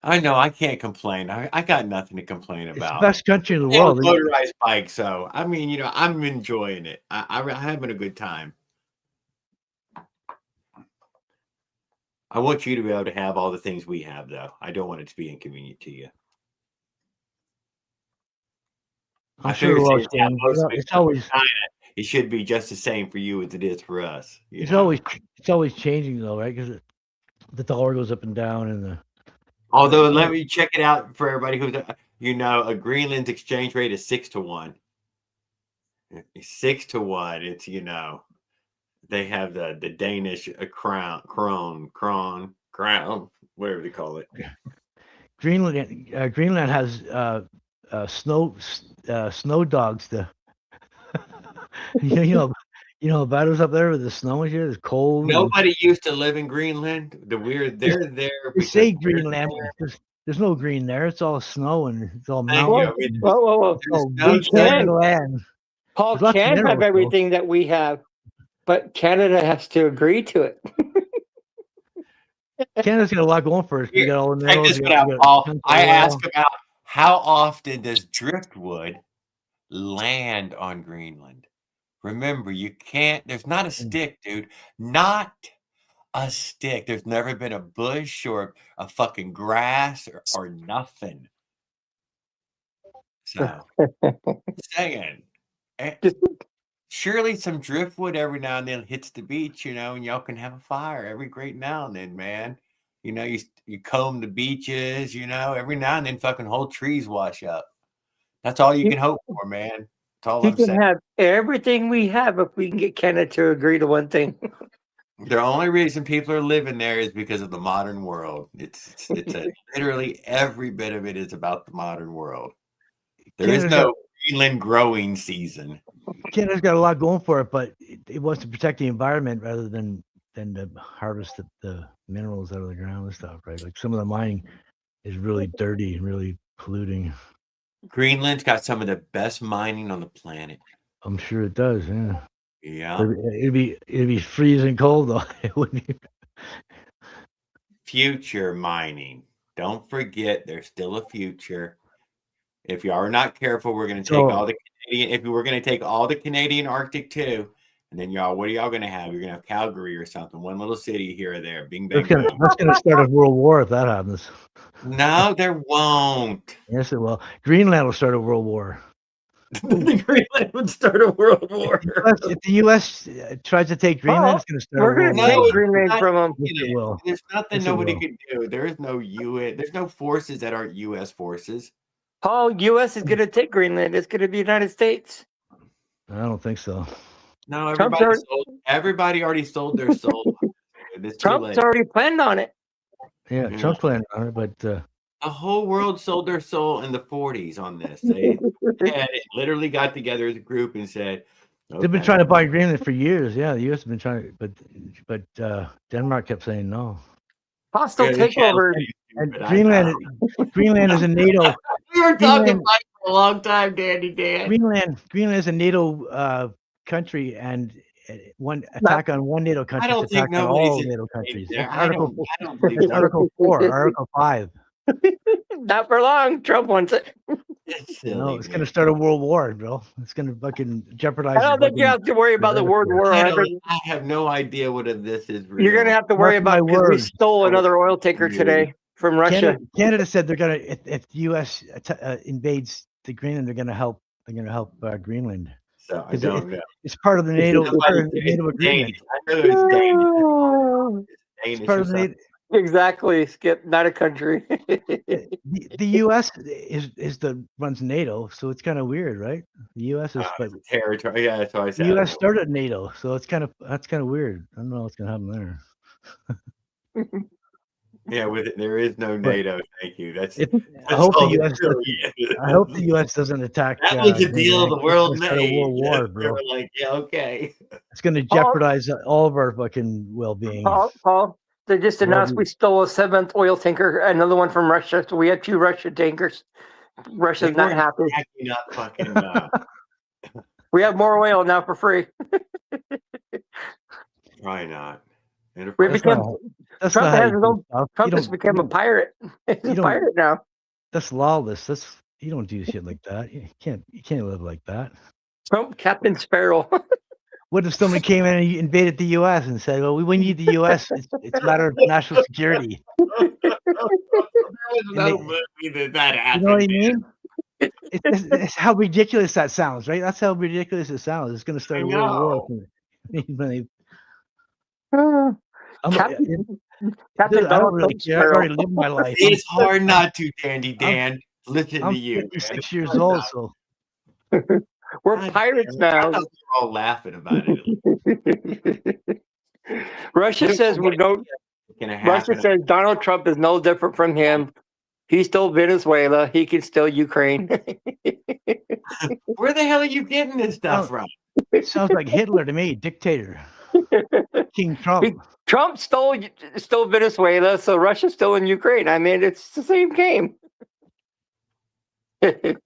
I know. I can't complain. I got nothing to complain about. It's the best country in the world. Motorized bike, so I mean, I'm enjoying it. I'm having a good time. I want you to be able to have all the things we have, though. I don't want it to be inconvenient to you. I'm sure it's always. It should be just the same for you as it is for us. It's always changing, though, right? Because the dollar goes up and down, and Although, let me check it out for everybody who's a Greenland's exchange rate is 6-1. 6-1. It's they have the Danish crown, whatever they call it. Greenland has snow dogs. Battles up there with the snow here. It's cold. Nobody used to live in Greenland. They're there. They say Greenland. There's no green there. It's all snow and it's all mountains. Whoa. Paul can have everything that we have, but Canada has to agree to it. Canada's got a lot going for us. We got all the minerals. Check this one out, Paul. I asked about how often does driftwood land on Greenland? Remember, you can't. There's not a stick, dude. Not a stick. There's never been a bush or a fucking grass or nothing. So, saying, surely some driftwood every now and then hits the beach, and y'all can have a fire every great now and then, man. You comb the beaches, every now and then fucking whole trees wash up. That's all you can hope for, man. That's all I'm saying. We can have everything we have if we can get Canada to agree to one thing. The only reason people are living there is because of the modern world. It's literally every bit of it is about the modern world. There is no Greenland growing season. Canada's got a lot going for it, but it wants to protect the environment rather than to harvest the minerals out of the ground and stuff, right? Like some of the mining is really dirty and really polluting. Greenland's got some of the best mining on the planet. I'm sure it does, yeah. Yeah. It'd be freezing cold though. It wouldn't be. Future mining. Don't forget, there's still a future. If you are not careful, we're going to take all the Canadian. If we were going to take all the Canadian Arctic too, And then what are y'all going to have? You're going to have Calgary or something. One little city here or there. Bing, bang, boom. That's gonna start a world war if that happens. No, there won't. Yes, it will. Greenland will start a world war. Greenland would start a world war. If the U.S. Tries to take Greenland, it's going to start. We're going to take Greenland from them. It will. There's nothing nobody could do. There is no U.S. There's no forces that aren't U.S. forces. Paul, U.S. is going to take Greenland. It's going to be United States. I don't think so. No, everybody already sold their soul. Trump's already planned on it. Yeah, Trump's planned on it, but the whole world sold their soul in the 40s on this. They literally got together as a group and said, okay. They've been trying to buy Greenland for years. Yeah, the U.S. has been trying, but Denmark kept saying no. Hostile takeover. And Greenland is a NATO. We were talking about it for a long time, Dan. Greenland is a NATO country, and one attack on one NATO country is attack on all NATO countries. Article 4, Article 5. Not for long. Trump wants it. It's silly, no, it's going to start a world war, bro. It's going to fucking jeopardize. I don't think you have to worry about the world war. I have no idea what this is. Real. You're going to have to worry about because we stole another oil tanker today from Russia. Canada said they're going to, if the U.S. invades the Greenland, they're going to help. They're going to help Greenland. So I don't know. It's part of the NATO agreement. I know it's Danish. It's part of the NATO. Exactly, Skip, not a country. the U.S. runs NATO, so it's kind of weird, right? The U.S. is territory. Yeah, that's what I said. The U.S. started NATO, so that's kind of weird. I don't know what's gonna happen there. Yeah, there is no NATO. Thank you. I hope the U.S. doesn't attack. That was the deal the world made. A world war, bro. They were like, yeah, okay. It's going to jeopardize all of our fucking well-being. Paul, they just announced we stole a 7th oil tanker, another one from Russia. So we have 2 Russian tankers. Russia's not happy. Not fucking. We have more oil now for free. Probably not. Trump has become a pirate. He's a pirate now. That's lawless. You don't do shit like that. You can't live like that. Trump, Captain Sparrow. What if somebody came in and invaded the U.S. and said, "Well, we need the U.S. It's a matter of national security." There was no movie that happened. You know what I mean? It's how ridiculous that sounds, right? That's how ridiculous it sounds. It's going to start a world war. Captain I don't really care. I already lived my life. It's hard not to, Dandy Dan. Listen to you. I'm 56 years old, so we're pirates now. We're all laughing about it. Russia says Donald Trump is no different from him. He stole Venezuela. He can steal Ukraine. Where the hell are you getting this stuff from? It sounds like Hitler to me, dictator. King Trump. Trump stole Venezuela, so Russia's still in Ukraine. I mean, it's the same game. And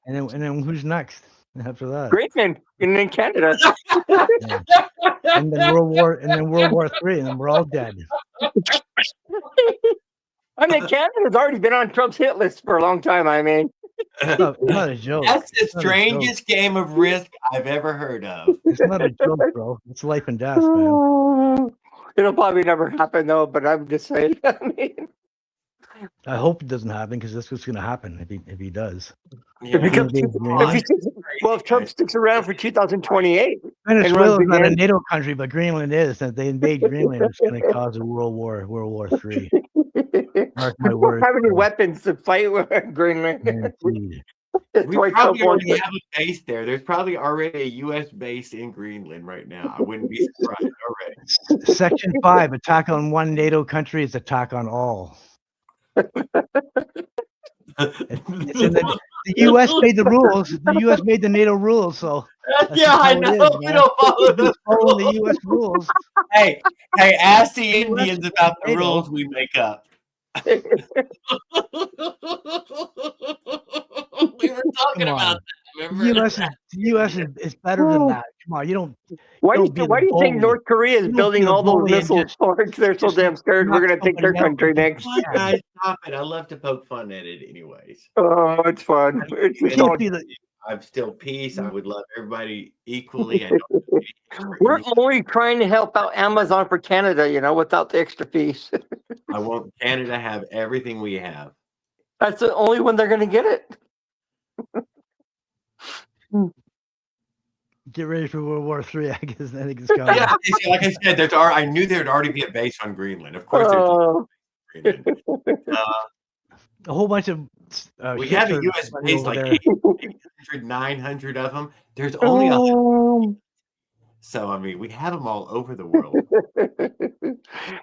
then who's next after that? Greenland, and then Canada. Yeah. And then World War III, and then we're all dead. I mean, Canada's already been on Trump's hit list for a long time. I mean, it's not a joke. That's the strangest game of Risk I've ever heard of. It's not a joke, bro. It's life and death, man. It'll probably never happen, though. But I'm just saying. I mean, I hope it doesn't happen because that's what's going to happen if he does. Yeah. If Trump sticks around for 2028, Venezuela's not a NATO country, but Greenland is. And if they invade Greenland, it's going to cause a World War III. Mark my words. Have any weapons to fight with Greenland? We probably already have a base there. There's probably already a U.S. base in Greenland right now. I wouldn't be surprised already. Section 5, attack on one NATO country is attack on all. The U.S. made the rules. The U.S. made the NATO rules, so yeah, I know. We don't follow the U.S. rules. Hey, ask the Indians about the rules we make up. We were talking about that. Remember? The U.S. is better than that. Come on, you don't. Why do you think North Korea is building all those missiles? They're so damn scared. We're going to take their country next. Guys, stop it! I love to poke fun at it, anyways. Oh, it's fun. I'm still peace. I would love everybody equally. I don't for We're any. only trying to help out Amazon for Canada, without the extra fees. I want Canada to have everything we have. That's the only one they're going to get it. Get ready for World War III. I think it's coming. Yeah, like I said, I knew there'd already be a base on Greenland. Of course, there's Greenland. A whole bunch of We ships have a are U.S. running base over like there. 800, 900 of them. There's only 100. So, I mean, we have them all over the world.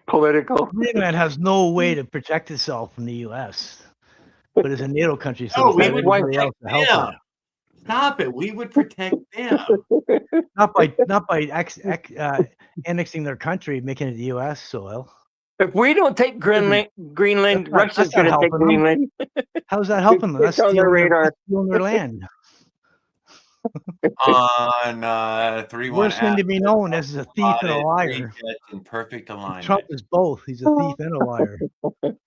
Political. Greenland has no way to protect itself from the U.S., but it's a NATO country, so No, it's we got would everybody protect else to help them. it. Stop it. We would protect them. Not by annexing their country, making it the U.S. soil. If we don't take Greenland, Russia's going to take Greenland. How's that helping them? That's on their radar. stealing their land. On 3-1. Worst thing to be known as a thief and a liar. In perfect alignment. Trump is both. He's a thief and a liar. No,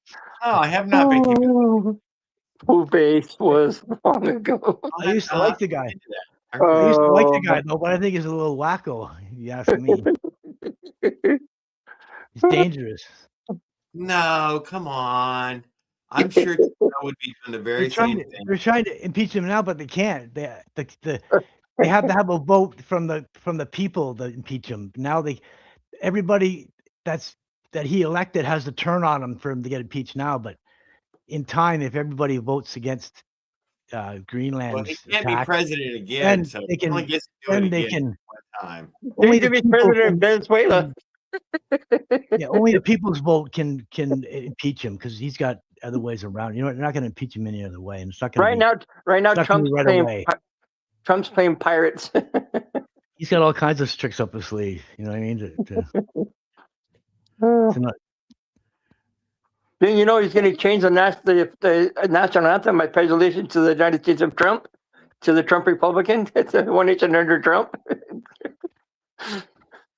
I have not been keeping. Who base was long ago. I used to like the guy. I used to like the guy though, but I think he's a little wacko. If you ask me. He's dangerous. No, come on. I'm sure that would be from the very same thing. They're trying to impeach him now, but they can't. They have to have a vote from the people to impeach him. Now everybody that he elected has to turn on him for him to get impeached now. But in time, if everybody votes against Greenland, well, he can't be president again. So they can. He gets to do it They again can. one time. Only to be president of Venezuela. Yeah, only the people's vote can impeach him because he's got other ways around. You know, they're not going to impeach him any other way, and it's not going to right now, Trump's playing pirates. He's got all kinds of tricks up his sleeve. You know what I mean? He's going to change the national anthem by pledge allegiance to the United States of Trump, to the Trump Republican. It's a one nation under Trump.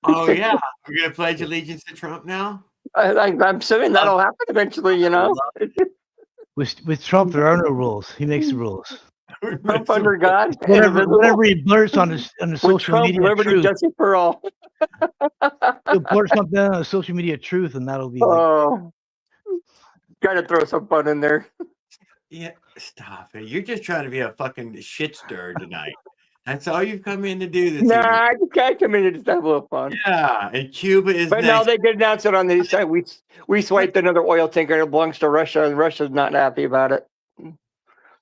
Oh yeah, we're going to pledge allegiance to Trump now. I'm assuming that'll happen eventually. With Trump, there are no rules. He makes the rules. Trump under God. Whatever he blurts on the social media liberty, truth. justice for all. He'll blurt something on the social media truth, and that'll be got to throw some fun in there. Yeah, stop it. You're just trying to be a fucking shit stir tonight. That's all you've come in to do this evening. I just can't come in to just have a little fun. Yeah, and Cuba is But next. now they did announce it on the side. We swiped another oil tanker that belongs to Russia, and Russia's not happy about it.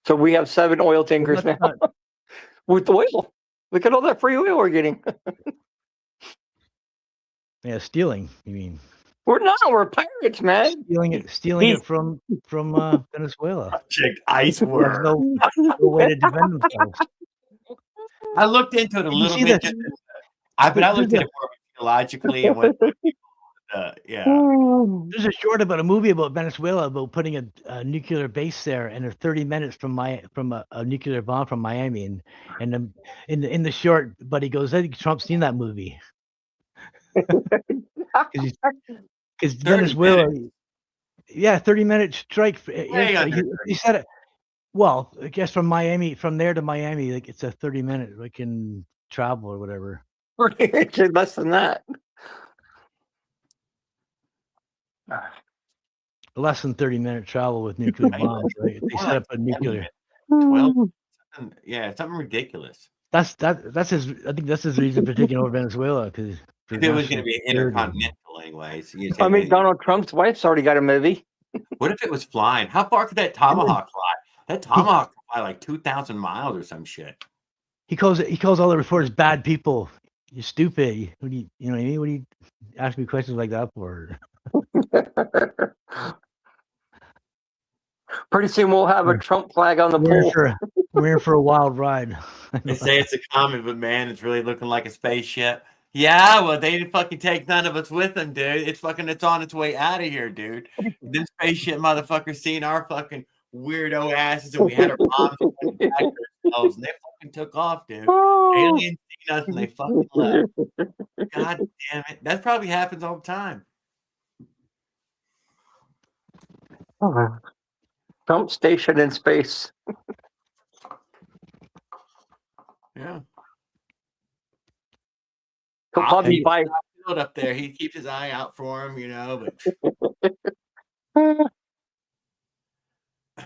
So we have 7 oil tankers now with oil. Look at all that free oil we're getting. Yeah, stealing. You mean? We're not. We're pirates, man. Stealing it from Venezuela. Project Iceberg. No way to defend themselves. I looked into it a little bit. I looked at it more theologically and what yeah. There's a short about a movie about Venezuela about putting a nuclear base there, and they're 30 minutes from a nuclear bomb from Miami, and in the short, buddy goes, I think Trump's seen that movie. Because Venezuela, 30-minute strike. He said it. Well, I guess from there to Miami, like it's a 30-minute travel or whatever. Less than that. Less than 30-minute travel with nuclear bombs, right? They set up a nuclear. 12. Yeah, something ridiculous. That's his. I think that's his reason for taking over Venezuela, because it was going to be intercontinental anyway. So Donald Trump's wife's already got a movie. What if it was flying? How far could that Tomahawk fly? That Tomahawk could fly like 2,000 miles or some shit. He calls all the reporters bad people. You're stupid. What do you know what I mean? What do you ask me questions like that for? Pretty soon we'll have a Trump flag on the pole. We're in for a wild ride. They say it's a comet, but man, it's really looking like a spaceship. Yeah, well, they didn't fucking take none of us with them, dude. It's on its way out of here, dude. This spaceship motherfuckers seen our fucking weirdo asses, and we had our bombs back ourselves, and they fucking took off, dude. Aliens seen us, and they fucking left. God damn it. That probably happens all the time. Trump station in space. Yeah. He'll probably buy. Up there. He keeps his eye out for him, you know, but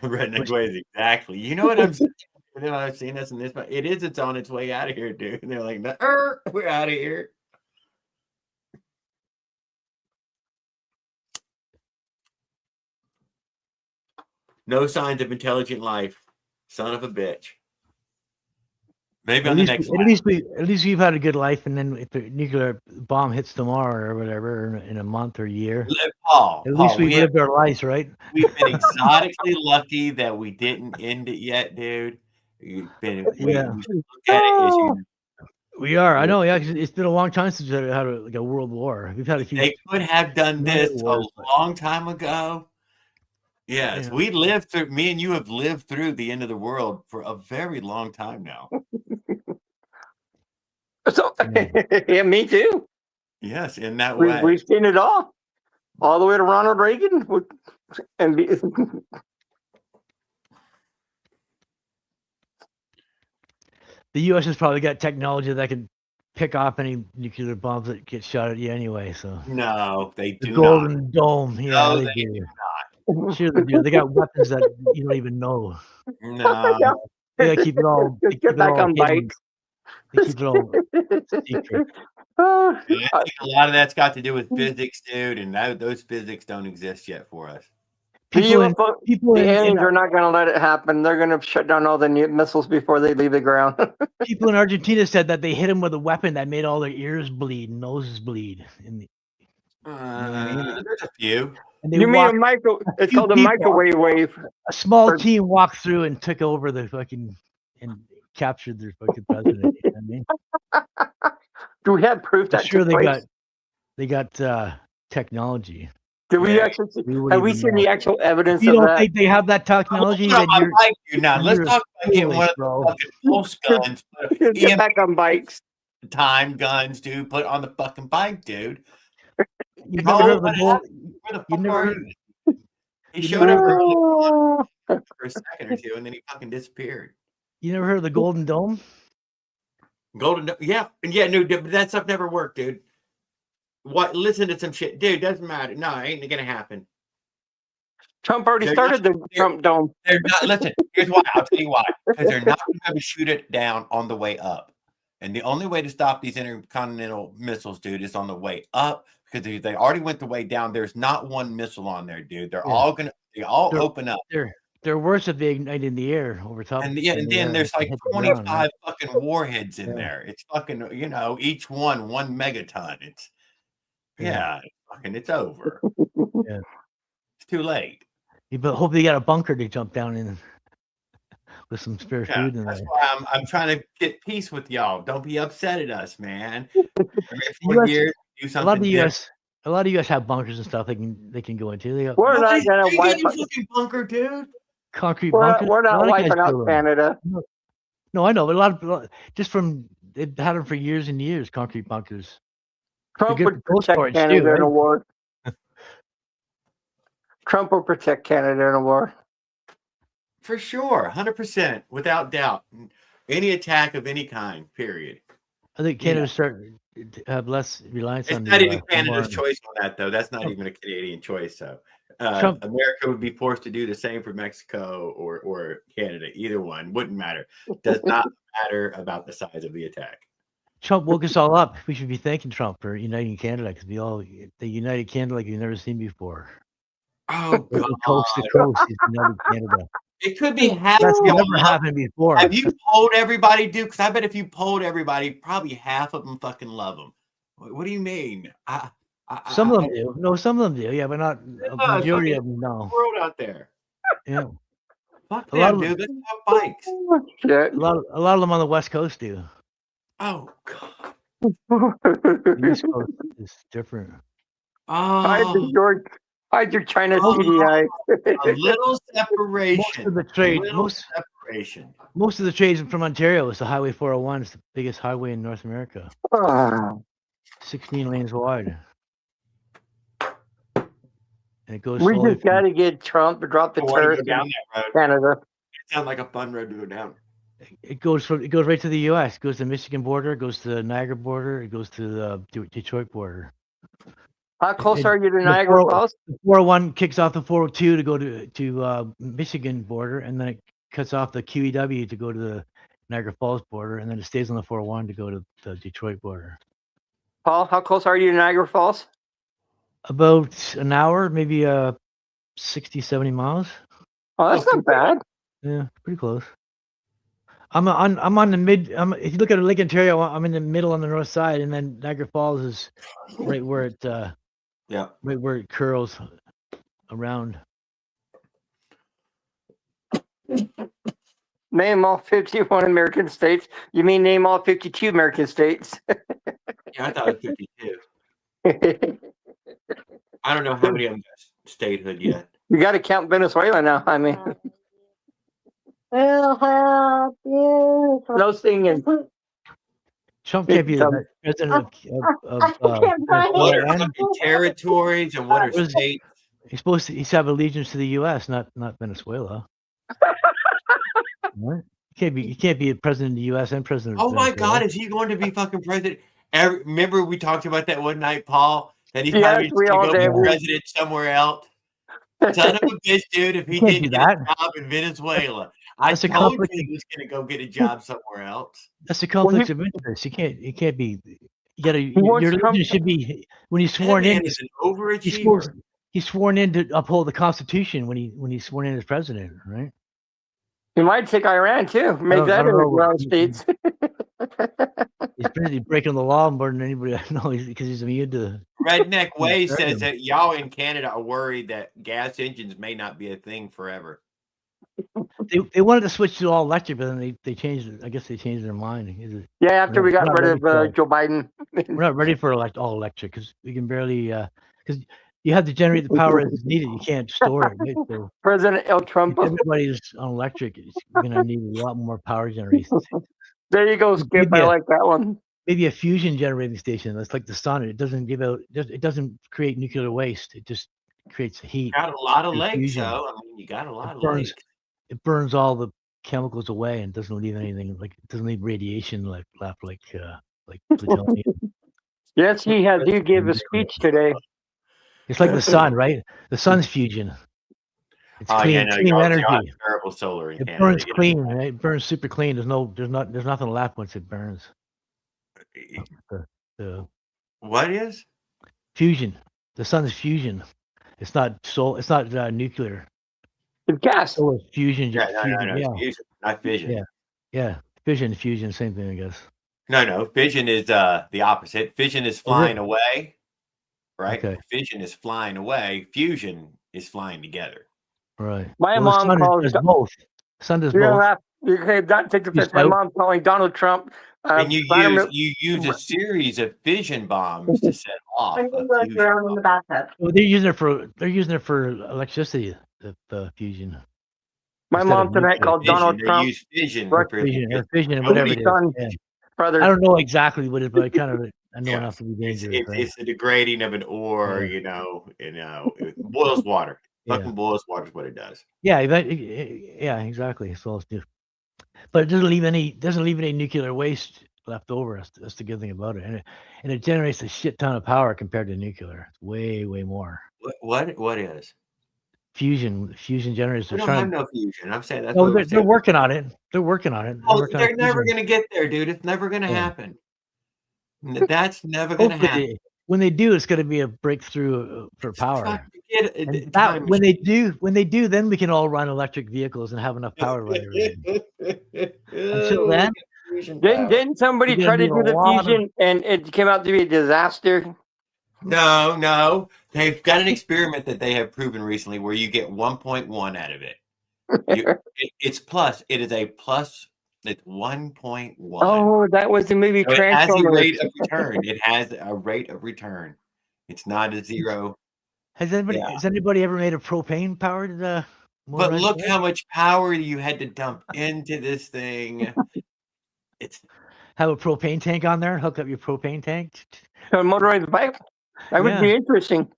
redneck ways, exactly. You know what I'm saying? I've seen this in this, but it's on its way out of here, dude. And they're like, we're out of here. No signs of intelligent life. Son of a bitch. Maybe on the next at least we've had a good life, and then if the nuclear bomb hits tomorrow or whatever in a month or a year, at least we lived our lives, right? We've been exotically lucky that we didn't end it yet, dude. We look at it as we are. I know. Yeah, it's been a long time since we had a world war. We've had a few. They could have done this a long time ago. Yes, we lived through. Me and you have lived through the end of the world for a very long time now. So, yeah, me too. Yes, in that way, we've seen it all the way to Ronald Reagan, and the U.S. has probably got technology that can pick off any nuclear bombs that get shot at you anyway. So no, they do the Golden Dome, yeah, no, they do not. Sure, they do. They got weapons that you don't even know. No, they gotta keep it all. They get back on bikes. They keep it all secret. I think a lot of that's got to do with physics, dude, and those physics don't exist yet for us. The aliens are not going to let it happen. They're going to shut down all the missiles before they leave the ground. People in Argentina said that they hit them with a weapon that made all their ears bleed and noses bleed. There's a few. You mean a microwave? It's called a microwave wave. A small team walked through and took over the fucking and captured their fucking president. You know what I mean? Do we have proof that? Sure, they got technology. Do we actually? Have we seen the actual evidence? You don't think they have that technology? Then let's talk about getting one of the fucking pulse guns. Get back on bikes. Time guns, dude. Put on the fucking bike, dude. You've never heard of the He showed up early for a second or two, and then he fucking disappeared. You never heard of the Golden Dome? Golden Dome, yeah, no, that stuff never worked, dude. What? Listen to some shit, dude. Doesn't matter. No, it ain't gonna happen. Trump already started the Trump Dome. They're not. Listen, here's why. I'll tell you why. Because they're not going to shoot it down on the way up, and the only way to stop these intercontinental missiles, dude, is on the way up. Because they already went the way down. There's not one missile on there, dude. They're all gonna. They all open up. They're worse if they ignite in the air over top. And then there's like 25 fucking warheads in there. It's fucking, each one megaton. It's it's over. Yeah. It's too late. But hope they got a bunker to jump down in with some spare food in there. That's why I'm trying to get peace with y'all. Don't be upset at us, man. Every 4 years, do something. A lot of US have bunkers and stuff they can go into. We're not gonna wipe out fucking bunker, dude. Concrete bunkers. We're not wiping out Canada. No, I know, but a lot just from they've had them for years and years. Concrete bunkers. Trump would protect Canada in a war. Trump will protect Canada in a war. For sure, 100%, without doubt. Any attack of any kind, period. I think Canada starting to have less reliance on. It's not even Canada's choice on that, though. That's not even a Canadian choice. So America would be forced to do the same for Mexico or Canada. Either one wouldn't matter. Does not matter about the size of the attack. Trump woke us all up. We should be thanking Trump for uniting Canada because they united Canada like you've never seen before. Oh, God. Coast to coast, he's united Canada. It could be half. That's never happened before. Have you polled everybody, dude? Because I bet if you polled everybody, probably half of them fucking love him. What do you mean? Some of them do. No, some of them do. Yeah, but not a majority of them. No. World out there. Yeah. Fuck them, dude. Let's talk bikes. A lot of them on the West Coast do. Oh God. The East Coast is different. Oh. Hide your China CDI. A little separation. Most of the trade, most of the trades from Ontario is the Highway 401. It's the biggest highway in North America. 16 lanes wide. And it goes. We just got to get Trump to drop the tariffs down that road. Canada. It sounds like a fun road to go down. It goes right to the U.S. It goes to the Michigan border. It goes to the Niagara border. It goes to the Detroit border. How close are you to The Niagara Falls? The 401 kicks off the 402 to go to Michigan border, and then it cuts off the QEW to go to the Niagara Falls border, and then it stays on the 401 to go to the Detroit border. Paul, how close are you to Niagara Falls? About an hour, maybe 60, 70 miles. Oh, that's not bad. Yeah, pretty close. I'm on the mid. If you look at Lake Ontario, I'm in the middle on the north side, and then Niagara Falls is right where it Yeah. right where it curls around. Name all 51 American states. You mean name all 52 American states? Yeah, I thought it was 52. I don't know how many of them got statehood yet. You got to count Venezuela now. I mean, no singing. Trump can't be the president of what are fucking territories and what are states? He's supposed to have allegiance to the U.S., not Venezuela. What? He can't be a president of the U.S. and president of Venezuela. My God, is he going to be fucking president? Remember we talked about that one night, Paul? That he's yes, probably going to go be president somewhere else. Son of a bitch, dude! If he didn't get a job in Venezuela, I told you he was going to go get a job somewhere else. That's a conflict of interest. You can't be. You got to. Your allegiance should be when he's sworn in. He's an overachiever. He's sworn in to uphold the Constitution when he's sworn in as president, right? He might take Iran too. Make that in the United States. He's busy breaking the law more than anybody I know because he's immune to. Redneck Way says that y'all in Canada are worried that gas engines may not be a thing forever. They wanted to switch to all electric, but then they changed it. I guess they changed their mind. Yeah, after we got rid of Joe Biden. We're not ready for all electric because we can barely because you have to generate the power as needed. You can't store it. Right? So President L. Trump. If everybody's on electric, it's going to need a lot more power generation. There you go, Skip. I like that one. Maybe a fusion generating station. That's like the sun. It doesn't give out. It doesn't create nuclear waste. It just creates heat. You got a lot of lakes, though. I mean, you got a lot of lakes. It burns all the chemicals away and doesn't leave anything. Like it doesn't leave radiation left like plutonium. Yes, he gave a speech today. It's like the sun, right? The sun's fusion. It's clean, clean energy. Terrible solar in Canada. Burns clean. Right? It burns super clean. There's nothing left once it burns. What is fusion? The sun's fusion. It's not It's not nuclear. It's gas. Solar fusion. Yeah, no, fusion, not fission. Yeah. Fission, fusion, same thing, I guess. No. Fission is the opposite. Fission is flying away, right? Okay. Fission is flying away. Fusion is flying together. Right. My mom calls both. Sun does both. You can't take the piss. My mom calling Donald Trump. And you use a series of fission bombs to set off. Around in the bathtub. Well, they're using it for electricity. The fusion. My mom tonight called Donald Trump. Use fission. Fission, whatever it is. Brother. I don't know exactly what it is, but I know enough to be dangerous. It's the degrading of an ore. It boils water. Fucking boils water is what it does. Yeah, exactly. So it's just, but it doesn't leave any nuclear waste left over. That's the good thing about it, and it generates a shit ton of power compared to nuclear. It's way more. What is fusion generators? We don't have no fusion. I'm saying that. No, they're working on it. They're working on it. They're never going to get there, dude. It's never going to happen. That's never going to happen. When they do, it's going to be a breakthrough for power. When they do, then we can all run electric vehicles and have enough power to run everything. Until then, didn't somebody try to do the fusion and it came out to be a disaster? No. They've got an experiment that they have proven recently where you get 1.1 out of it. It's plus. It is a plus. It's 1.1. Oh, that was the movie Transformers. It has a rate of return. It's not a zero. Has anybody ever made a propane powered? But look how much power you had to dump into this thing. Have a propane tank on there. Hook up your propane tank. A motorized bike. That would be interesting.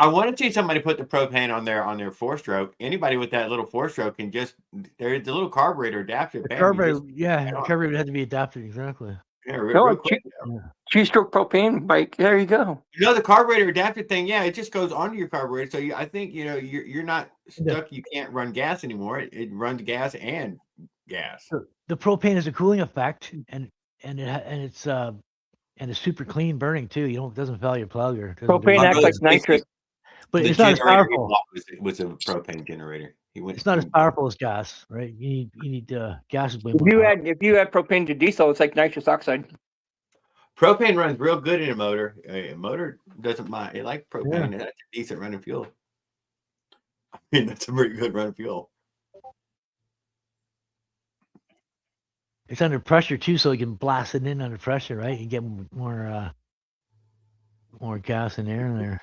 I want to see somebody put the propane on their 4-stroke. Anybody with that little 4-stroke can just there's the little carburetor adapter. The Bam, carburetor, the carburetor had to be adapted exactly. Yeah, No, real quick. two-stroke propane bike. There you go. The carburetor adapter thing. Yeah, it just goes onto your carburetor. So I think you're not stuck. You can't run gas anymore. It runs gas and gas. The propane has a cooling effect, and it's super clean burning too. It doesn't foul your plug or Propane acts like nitrous, but it's not as powerful. Was a propane generator. It's not as powerful as gas, right? You need gas is way more. If you add propane to diesel, it's like nitrous oxide. Propane runs real good in a motor. A motor doesn't mind. It likes propane. Yeah. That's a decent running fuel. I mean, that's a pretty good running fuel. It's under pressure too, so you can blast it in under pressure, right? You get more gas and air in there.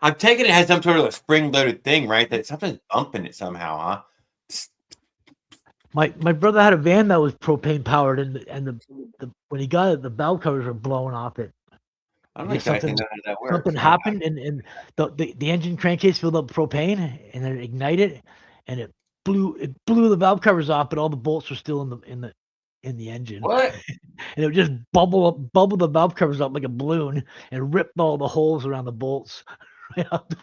I'm taking it has some sort of a spring-loaded thing, right? That something's bumping it somehow, huh? My brother had a van that was propane powered, and the when he got it, the valve covers were blowing off it. I don't exactly know how that works. Something happened, and the engine crankcase filled up propane, and then it ignited, and it blew the valve covers off, but all the bolts were still in the engine. What? And it would just bubble the valve covers up like a balloon, and ripped all the holes around the bolts. Right out,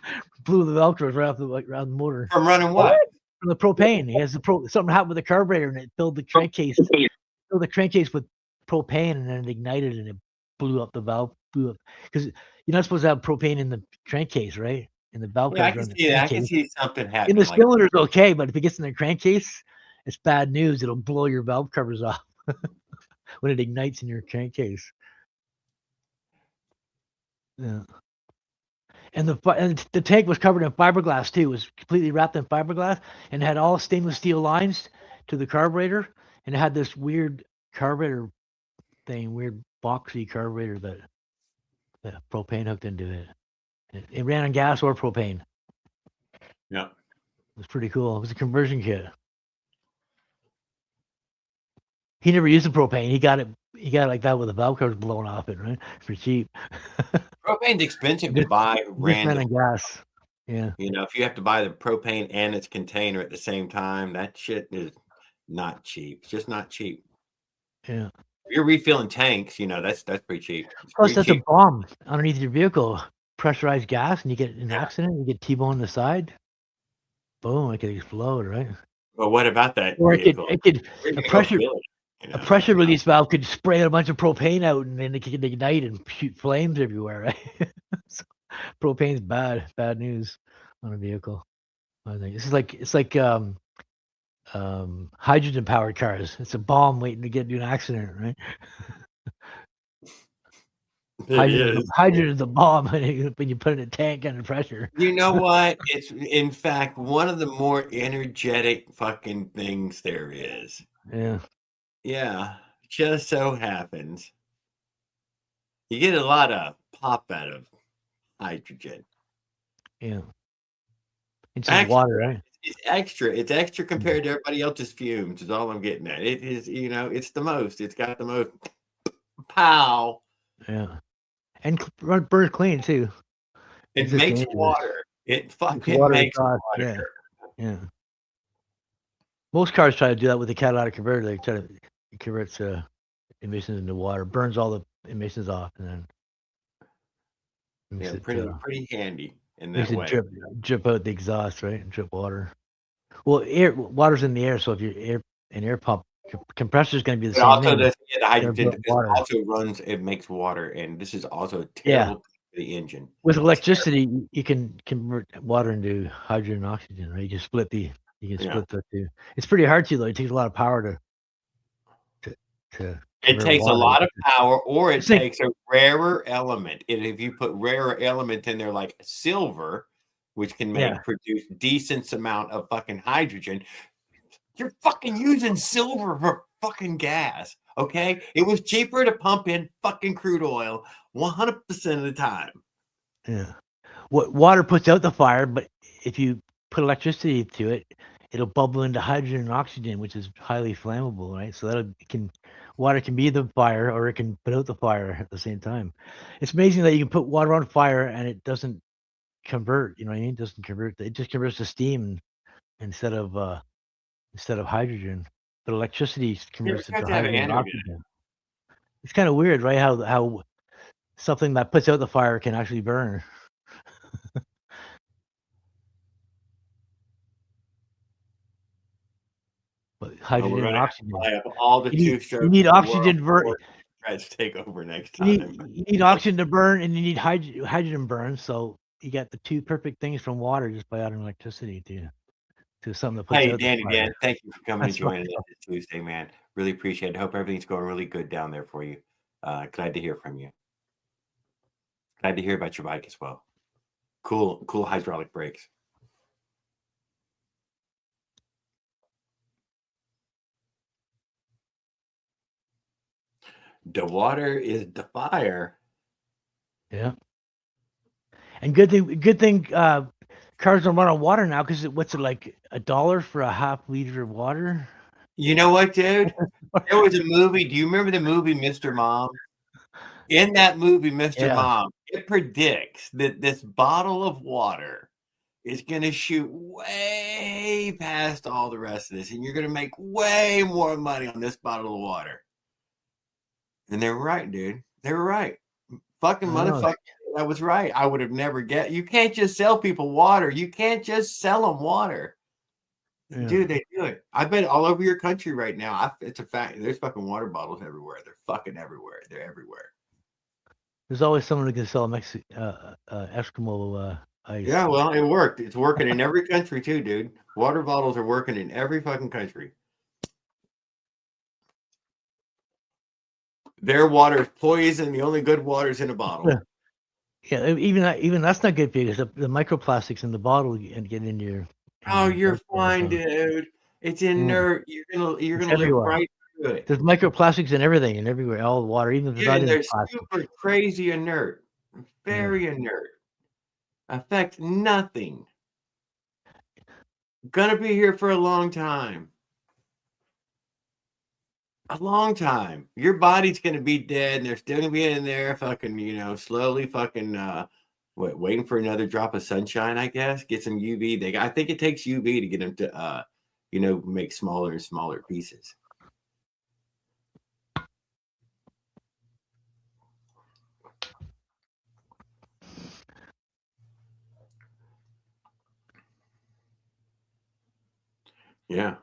blew the valve covers right off around the motor. From running what? From the propane. He has something happened with the carburetor, and it filled the crankcase. Filled the crankcase with propane, and then it ignited, and it blew up the valve. Blew up because you're not supposed to have propane in the crankcase, right? In the valve covers. I can see something happening. In the cylinder's okay, but if it gets in the crankcase, it's bad news. It'll blow your valve covers off when it ignites in your crankcase. Yeah. And the tank was covered in fiberglass too. It was completely wrapped in fiberglass and had all stainless steel lines to the carburetor, and it had this weird carburetor thing, weird boxy carburetor that propane hooked into it. It ran on gas or propane. Yeah, it was pretty cool. It was a conversion kit. He never used the propane. He got it like that with the valve covers blowing off it, right? For cheap. Propane's expensive to buy random gas. Yeah. If you have to buy the propane and its container at the same time, that shit is not cheap. It's just not cheap. Yeah. If you're refilling tanks, that's pretty cheap. Plus, that's a bomb underneath your vehicle. Pressurized gas, and you get an accident, you get T-bone on the side. Boom! It could explode, right? Well, what about that? Or it could a pressure release valve could spray a bunch of propane out, and then it could ignite and shoot flames everywhere, right? So, propane's bad news on a vehicle. I think it's like hydrogen powered cars. It's a bomb waiting to get into an accident, right? Hydrogen's a bomb when you put it in a tank under pressure. You know what? It's in fact one of the more energetic fucking things there is. Yeah. Yeah, just so happens. You get a lot of pop out of hydrogen. Yeah. It's water, right? It's extra compared to everybody else's fumes, is all I'm getting at. It is, it's the most. It's got the most pow. Yeah. And burns clean too. It makes water. It fucking makes water. Yeah. Most cars try to do that with the catalytic converter. They try to convert emissions into water, burns all the emissions off, and then pretty handy in that way. Drip out the exhaust, right, and drip water. Well, water's in the air, so if you're an air pump, compressor is going to be the same. Also, the hydrogen also runs. It makes water, and this is also terrible for the engine. With electricity, you can convert water into hydrogen and oxygen, right? You can split the two. It's pretty hard to, though. It takes a lot of power to it takes a lot of power, or it takes a rarer element. And if you put rarer elements in there, like silver, which can produce decent amount of fucking hydrogen, you're fucking using silver for fucking gas. Okay, it was cheaper to pump in fucking crude oil 100% of the time. Yeah, what water puts out the fire, but if you put electricity to it, it'll bubble into hydrogen and oxygen, which is highly flammable, right? So water can be the fire, or it can put out the fire at the same time. It's amazing that you can put water on fire and it doesn't convert. You know what I mean? It doesn't convert. It just converts to steam instead of hydrogen. But electricity Yeah, converts you have into to have hydrogen and energy. oxygen. It's kind of weird, right? How something that puts out the fire can actually burn. But hydrogen and oxygen. I have all the You two-stroke need in the world oxygen burn. before Reds take over next You time. need oxygen to burn, and you need hydrogen burn. So you got the two perfect things from water just by adding electricity to something that puts Hey, out the Danny, fire. Dan, thank you for coming and That's joining us this Tuesday, man. Really appreciate it. Hope everything's going really good down there for you. Glad to hear from you. Glad to hear about your bike as well. Cool hydraulic brakes. The water is the fire. Yeah. And good thing cars don't run on water now, because what's it, like $1 for a half liter of water? You know what, dude? There was a movie. Do you remember the movie Mr. Mom? In that movie, Mr. Yeah. Mom, it predicts that this bottle of water is going to shoot way past all the rest of this, and you're going to make way more money on this bottle of water. And they were right, dude. They were right. Fucking motherfucker. That was right. I would have never you can't just sell people water. You can't just sell them water. Yeah. Dude, they do it. I bet all over your country right now. It's a fact. There's fucking water bottles everywhere. They're fucking everywhere. They're everywhere. There's always someone who can sell Eskimo ice. Yeah, well, it worked. It's working in every country too, dude. Water bottles are working in every fucking country. Their water is poison. The only good water is in a bottle. Yeah, even that's not good for you, because the microplastics in the bottle and get in your. Oh, you're fine, dude. It's inert. You're gonna live right through it. There's microplastics in everything and everywhere, all the water, even if it's not in they're plastic. super crazy inert, very inert. Affect nothing. Gonna be here for a long time. A long time. Your body's gonna be dead, and they're still gonna be in there, fucking, slowly, fucking, waiting for another drop of sunshine. I guess get some UV. I think it takes UV to get them to, make smaller and smaller pieces. Yeah.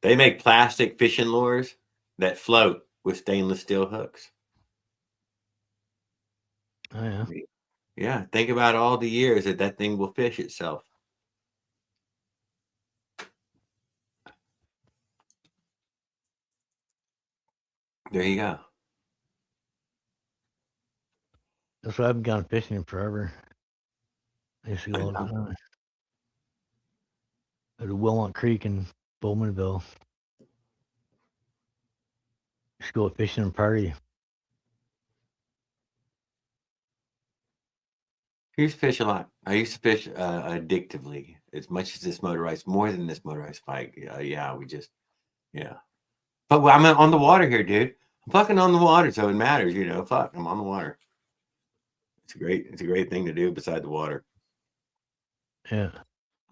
They make plastic fishing lures that float with stainless steel hooks. Oh, yeah. Yeah. Think about all the years that thing will fish itself. There you go. That's why I haven't gone fishing in forever. I used to go all the time. At Wilmot Creek in Bowmanville. Just go fishing and party. I used to fish a lot. I used to fish addictively, as much as this motorized, more than this motorized bike. But I'm on the water here, dude. I'm fucking on the water, so it matters, Fuck, I'm on the water. It's a great thing to do beside the water. Yeah.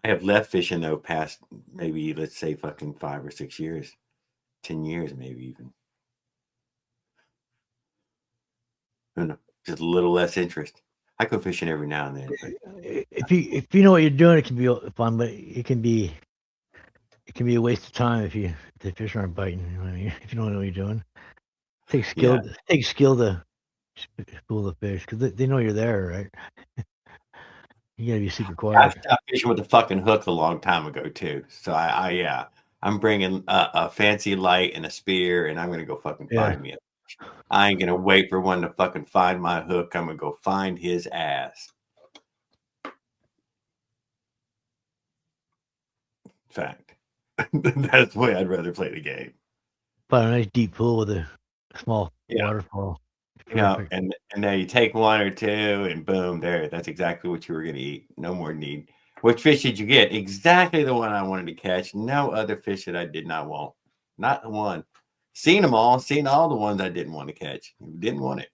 I have left fishing though past maybe, let's say, fucking 5 or 6 years, 10 years, maybe even. I don't know, just a little less interest. I go fishing every now and then. But... If you know what you're doing, it can be fun, but it can be a waste of time if the fish aren't biting. You know what I mean? If you don't know what you're doing, it takes skill. Yeah. It takes skill to spool the fish, because they know you're there, right? You gotta be super quiet. I stopped fishing with a fucking hook a long time ago too. So I'm bringing a fancy light and a spear, and I'm gonna go fucking find me a fish. I ain't gonna wait for one to fucking find my hook. I'm gonna go find his ass. Fact. That's the way I'd rather play the game. Find a nice deep pool with a small waterfall. Yeah, and now you take one or two, and boom, there. That's exactly what you were gonna eat. No more need. Which fish did you get? Exactly the one I wanted to catch. No other fish that I did not want. Not the one. Seen them all. Seen all the ones I didn't want to catch. Didn't want it.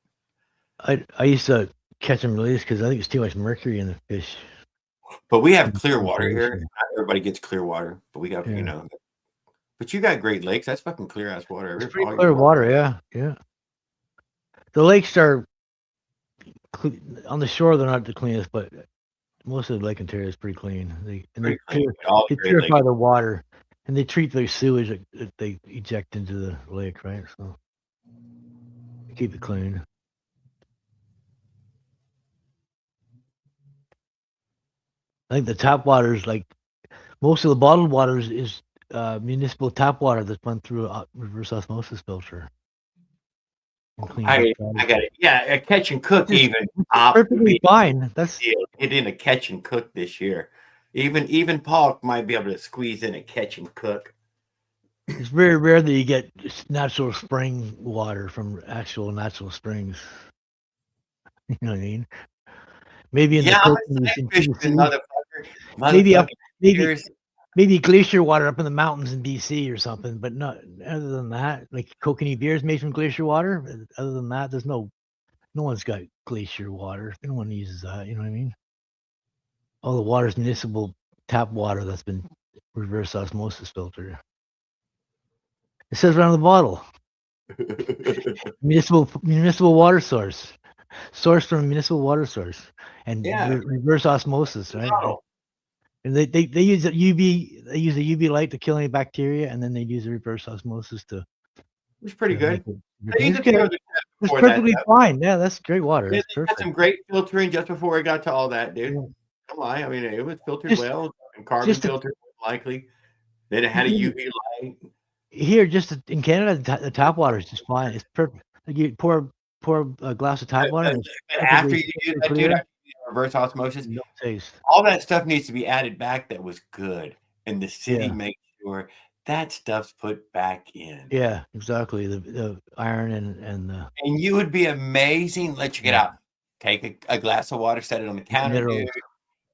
I used to catch and release because I think it's too much mercury in the fish. But we have clear water here. Not everybody gets clear water, but we have, Yeah. you know. But you got Great Lakes. That's fucking clear ass water. It's pretty clear water, yeah. The lakes are on the shore. They're not the cleanest, but most of the Lake Ontario is pretty clean. They purify the water, and they treat the sewage that they eject into the lake, right? So they keep it clean. I think the tap water is like most of the bottled water is municipal tap water that's run through a reverse osmosis filter. I got it. Yeah, a catch and cook even perfectly fine. That's it in a catch and cook this year. Even Paul might be able to squeeze in a catch and cook. It's very rare that you get natural spring water from actual natural springs. You know what I mean? Maybe in the maybe glacier water up in the mountains in BC or something, but not other than that. Like Kokanee beer is made from glacier water. Other than that, there's no one's got glacier water. No one uses that. You know what I mean? All the water is municipal tap water that's been reverse osmosis filtered. It says right on the bottle. municipal water source from a municipal water source and reverse osmosis, right? Oh. And they use a UV light to kill any bacteria, and then they use the reverse osmosis to. It's pretty good. It's perfectly fine. Yeah, that's great water. They had some great filtering just before it got to all that, dude. Yeah. Come on, I mean, it was filtered well and carbon filtered likely. Then it had a UV light. Here, just in Canada, the tap water is just fine. It's perfect. Like you pour a glass of tap water. After you do that, dude, reverse osmosis, no taste. All that stuff needs to be added back that was good, and the city makes sure that stuff's put back in. Yeah, exactly. The iron and the. And you would be amazing. Let you get out. Take a glass of water, set it on the counter, dude.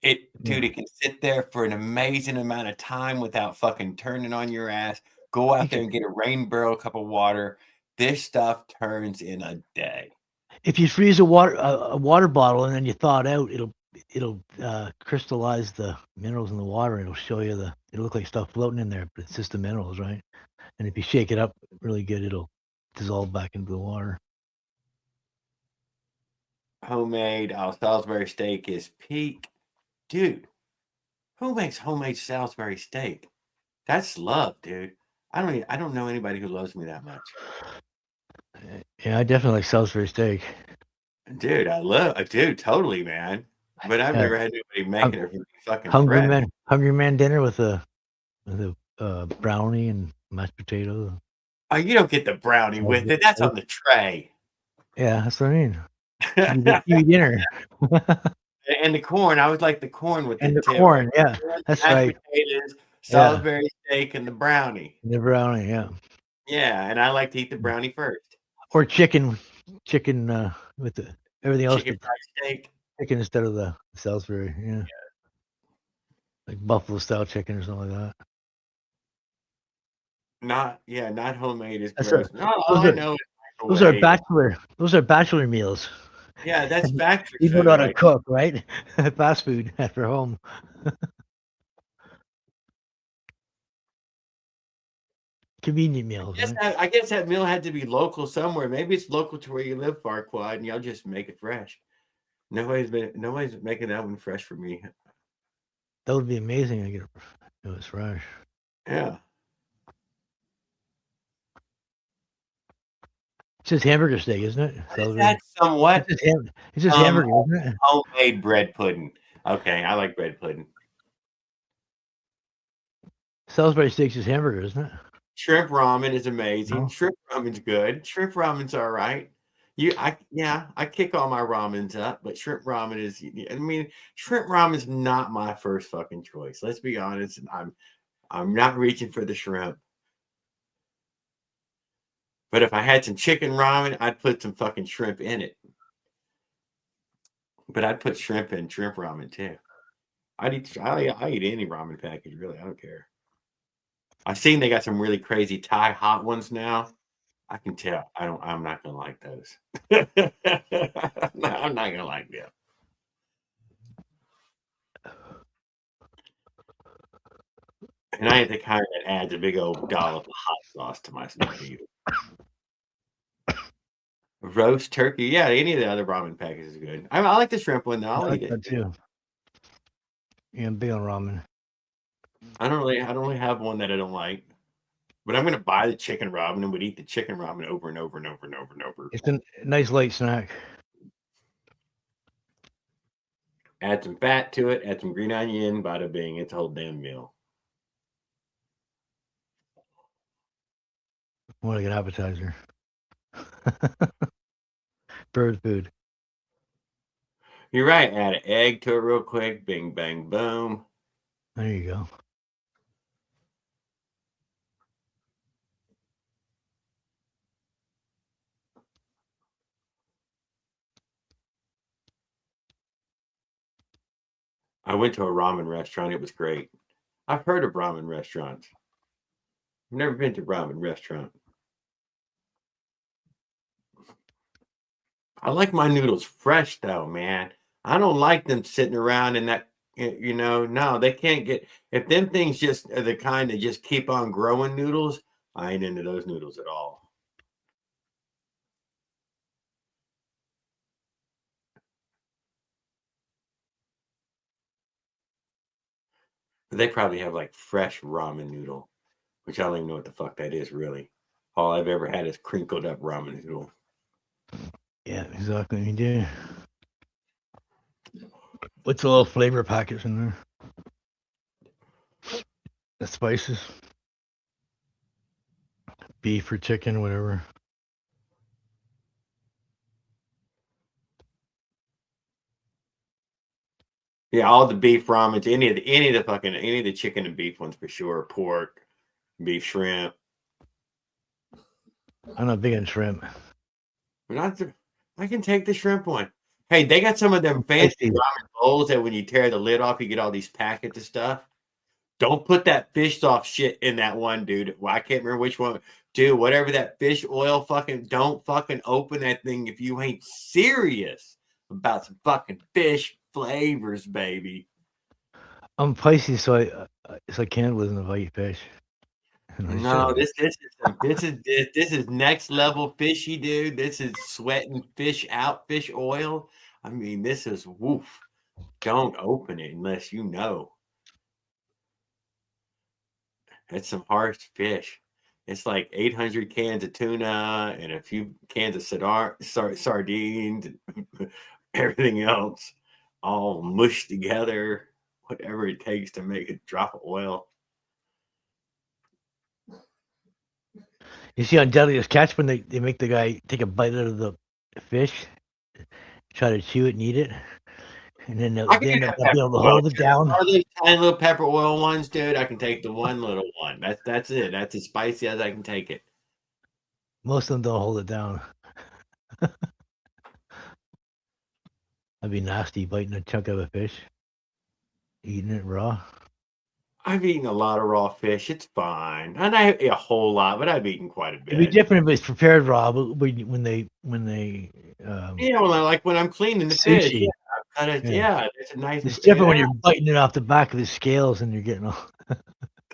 It can sit there for an amazing amount of time without fucking turning on your ass. Go out there and get a rain barrel cup of water. This stuff turns in a day. If you freeze a water bottle and then you thaw it out, it'll crystallize the minerals in the water. It'll show you it'll look like stuff floating in there, but it's just the minerals, right? And if you shake it up really good, it'll dissolve back into the water. Homemade Salisbury steak is peak. Dude, who makes homemade Salisbury steak? That's love, dude. I don't know anybody who loves me that much. Yeah, I definitely like Salisbury steak. Dude, totally, man. But I've never had anybody making it fucking hungry man dinner with a brownie and mashed potatoes. Oh, you don't get the brownie with it. That's on the tray. Yeah, that's what I mean. You eat dinner. And the corn. I was like the corn with the corn. Yeah, that's right. Potatoes, Salisbury steak, and the brownie. The brownie, yeah. Yeah, and I like to eat the brownie first. Or chicken with everything else. Chicken fried steak. Chicken instead of the Salisbury, yeah. Like buffalo style chicken or something like that. Not homemade is gross. Those are bachelor meals. Yeah, that's bachelor. People know how to cook, right? Fast food for home. Convenient meals. I guess that meal had to be local somewhere. Maybe it's local to where you live, Farquad, and y'all just make it fresh. Nobody's making that one fresh for me. That would be amazing. I get it was fresh. Yeah. It's just hamburger steak, isn't it? That's somewhat. It's just hamburger, isn't it? Homemade bread pudding. Okay, I like bread pudding. Salisbury steak's just hamburger, isn't it? Shrimp ramen is amazing. No. Shrimp ramen's good. Shrimp ramen's all right. I kick all my ramens up, but shrimp ramen is. I mean, shrimp ramen is not my first fucking choice. Let's be honest. I'm not reaching for the shrimp. But if I had some chicken ramen, I'd put some fucking shrimp in it. But I'd put shrimp in shrimp ramen too. I eat any ramen package, really. I don't care. I've seen they got some really crazy Thai hot ones now. I can tell. I'm not gonna like those. I'm not gonna like them. And I ain't the kind that adds a big old dollop of hot sauce to my stuff either. Roast turkey, yeah. Any of the other ramen packages is good. I like the shrimp one though. I'll eat it too. Yeah, I'm big on ramen. I don't really have one that I don't like. But I'm gonna buy the chicken ramen and would eat the chicken ramen over and over and over and over and over. It's a nice light snack. Add some fat to it, add some green onion, bada bing, it's a whole damn meal. More like an appetizer. Bird food. You're right. Add an egg to it real quick. Bing, bang, boom. There you go. I went to a ramen restaurant. It was great. I've heard of ramen restaurants. I've never been to a ramen restaurant. I like my noodles fresh though, man. I don't like them sitting around in that, no, they can't get, if them things just are the kind that just keep on growing noodles, I ain't into those noodles at all. But they probably have like fresh ramen noodle, which I don't even know what the fuck that is really. All I've ever had is crinkled up ramen noodle. Yeah, exactly. You do. What's the little flavor packets in there? The spices. Beef or chicken, whatever. Yeah, all the beef ramens, any of the chicken and beef ones for sure. Pork, beef, shrimp. I'm not big on shrimp. I can take the shrimp one. Hey, they got some of them fancy ramen bowls that when you tear the lid off, you get all these packets of stuff. Don't put that fish sauce shit in that one, dude. Well, I can't remember which one. Dude, whatever that fish oil don't fucking open that thing if you ain't serious about some fucking fish flavors, baby. I'm Pisces, so I can't listen if I eat fish. No, this is next level fishy, dude. This is sweating fish out, fish oil. I mean, this is woof. Don't open it unless you know. It's some harsh fish. It's like 800 cans of tuna and a few cans of sardines and everything else all mushed together, whatever it takes to make a drop of oil. You see on Deadliest Catch when they make the guy take a bite out of the fish, try to chew it and eat it, and then they end up not being able to hold it down. Are those tiny little pepper oil ones, dude? I can take the one little one. That's it. That's as spicy as I can take it. Most of them don't hold it down. That'd be nasty, biting a chunk of a fish, eating it raw. I've eaten a lot of raw fish. It's fine. And I eat a whole lot, but I've eaten quite a bit. It'd be different if it's prepared raw, but when they like when I'm cleaning the fish. Yeah, it's a nice. It's different when you're biting it off the back of the scales and you're getting all.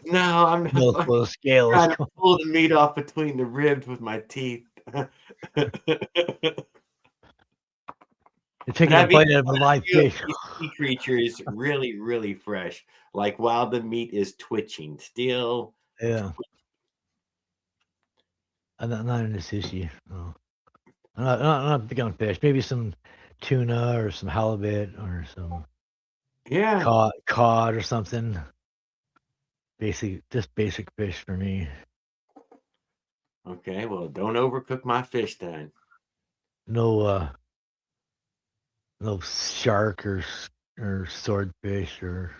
No, I'm not. Those scales. Trying to pull the meat off between the ribs with my teeth. You're taking a bite out of a live fish. Sea creature is really, really fresh. Like while the meat is twitching, still. Yeah. I'm not into sushi. No. I'm not big on fish. Maybe some tuna or some halibut or some cod or something. Just basic fish for me. Okay, well, don't overcook my fish then. No shark or swordfish or.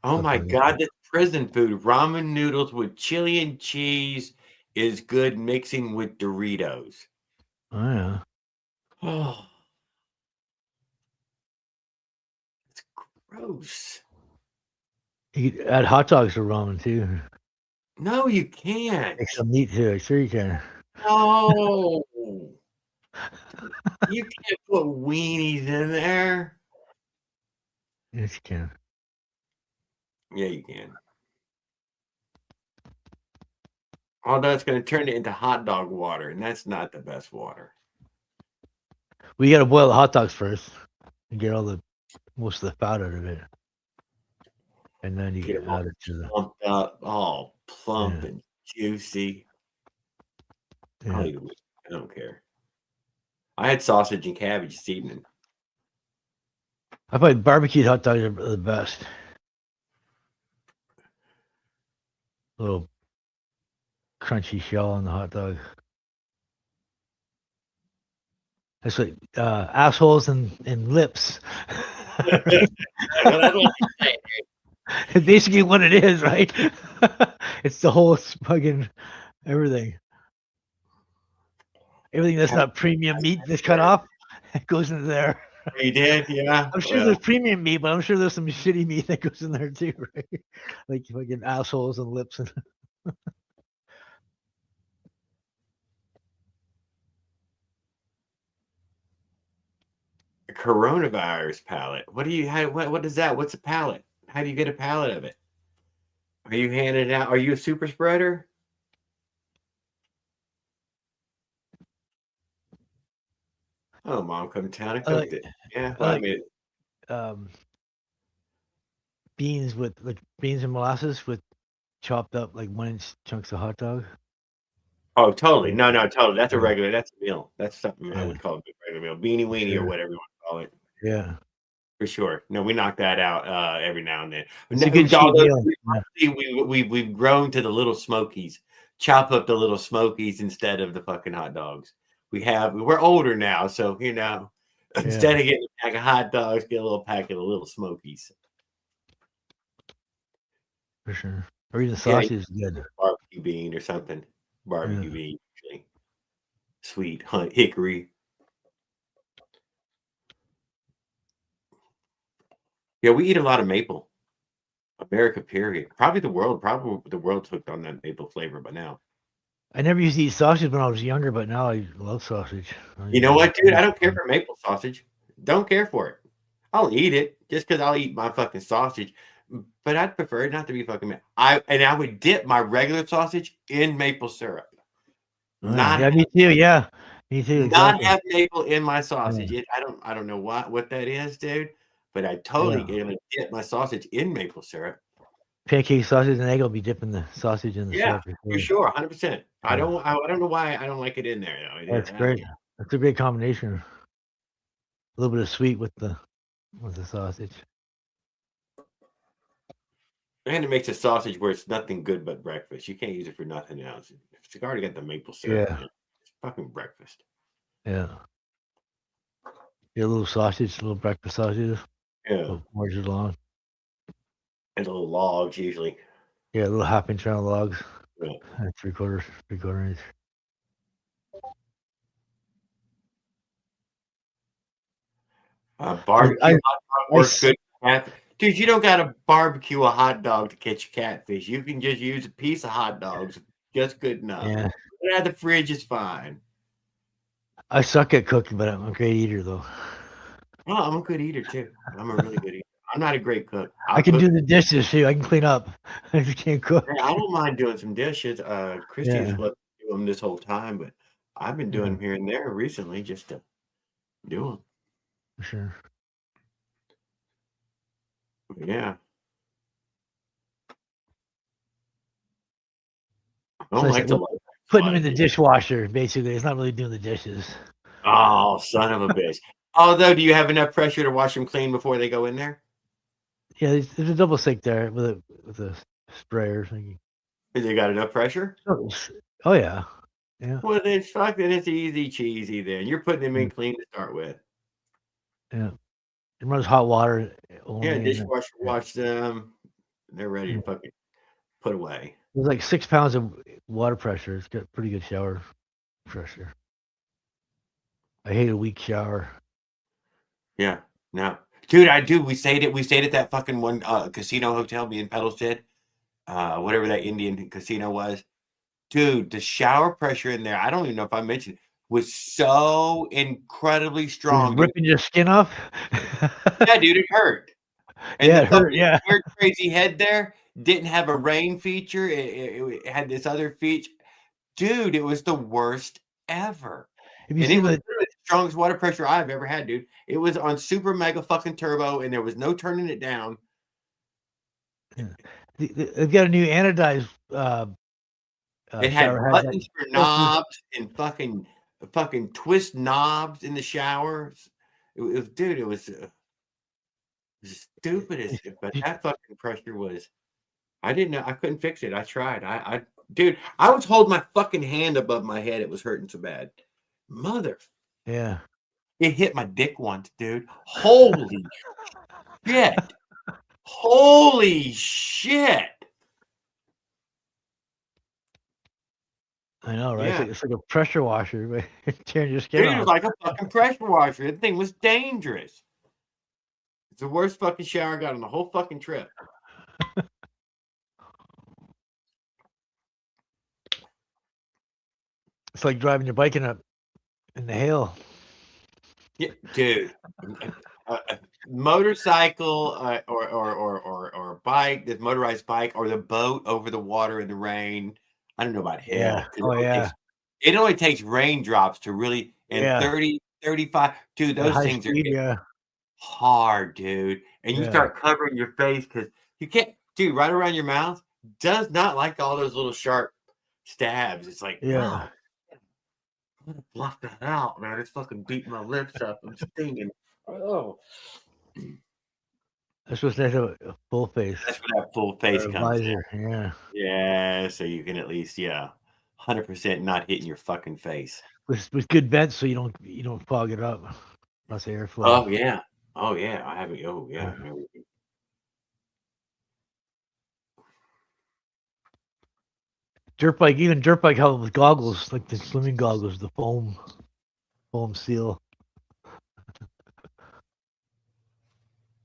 Oh my God, this prison food, ramen noodles with chili and cheese is good mixing with Doritos. Oh yeah. Oh, it's Gross. You could add hot dogs to ramen too. No, you can't. Make some meat to it. Sure you can. No. You can't put weenies in there. Yes, you can. Yeah, you can. Although it's going to turn it into hot dog water, and that's not the best water. We got to boil the hot dogs first and get all the most of the fat out of it, and then you Get can them all add it to the. plumped up, all plump Yeah. and juicy. Yeah. I'll eat a week. I don't care. I had sausage and cabbage this evening. I find barbecued hot dogs are the best. Little crunchy shell on the hot dog. That's what assholes and lips. Right? That's what you say, It's basically what it is, right? It's the whole fucking everything. Everything that's not premium meat that's cut off, it goes into there. You did, yeah. I'm sure there's premium meat, but I'm sure there's some shitty meat that goes in there too, right? Like fucking assholes and lips and. Coronavirus pallet. What do you? What is that? What's a pallet? How do you get a pallet of it? Are you handing it out? Are you a super spreader? Oh, mom come to town and cooked it. Yeah, well, I mean, beans with like beans and molasses with chopped up like 1-inch chunks of hot dog. oh, totally. No, totally. That's a Yeah. regular. That's a meal. That's something I Yeah. would call a regular meal. Beanie weenie or whatever you want to call it. Yeah. For sure. No, we knock that out every now and then. It's a good cheat meal. We've grown to the little smokies. Chop up the little smokies instead of the fucking hot dogs. We're older now, so instead of getting a pack of hot dogs, get a little pack of the little smokies. For sure. Or even sausage is good. Barbecue bean or something. Barbecue bean, usually. Sweet hunt hickory. Yeah, we eat a lot of maple. America, period. Probably the world's hooked on that maple flavor by now. I never used to eat sausage when I was younger, but now I love sausage. You know what, dude? I don't care for maple sausage. Don't care for it. I'll eat it just because I'll eat my fucking sausage. But I'd prefer it not to be fucking. I would dip my regular sausage in maple syrup. Yeah, me too. Yeah, me too. Not Exactly. have maple in my sausage. I don't know what that is, dude. But I totally gonna dip my sausage in maple syrup. Pancake sausage and egg will be dipping the sausage in the syrup. For sure, 100%. I don't know why I don't like it in there though. That's great. That's a great combination. A little bit of sweet with the sausage. And it makes a sausage where it's nothing good but breakfast. You can't use it for nothing else. It's already got the maple syrup. Yeah. It's fucking breakfast. Yeah. Yeah, a little sausage, little breakfast sausages. Yeah. Marches long. And little logs usually. Yeah, little 1/2-inch round logs. Yeah. 3/4 inch. Barbecue hot dog works good. Dude, you don't got to barbecue a hot dog to catch a catfish. You can just use a piece of hot dogs. Just good enough. Yeah. Put it out of the fridge is fine. I suck at cooking, but I'm a great eater, though. Oh, I'm a good eater, too. I'm a really good eater. I'm not a great cook. I can do the dishes, too. I can clean up. I just can't cook. I don't mind doing some dishes. Christy's let me do them this whole time, but I've been doing them here and there recently just to do them. For sure. Yeah. I So don't like to putting them in the dishwasher, basically. It's not really doing the dishes. Oh, son of a bitch. Although, do you have enough pressure to wash them clean before they go in there? Yeah, there's a double sink there with a sprayer. Has it got enough pressure? Oh, yeah. Yeah. Well, then it's easy cheesy then. You're putting them in clean to start with. Yeah. It runs hot water only. Yeah, dishwasher wash them. They're ready to fucking put away. There's like 6 pounds of water pressure. It's got pretty good shower pressure. I hate a weak shower. Yeah. Now, Dude, I do. We stayed at that fucking one casino hotel. Me and Pedals did. Whatever that Indian casino was. Dude, the shower pressure in there, I don't even know if I mentioned, was so incredibly strong. Ripping your skin off. Yeah, dude, it hurt. And Yeah, the it hurt. fucking Yeah. weird, crazy head there didn't have a rain feature. It had this other feature. Dude, it was the worst ever. Have you And it seen was the? literally the strongest water pressure I've ever had, dude. It was on super mega fucking turbo, and there was no turning it down. They've got a new anodized It had shower head. buttons for knobs and fucking twist knobs in the showers. Dude, it was stupid as shit, but that fucking pressure was. I didn't know. I couldn't fix it. I tried. Dude, I was holding my fucking hand above my head. It was hurting so bad. Mother. Yeah. It hit my dick once, dude. Holy shit. Holy shit. I know, right? Yeah. It's like a pressure washer, tearing your skin Dude, off. it was like a fucking pressure washer. That thing was dangerous. It's the worst fucking shower I got on the whole fucking trip. It's like driving your bike in the hail. Yeah, dude. A motorcycle or bike, this motorized bike, or the boat over the water in the rain. I don't know about hail. Yeah. Oh yeah. It only takes raindrops to really, and 30, 35, dude, those high things speed, are hard, dude. And you start covering your face because you can't, dude, right around your mouth does not like all those little sharp stabs. It's like, wow, I'm gonna block that out, man. It's fucking beating my lips up. I'm stinging. Oh. That's supposed to have a full face. That's where that full face comes in. Yeah. Yeah, so you can at least, 100% not hitting your fucking face. With good vents, so you don't fog it up. Less airflow. Oh yeah. Oh yeah. I haven't. Oh yeah. Dirt bike helmet with goggles, like the swimming goggles, the foam seal.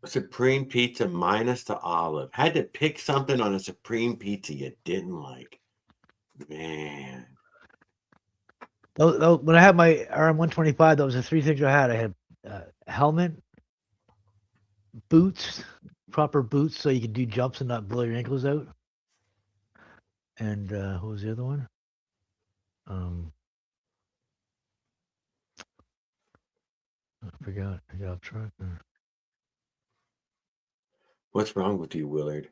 Supreme pizza minus the olive. Had to pick something on a supreme pizza you didn't like. Man. When I had my RM125, those were the three things I had. I had helmet, boots, proper boots, so you can do jumps and not blow your ankles out. And what was the other one? I forgot. I got off track. What's wrong with you, Willard?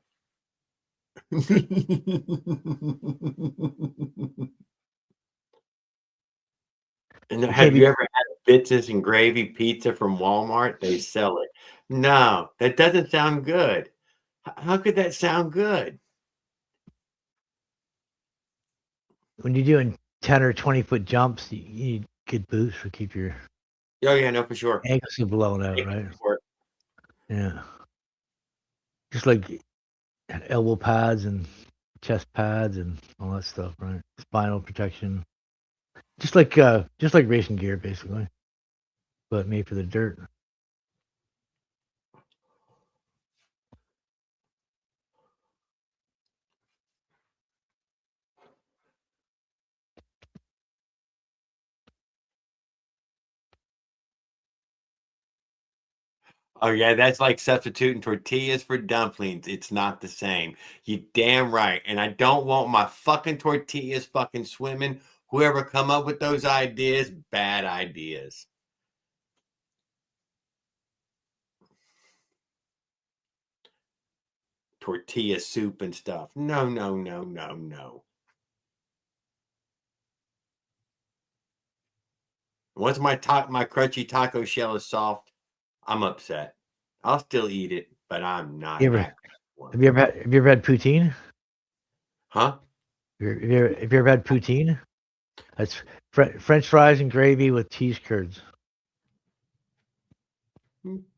And have you ever had a bitches and gravy pizza from Walmart? They sell it. No, that doesn't sound good. How could that sound good? When you're doing 10 or 20-foot jumps, you need good boots to keep your for sure. ankles from blowing out, right? Yeah. Just like elbow pads and chest pads and all that stuff, right? Spinal protection. Just like racing gear, basically, but made for the dirt. Oh yeah, that's like substituting tortillas for dumplings. It's not the same. You damn right. And I don't want my fucking tortillas fucking swimming. Whoever come up with those ideas, bad ideas. Tortilla soup and stuff. No, no, no, no, no. Once my crunchy taco shell is soft, I'm upset. I'll still eat it, but I'm not happy. Have you ever had poutine? Huh? Have you ever had poutine? That's French fries and gravy with cheese curds.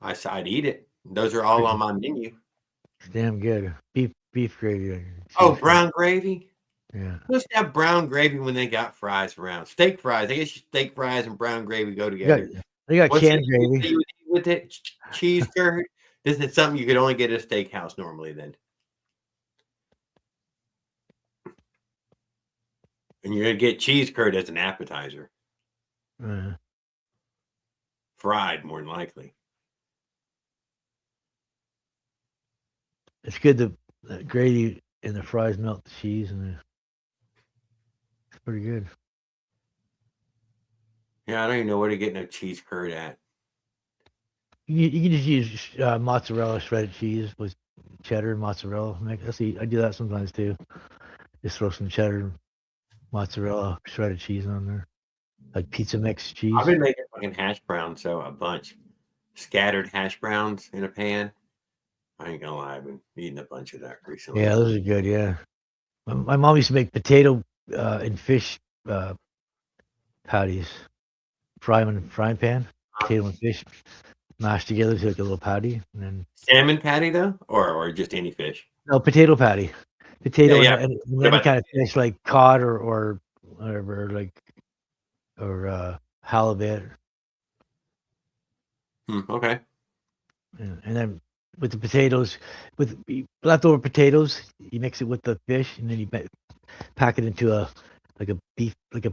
I'd eat it. Those are all on my menu. It's damn good. Beef gravy. Oh, brown gravy? Yeah. Let's have brown gravy when they got fries around. Steak fries. I guess steak fries and brown gravy go together. They got canned gravy. with it? Cheese curd? This is something you could only get at a steakhouse normally then. And you're gonna get cheese curd as an appetizer. Fried, more than likely. It's good. The gravy and the fries melt the cheese, and it's pretty good. Yeah, I don't even know where to get no cheese curd at. You can just use mozzarella shredded cheese with cheddar and mozzarella. I do that sometimes too. Just throw some cheddar, mozzarella, shredded cheese on there, like pizza mix cheese. I've been making fucking hash browns, so a bunch. Scattered hash browns in a pan. I ain't gonna lie, I've been eating a bunch of that recently. Yeah, those are good. Yeah, my mom used to make potato and fish patties. Fry them in a frying pan. Potato and fish mashed together to like a little patty, and then salmon patty though, or just any fish. No, potato patty. Potato Yeah, and any kind of fish like cod or whatever, or halibut. Okay. Yeah, and then with the potatoes, with leftover potatoes, you mix it with the fish, and then you pack it into a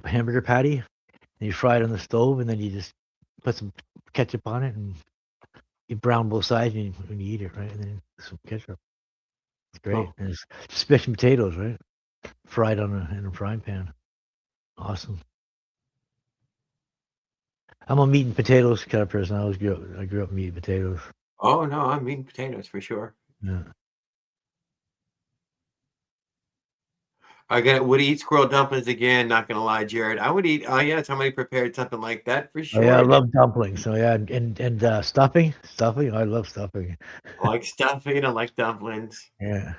hamburger patty, and you fry it on the stove, and then you just put some ketchup on it, and you brown both sides, and you eat it, right? And then some ketchup. It's great. And it's just fish and potatoes, right? Fried in a frying pan. Awesome. I'm a meat and potatoes kind of person. I grew up meat and potatoes. Oh no, I'm eating potatoes for sure. Yeah. I would eat squirrel dumplings again. Not gonna lie, Jared. I would eat. Oh yeah, somebody prepared something like that for sure. Oh yeah, I love dumplings. So yeah, and stuffing. I love stuffing. I like stuffing. I like dumplings. Yeah.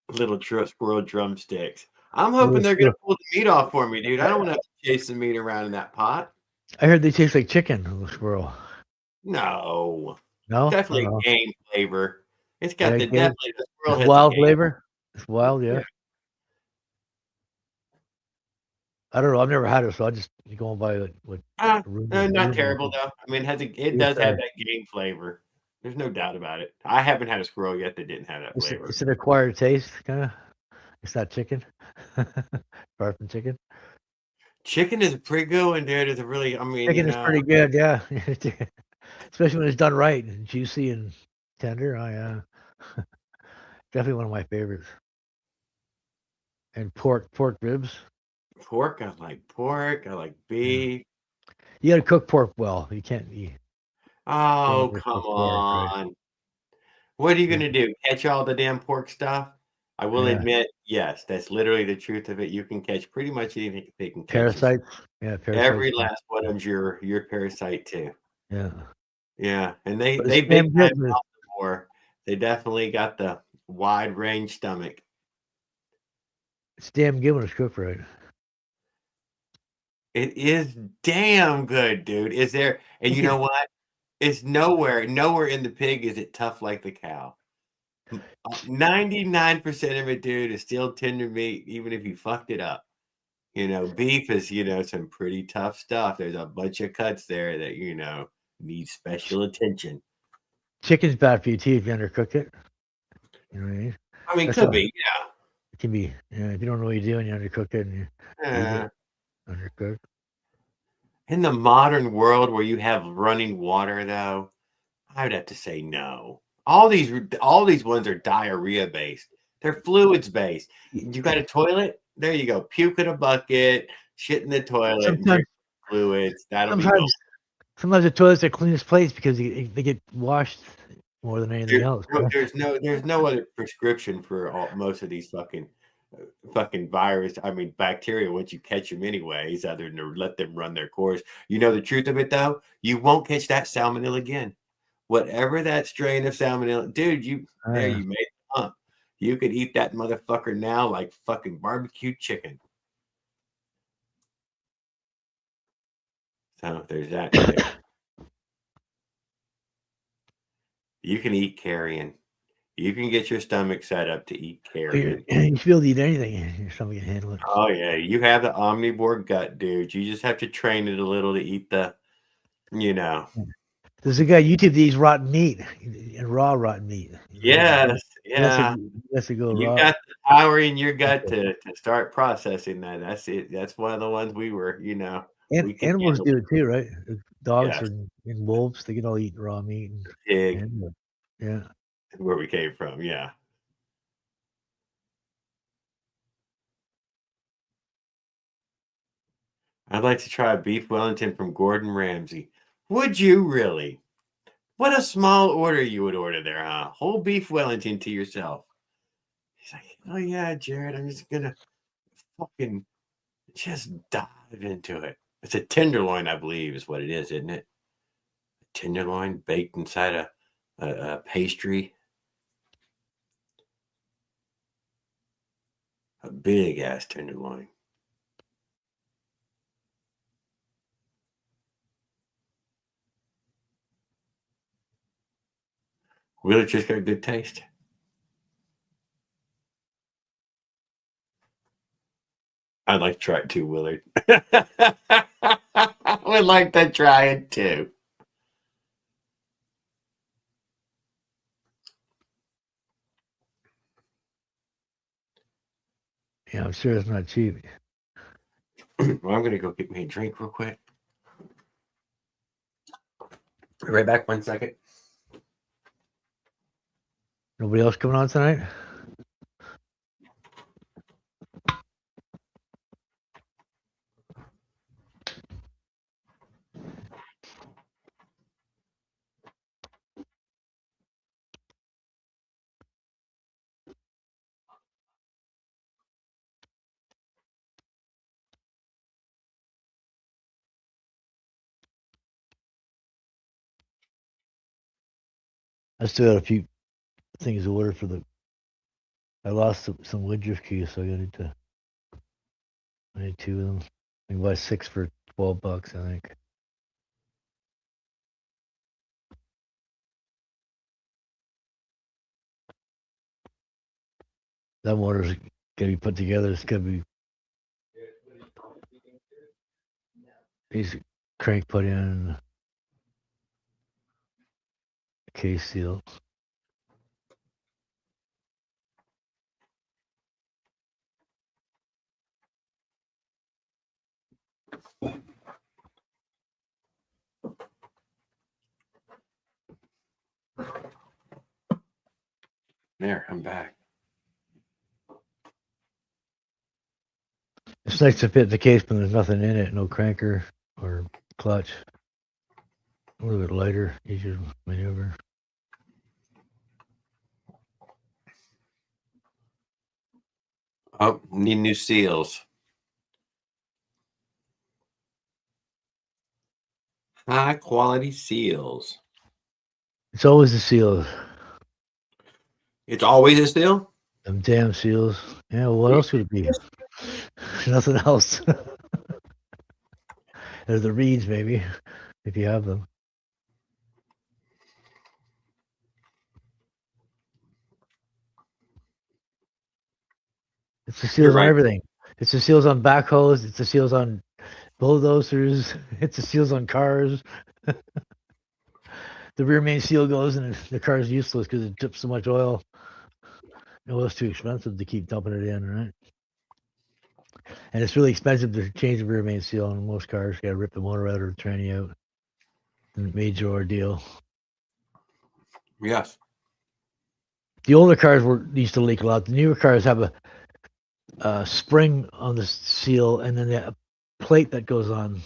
Little squirrel drumsticks. I'm hoping they're gonna pull the meat off for me, dude. I don't want to have to chase the meat around in that pot. I heard they taste like chicken, the squirrel. No. No? Definitely game flavor. It's got Yeah, definitely the squirrel has wild the game. flavor. It's wild, yeah. I don't know. I've never had it, so I just going by what. Not terrible though. I mean, it does have that game flavor. There's no doubt about it. I haven't had a squirrel yet that didn't have that flavor. It's an acquired taste, kind of. It's not chicken. Far from chicken. Chicken is a pretty good one, dude. It's a really, chicken is pretty good, yeah. Especially when it's done right and juicy and tender. Oh yeah, definitely one of my favorites. And pork ribs. Pork, I like pork. I like beef. You got to cook pork well. You can't eat. Oh come on! Right? What are you gonna do? Catch all the damn pork stuff? I will admit, yes, that's literally the truth of it. You can catch pretty much anything they can catch. Parasites. Yeah, parasites. Every last one of them's your parasite too. Yeah. Yeah, and they big time more. They definitely got the wide range stomach. It's damn good when it's cooked right. It is damn good, dude. Is there? And you know what? It's nowhere in the pig is it tough like the cow. 99% of it, dude, is still tender meat, even if you fucked it up. Beef is, some pretty tough stuff. There's a bunch of cuts there that, need special attention. Chicken's bad for you too if you undercook it. You know what I mean? I mean, could be, yeah. It can be. Yeah, if you don't know what you're doing, you undercook it and you eat it undercooked. In the modern world where you have running water, though, I would have to say no. All these ones are diarrhea based. They're fluids based. You got a toilet? There you go. Puke in a bucket, shit in the toilet, and drink fluids. That'll be cool. Sometimes the toilets are cleanest place because they get washed more than anything else. There's no other prescription for most of these fucking virus. I mean, bacteria. Once you catch them, anyways, other than to let them run their course. You know the truth of it, though. You won't catch that salmonella again. Whatever that strain of salmonella, dude. You made the hump. You could eat that motherfucker now like fucking barbecue chicken. So there's that too. You can eat carrion. You can get your stomach set up to eat You carrion. should be able to eat anything. Your stomach can handle it. Oh yeah, you have the omnivore gut, dude. You just have to train it a little to eat the, you know. There's a guy YouTube that eats rotten meat and raw rotten meat. Yes, yeah. That's to go You raw. got the power in your gut to start processing that. That's it. That's one of the ones we were, you know. And We can animals handle do it too, right? Dogs Yes. and wolves, they can all eat raw meat. Pig, Yeah. where we came from. Yeah. I'd like to try a beef Wellington from Gordon Ramsay. Would you really? What a small order you would order there, huh? Whole beef Wellington to yourself. He's like, oh yeah, Jared, I'm just gonna fucking just dive into it. It's a tenderloin, I believe, is what it is, isn't it? Tenderloin baked inside a pastry. A big ass tenderloin. Really just got a good taste. I'd like to try it too, Willard. I would like to try it too. Yeah, I'm sure it's not cheap. Well, I'm going to go get me a drink real quick. Be right back 1 second. Nobody else coming on tonight? I still got a few things to order for the. I lost some Woodruff keys, so I need 2 of them. I can buy 6 for $12, I think. That motor's gonna be put together. It's gonna be. These crank put in. Case seal. There, I'm back. It's nice to fit the case, but there's nothing in it. No cranker or clutch. A little bit lighter, easier to maneuver. Oh, need new seals. High quality seals. It's always the seals. It's always a seal? Them damn seals. Yeah, well, what else would it be? Nothing else. There's the reeds, maybe, if you have them. It's the seals on everything. It's the seals on backhoes. It's the seals on bulldozers. It's the seals on cars. The rear main seal goes and the car's useless because it drips so much oil. Oil's too expensive to keep dumping it in, right? And it's really expensive to change the rear main seal on most cars. You got to rip the motor out or the tranny out. Major ordeal. Yes. The older cars used to leak a lot. The newer cars have a spring on the seal and then a plate that goes on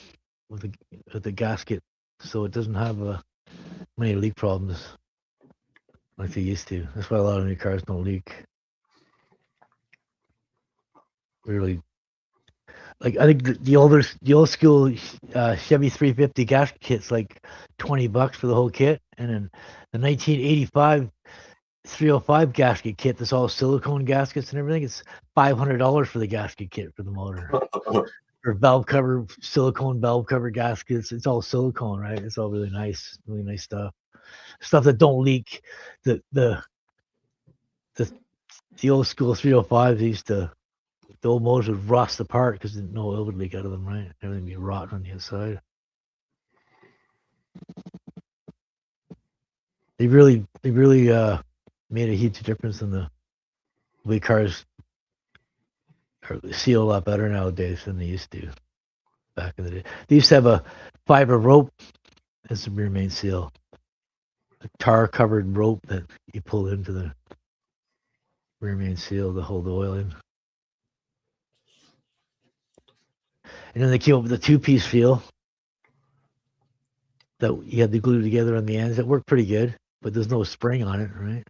with the gasket, so it doesn't have many leak problems like they used to. That's why a lot of new cars don't leak. Really, like I think the old school Chevy 350 gasket kit's like $20 for the whole kit, and then the 1985 305 gasket kit that's all silicone gaskets and everything. It's $500 for the gasket kit for the motor. For valve cover, silicone valve cover gaskets. It's all silicone, right? It's all really nice stuff. Stuff that don't leak. The the old school 305s used to, the old motors would rust apart because no oil would leak out of them, right? Everything would be rotten on the inside. They really made a huge difference in the way cars seal a lot better nowadays than they used to back in the day. They used to have a fiber rope as the rear main seal, a tar covered rope that you pull into the rear main seal to hold the oil in. And then they came up with a 2-piece seal that you had to glue together on the ends. It worked pretty good, but there's no spring on it, right?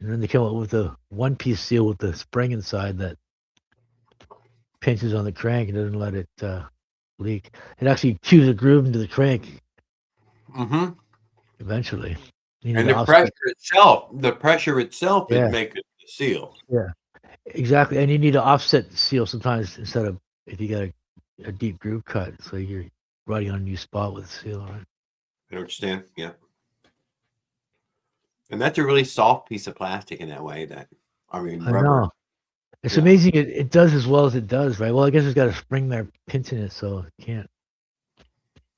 And then they came up with a 1-piece seal with the spring inside that pinches on the crank and doesn't let it leak. It actually chews a groove into the crank Mm-hmm. eventually. And the pressure itself Yeah. would make it seal. Yeah, exactly. And you need to offset the seal sometimes instead of if you got a deep groove cut, so you're riding on a new spot with the seal, right? I understand. Yeah. And that's a really soft piece of plastic in that way. I Rubber. know. It's amazing it does as well as it does, right? Well, I guess it's got a spring there pinching it, so it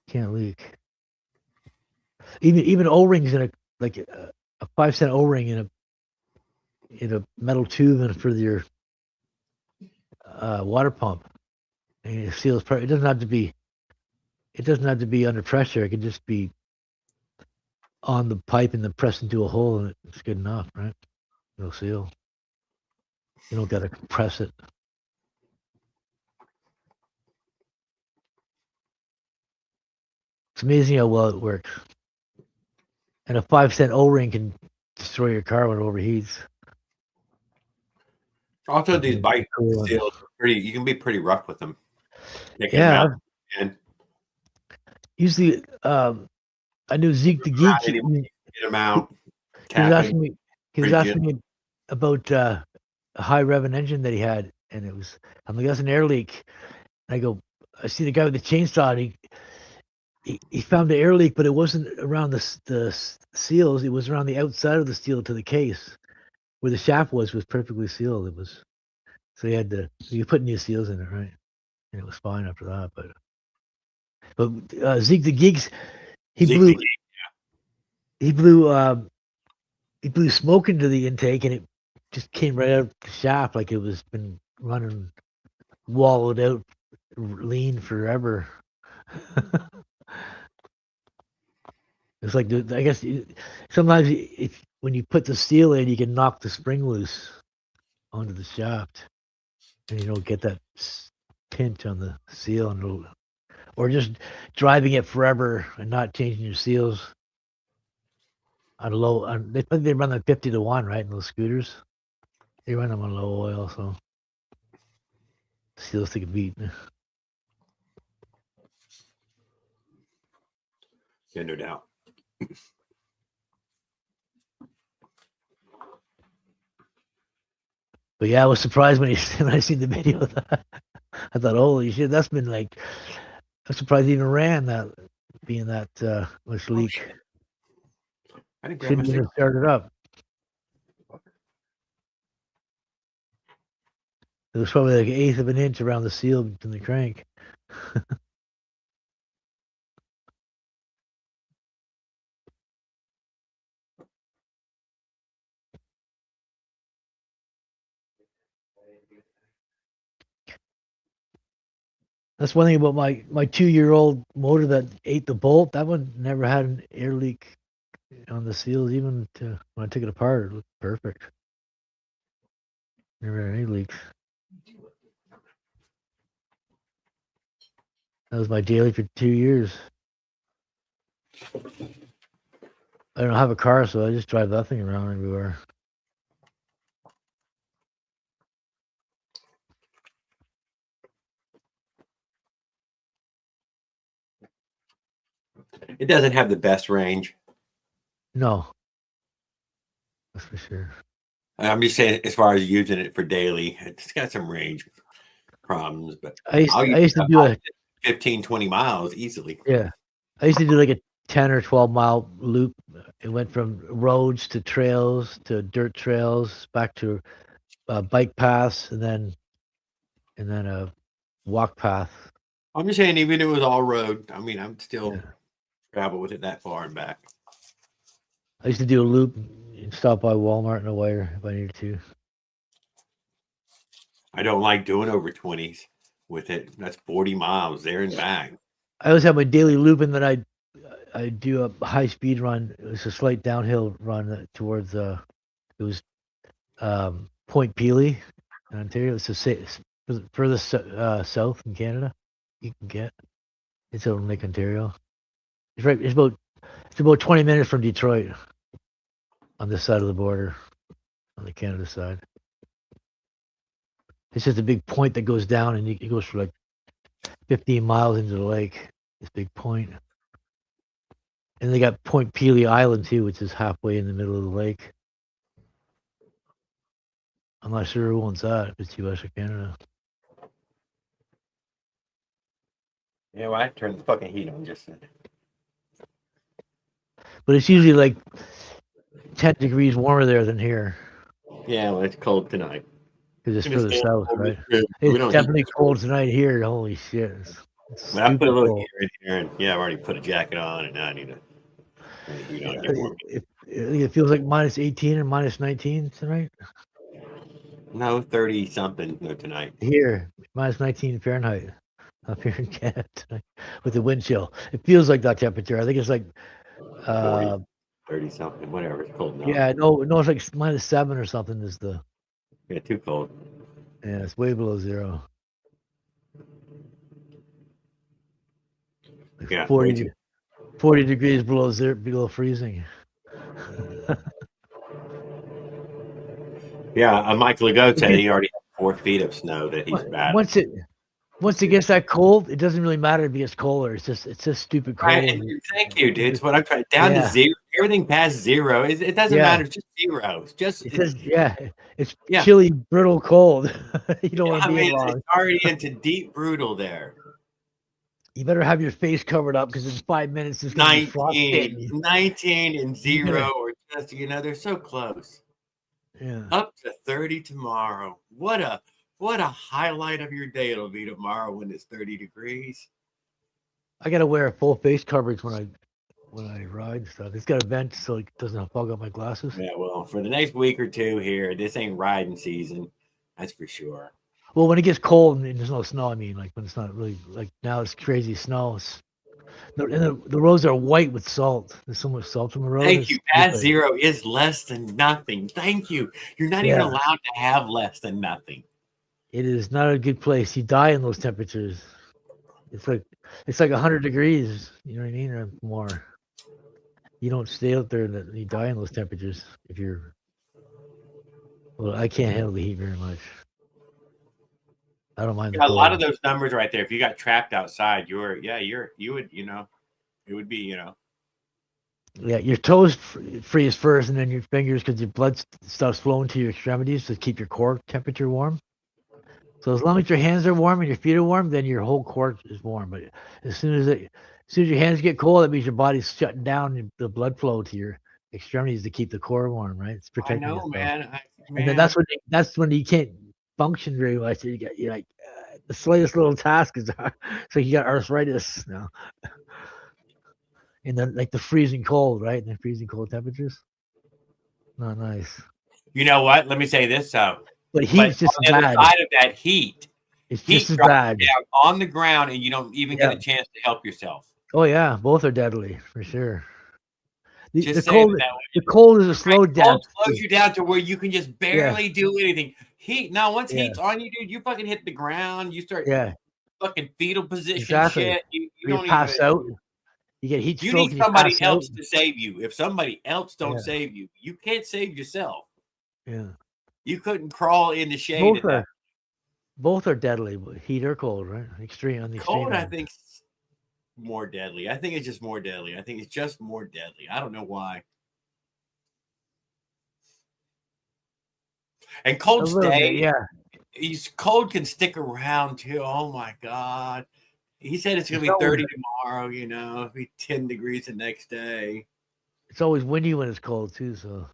can't leak. Even O-rings in a 5-cent O-ring in a metal tube and for your water pump. And it seals. It doesn't have to be under pressure. It can just be on the pipe and then press into a hole, and it's good enough, right? It'll seal. You don't got to compress it. It's amazing how well it works. And a 5-cent O-ring can destroy your car when it overheats. Also, these bike seals are pretty. You can be pretty rough with them. Yeah. And usually, I knew Zeke the Geek. Get them out. He was asking me about a high revving engine that he had, and I'm like, that's an air leak. And I go, I see the guy with the chainsaw, and he found the air leak, but it wasn't around the seals. It was around the outside of the seal to the case, where the shaft was perfectly sealed. It was, so you put new seals in it, right? And it was fine after that. But Zeke the Geeks, he blew smoke into the intake, and it just came right out of the shaft like it was been running, wallowed out, lean forever. It's like, I guess sometimes when you put the seal in, you can knock the spring loose onto the shaft, and you don't get that pinch on the seal, or just driving it forever and not changing your seals on low. They run them 50-1, right? In those scooters, they run them on low oil, so seals take a beat. Yeah, no doubt. But yeah, I was surprised when I seen the video of that. I thought, holy shit, that's been like, I'm surprised it even ran that, being that much leak. I didn't Shouldn't even start it up. It was probably like 1/8 of an inch around the seal in the crank. That's one thing about my 2-year-old motor that ate the bolt. That one never had an air leak on the seals, even when I took it apart. It looked perfect. Never had any leaks. That was my daily for 2 years. I don't have a car, so I just drive that thing around everywhere. It doesn't have the best range. No, that's for sure. I'm just saying, as far as using it for daily, it's got some range problems. But I used to do 15, 20 miles easily. Yeah, I used to do like a 10 or 12 mile loop. It went from roads to trails to dirt trails back to bike paths and then a walk path. I'm just saying, even if it was all road, I mean, I'm still Yeah. travel with it that far and back. I used to do a loop and stop by Walmart and away if I needed to. I don't like doing over 20s with it. That's 40 miles there and back. I always have my daily loop, and then I do a high speed run. It was a slight downhill run towards it was Point Pelee in Ontario. It's the furthest south in Canada you can get. It's out in Lake Ontario. It's right. It's about 20 minutes from Detroit on this side of the border, on the Canada side. It's just a big point that goes down, and it goes for like 15 miles into the lake. This big point. And they got Point Pelee Island too, which is halfway in the middle of the lake. I'm not sure who owns that, if it's US or Canada. Yeah, well, I turned the fucking heat on just then. But it's usually like 10 degrees warmer there than here. Yeah, well, it's cold tonight. Because it's It's gonna further stay south, cold right? this year. We It's don't definitely heat this cold tonight here. Holy shit. It's But I put a stupid little cold. heater in here, and yeah, I've already put a jacket on, and now I need to turn the heat on, get warm. It feels like minus 18 or minus 19 tonight. No, 30 something tonight. Here, minus 19 Fahrenheit up here in Canada tonight with the wind chill. It feels like that temperature. I think it's like 40, 30 something, whatever. It's cold enough. yeah, no, it's like minus 7 or something is the. Yeah, too cold. Yeah, it's way below zero. Like Yeah, 40 degrees below zero, below freezing. Yeah, Mike Legault said he already had 4 feet of snow that he's bad. Once it gets that cold, it doesn't really matter if it gets colder. It's just stupid cold. Right, and thank you, dude. It's what I'm trying. Down to zero. Everything past zero. It doesn't matter. It's just zero. It's just it's chilly, brittle cold. You don't want to be in long. It's already into deep brutal there. You better have your face covered up because in 5 minutes it's going to be frostbitten. 19 and 0, or just they're so close. Yeah. Up to 30 tomorrow. What a highlight of your day it'll be tomorrow when it's 30 degrees. I gotta wear a full face coverage when I ride and stuff. It's got a vent so it doesn't fog up my glasses. Yeah, well, for the next week or two here, this ain't riding season. That's for sure. Well, when it gets cold and there's no snow, I mean, like when it's not really like now, it's crazy snow. And the roads are white with salt. There's so much salt on the road. Thank you. Past zero is less than nothing. Thank you. You're not even allowed to have less than nothing. It is not a good place. You die in those temperatures. It's like 100 degrees. You know what I mean, or more. You don't stay out there and you die in those temperatures if you're. Well, I can't handle the heat very much. I don't mind. A lot of those numbers right there. If you got trapped outside, you would, it would be, Yeah, your toes freeze first, and then your fingers, because your blood stuff's flowing to your extremities to keep your core temperature warm. So as long as your hands are warm and your feet are warm, then your whole core is warm. But as soon as your hands get cold, that means your body's shutting down the blood flow to your extremities to keep the core warm, right? It's protecting yourself. Man. And then that's when you can't function very much. You're like the slightest little task is hard. So you got arthritis now. And then like the freezing cold, right? And the freezing cold temperatures. Not nice. You know what? Let me say this. But heat's just on the bad. other side of that heat, it's just as bad. Down on the ground, and you don't even get a chance to help yourself. Oh yeah, both are deadly for sure. The cold is a slow death. Cold slows you down to where you can just barely do anything. Heat now, once heat's on you, dude, you fucking hit the ground. You start fucking fetal position shit. You don't pass even out. You get heat stroke. You need somebody else to save you. If somebody else don't save you, you can't save yourself. Yeah. You couldn't crawl in the shade. Both are deadly, heat or cold, right? Extreme on the extreme. Cold, I think, more deadly. I think it's just more deadly. I think it's just more deadly. I don't know why. And cold stay. Cold can stick around too. Oh my God. He said it's gonna be 30 tomorrow, it'll be 10 degrees the next day. It's always windy when it's cold too, so.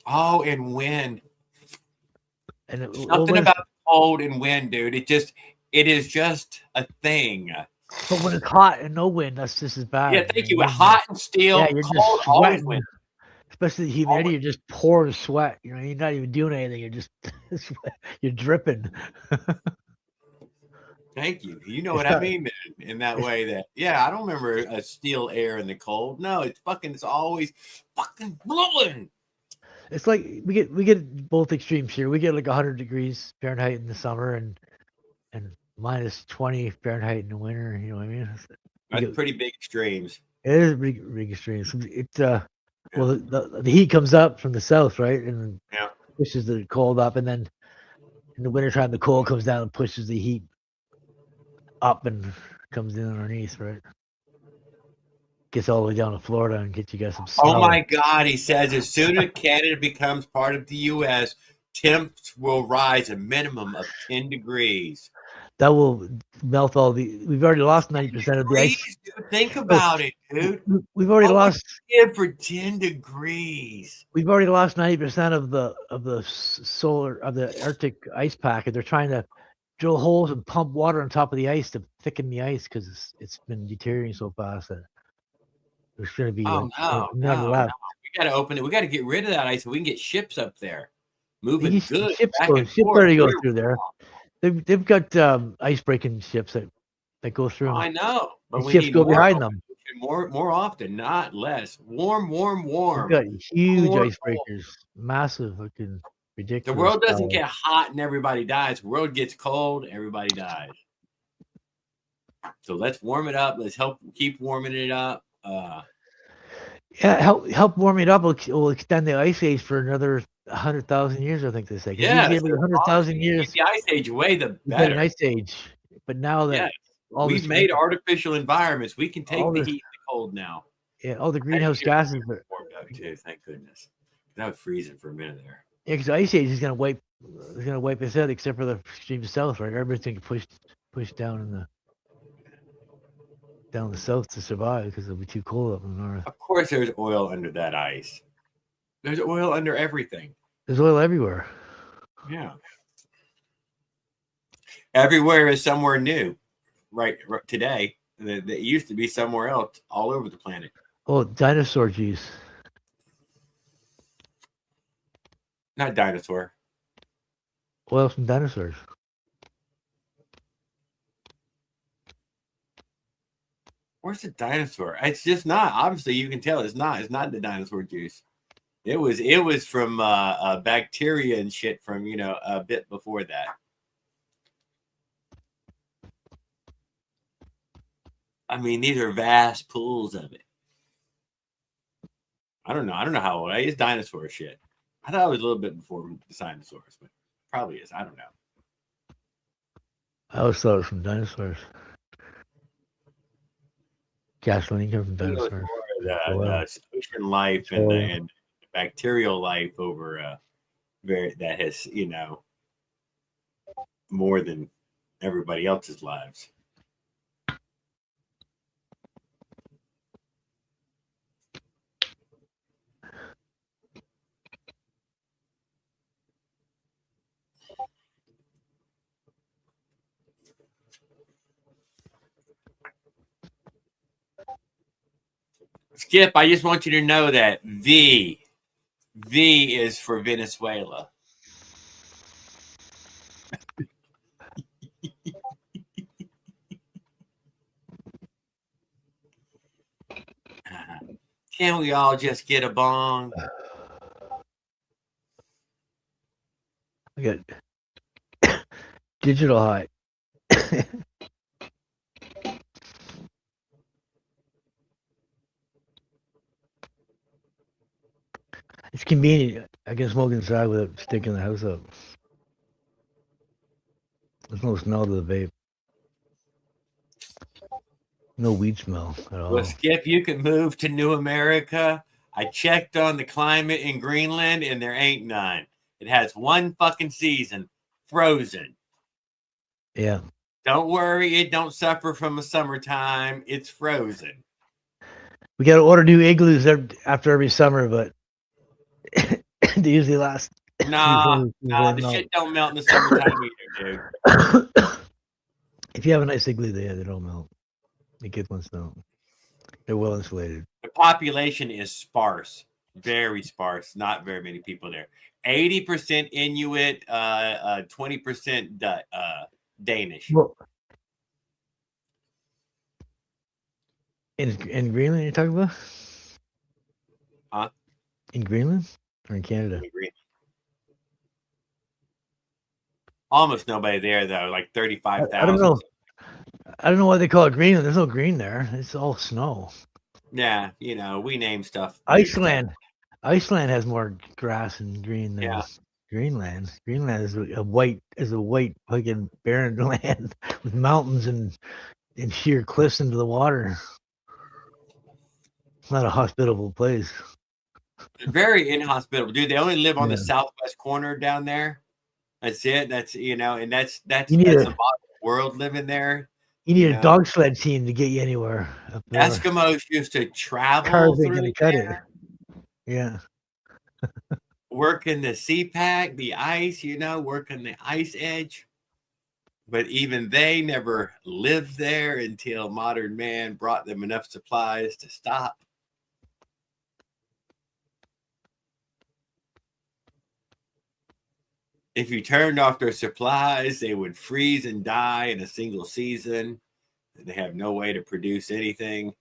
Oh, and wind. And something about cold and wind, dude. It is just a thing. But when it's hot and no wind, that's just as bad. Yeah, thank you. Hot and still, yeah, you're cold, just always sweating. wind. Especially the humidity, you're just pouring sweat. You know, you're not even doing anything. You're just you're dripping. Thank you. You know what I mean in that way. That I don't remember a still air in the cold. No, it's always fucking blowing. It's like we get both extremes here. We get like 100 degrees Fahrenheit in the summer and minus 20 Fahrenheit in the winter. You know what I mean? That's pretty big extremes. It is big extremes. It's well, the heat comes up from the south, right, and pushes the cold up, and then in the wintertime the cold comes down and pushes the heat up and comes in underneath, right? Gets all the way down to Florida and gets you guys some snow. Oh my God! He says as soon as Canada becomes part of the U.S., temps will rise a minimum of 10 degrees. That will melt all the. We've already lost 90% of the ice. Dude, think about it, dude. We've already lost. For 10 degrees. We've already lost 90% of the Arctic ice pack, and they're trying to drill holes and pump water on top of the ice to thicken the ice because it's been deteriorating so fast that there's going to be none left. We got to open it. We got to get rid of that ice so we can get ships up there moving good. Ships already go through there. They've got ice breaking ships that go through. I know, but ships go behind them. More often, not less. Warm. We've got huge icebreakers, massive, looking ridiculous. The world doesn't get hot and everybody dies. The world gets cold, everybody dies. So let's warm it up. Let's keep warming it up. Help warm it up. Will extend the ice age for another 100,000 years. I think they say. Yeah, 100,000 years. The ice age away, the better. An ice age, but now that we've made artificial environments, we can take the heat and the cold now. Yeah, all the greenhouse gases are warmed up too. Thank goodness. That was freezing for a minute there. Yeah, because the ice age is going to wipe us out, except for the extreme south, right? Everything pushed down down the south to survive because it'll be too cold up in the north. Of course, there's oil under that ice. There's oil under everything. There's oil everywhere. Yeah. Everywhere is somewhere new, right today. That used to be somewhere else, all over the planet. Oh, dinosaur juice. Not dinosaur. Oil from dinosaurs. Where's the dinosaur? It's just not. Obviously, you can tell it's not. It's not the dinosaur juice. It was from bacteria and shit from a bit before that. I mean, these are vast pools of it. I don't know how old. It's dinosaur shit. I thought it was a little bit before the dinosaurs, but probably is. I don't know. I always thought it was from dinosaurs. Gasoline comes from dinosaurs. The ocean life and the bacterial life over that has more than everybody else's lives. Skip, I just want you to know that V is for Venezuela. Can't we all just get a bong? I got digital high. It's convenient. I can smoke inside without sticking the house up. There's no smell to the vape. No weed smell at all. Well, Skip, you can move to New America. I checked on the climate in Greenland, and there ain't none. It has one fucking season, frozen. Yeah. Don't worry, it don't suffer from the summertime. It's frozen. We got to order new igloos after every summer, but they usually last Nah, before it the melts. shit don't melt in the summertime either, dude. If you have a nice igloo, they don't melt. The good ones don't. They're well insulated. The population is sparse, very sparse. Not very many people there. 80% Inuit, 20% Danish. Well, in Greenland, you're talking about? Huh? In Greenland or in Canada? Almost nobody there though. Like 35,000. I don't know. I don't know why they call it Greenland. There's no green there. It's all snow. Yeah, we name stuff. Iceland has more grass and green than Yeah. Greenland. Greenland is a white fucking barren land with mountains and sheer cliffs into the water. It's not a hospitable place. Very inhospitable, dude. They only live on the Yeah. southwest corner down there. That's it. That's and that's You need the a- modern world living there. You need a dog sled team to get you anywhere up there. Eskimos used to travel Cars ain't through gonna cut there. it. Yeah. Working the sea pack, the ice, working the ice edge. But even they never lived there until modern man brought them enough supplies to stop. If you turned off their supplies, they would freeze and die in a single season. They have no way to produce anything.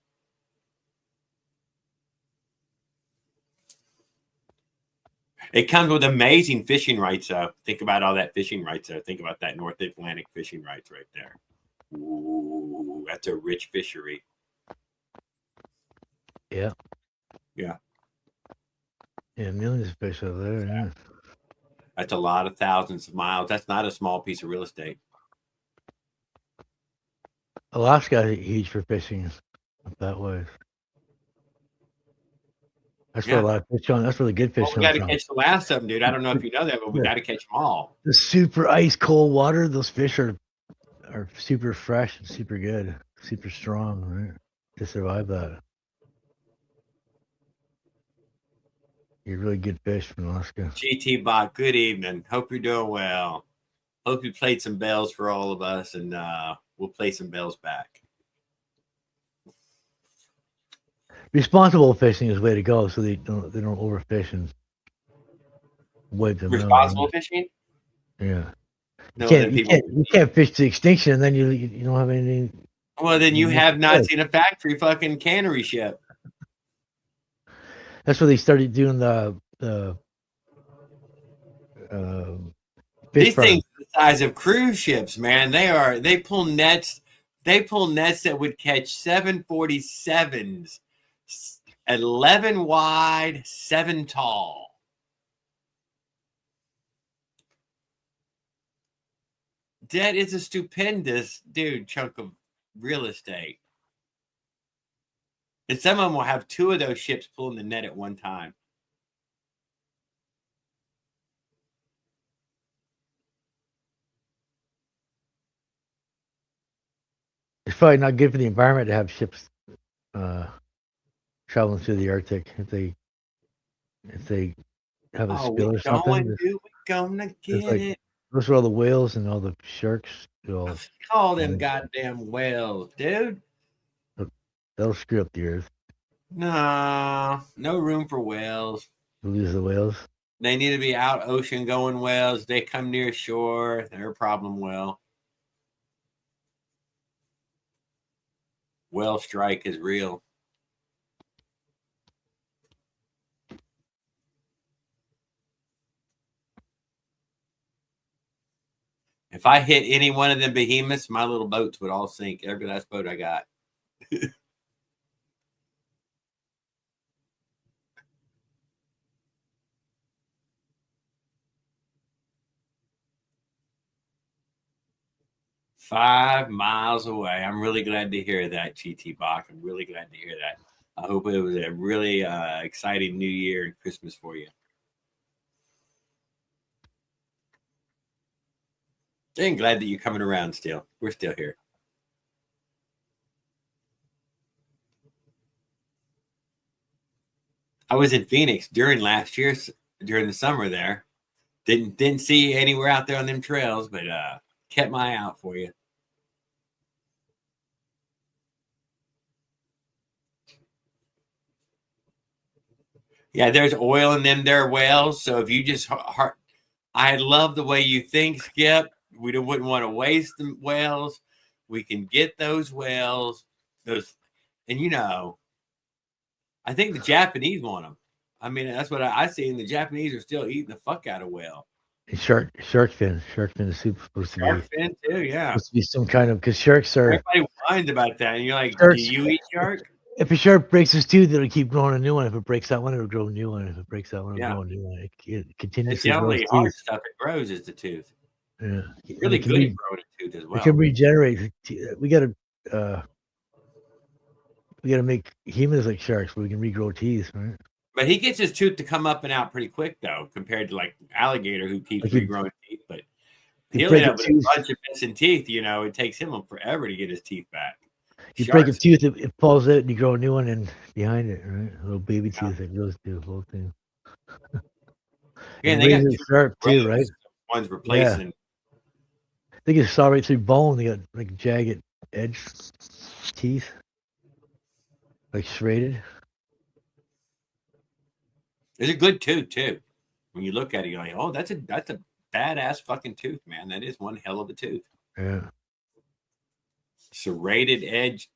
It comes with amazing fishing rights, though. Think about all that fishing rights there. Think about that North Atlantic fishing rights right there. Ooh, that's a rich fishery. Yeah. Yeah. Yeah, millions of fish over there. Yeah. That's a lot of thousands of miles. That's not a small piece of real estate. Alaska is huge for fishing up that way. That's where a lot of fish on. That's where the good fish we come got to from. catch the last of them, dude. I don't know if you know that, but we got to catch them all. The super ice cold water. Those fish are super fresh and super good, super strong, right? To survive that. You're really good fish from Alaska. GT Bot, good evening. Hope you're doing well. Hope you played some bells for all of us, and we'll play some bells back. Responsible fishing is the way to go, so they don't overfish and wipe them out. Responsible fishing? Yeah. No, You can't fish to extinction, and then you don't have anything. Well, then you have not seen a factory fucking cannery ship. That's where they started doing the these things are the size of cruise ships, man. They pull nets. They pull nets that would catch 747s, 11 wide, 7 tall. That is a stupendous, chunk of real estate. And some of them will have 2 of those ships pulling the net at one time. It's probably not good for the environment to have ships traveling through the Arctic if they have a spill or something. We're gonna get it. Those are all the whales and all the sharks. Call them goddamn whales, dude. That'll screw up the earth. No room for whales. We'll lose the whales. They need to be out ocean going whales. They come near shore, they're a problem whale. Whale strike is real. If I hit any one of them behemoths, my little boats would all sink. Every last boat I got. 5 miles away. I'm really glad to hear that, GT Bach. I'm really glad to hear that. I hope it was a really exciting New Year and Christmas for you. I'm glad that you're coming around still. We're still here. I was in Phoenix during the summer there. Didn't see anywhere out there on them trails, but kept my eye out for you. Yeah, there's oil in them there whales. So if you just I love the way you think, Skip. We wouldn't want to waste the whales. We can get those whales. And I think the Japanese want them. I mean, that's what I see. And the Japanese are still eating the fuck out of whale. Shark fin is supposed to Shark fin too, yeah. Supposed to be some kind of, because sharks are. Everybody whines about that, and you're like, do you eat shark? If a shark breaks his tooth, it'll keep growing a new one. If it breaks that one, it'll grow a new one. If it breaks that one, it'll grow a new one. It continuously It's the only grows hard teeth. stuff it grows is the tooth. Yeah, really good at growing a tooth as well. It can regenerate. We gotta make humans like sharks, where we can regrow teeth, right? But he gets his tooth to come up and out pretty quick, though, compared to like alligator who keeps regrowing teeth. But he'll end up with a bunch of missing teeth. It takes him forever to get his teeth back. You break a tooth, it falls out, and you grow a new one in behind it, right? A little baby tooth that goes through the whole thing. Yeah, and they got sharp too, right? One's replacing. Yeah. They can saw right through bone. They got like jagged edge teeth, like serrated. It's a good tooth too. When you look at it, you're like, "Oh, that's a badass fucking tooth, man. That is one hell of a tooth." Yeah. Serrated edge,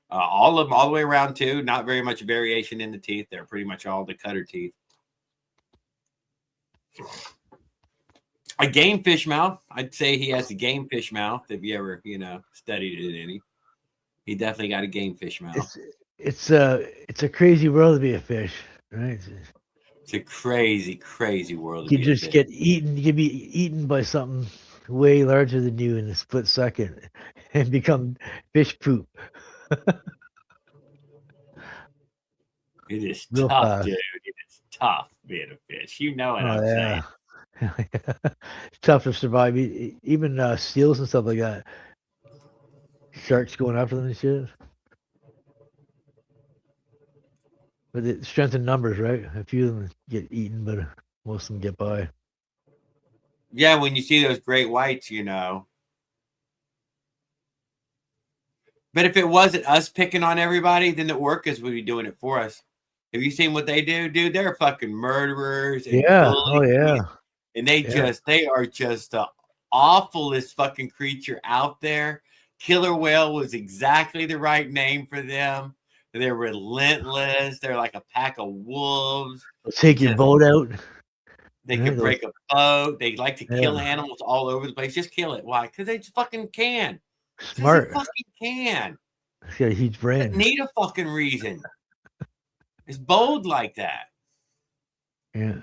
all of them, all the way around too. Not very much variation in the teeth. They're pretty much all the cutter teeth. A game fish mouth. I'd say he has a game fish mouth. If you ever, studied it any, he definitely got a game fish mouth. It's a crazy world to be a fish, right? It's a crazy, crazy world. You just get eaten. You can be eaten by something way larger than you in a split second, and become fish poop. It is tough, dude. It is tough being a fish. You know what I'm saying. It's tough to survive. Even seals and stuff like that. Sharks going after them and shit. But it strength in numbers, right? A few of them get eaten, but most of them get by. Yeah, when you see those great whites, But if it wasn't us picking on everybody, then the orcas would be doing it for us. Have you seen what they do, dude? They're fucking murderers. And bullies. And they are just the awfulest fucking creature out there. Killer whale was exactly the right name for them. They're relentless. They're like a pack of wolves. They'll take your boat out. They can break a boat. They like to kill animals all over the place. Just kill it. Why? Because they just fucking can. Smart. They fucking can. It's got a huge brain. Doesn't need a fucking reason. It's bold like that. Yeah.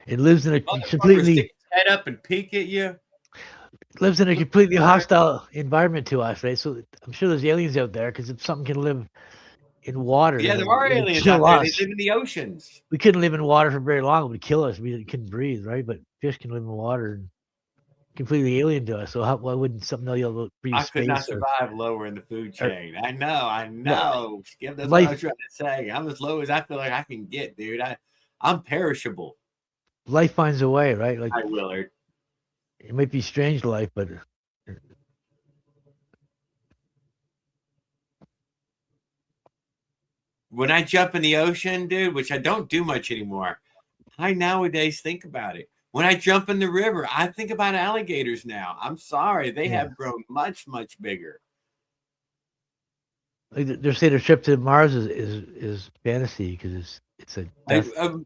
It lives in a completely stick its head up and peek at you. Lives in a completely hostile environment to us, right? So I'm sure there's aliens out there, because if something can live in water, yeah, there are aliens out there. They live in the oceans. We couldn't live in water for very long; it would kill us. We couldn't breathe, right? But fish can live in water, and completely alien to us. So why wouldn't something else breathe I space? could not survive lower in the food chain. I know. Skip, that's what I was trying to say. I'm as low as I feel like I can get, dude. I'm perishable. Life finds a way, right? Like Hi, Willard. It might be strange life, but when I jump in the ocean, dude, which I don't do much anymore, I nowadays think about it. When I jump in the river, I think about alligators now. I'm sorry. They have grown much, much bigger. Like they're saying a trip to Mars is fantasy, because it's a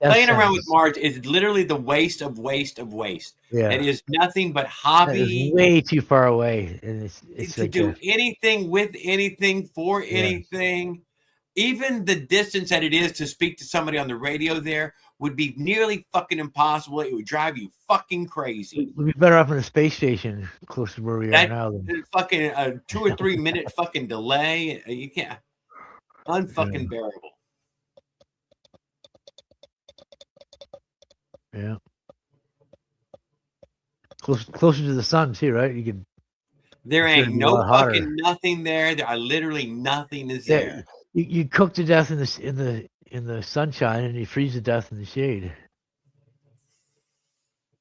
playing around with Mars is literally the waste of waste of waste. Yeah, it is nothing but hobby. It's way too far away, and it's to like do anything with anything for anything. Even the distance that it is to speak to somebody on the radio there would be nearly fucking impossible. It would drive you fucking crazy. We'd be better off in a space station close to where we are now. Fucking a 2 or 3 minute fucking delay. You can't. Unfucking bearable. Yeah. Closer to the sun too, right? You can. There ain't no fucking nothing there. There are literally nothing is there. You cook to death in the sunshine, and you freeze to death in the shade.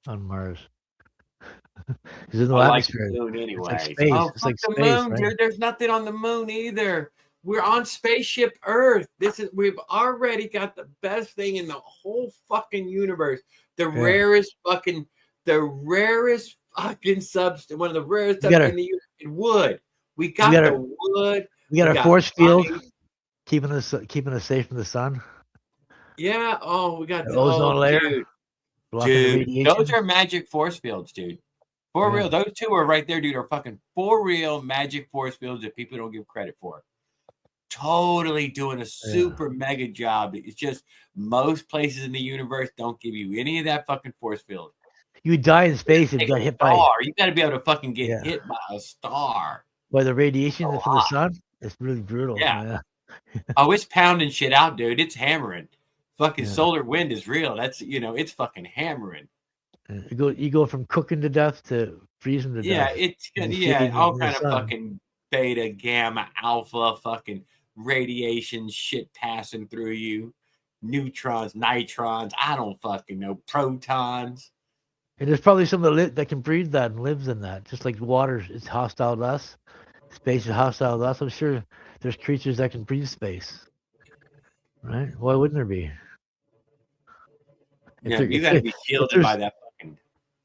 on Mars. There's no I like the atmosphere. moon It's like anyway. space. Oh, It's fuck like the space, moon, right? dude. There's nothing on the moon either. We're on spaceship Earth. We've already got the best thing in the whole fucking universe. The rarest fucking substance, one of the rarest stuff in the universe, wood. We got the wood. We got a force field keeping us safe from the sun. Yeah. Oh, we got the ozone layer. Dude, those are magic force fields, dude. For real, those two are right there, dude. Are fucking for real magic force fields that people don't give credit for. Totally doing a super mega job. It's just most places in the universe don't give you any of that fucking force field. You die in space if you got hit by. You got to be able to fucking get hit by a star. By the radiation from the sun, it's really brutal. Yeah. Oh, it's pounding shit out, dude. It's hammering. Fucking solar wind is real. That's it's fucking hammering. You go from cooking to death to freezing to death. It's all kind of fucking beta, gamma, alpha, fucking radiation shit passing through you. Neutrons, nitrons, I don't fucking know, protons. And there's probably some that can breathe that and lives in that. Just like water is hostile to us, space is hostile to us. I'm sure there's creatures that can breathe space. Right? Why wouldn't there be? You got to be shielded by that fucking.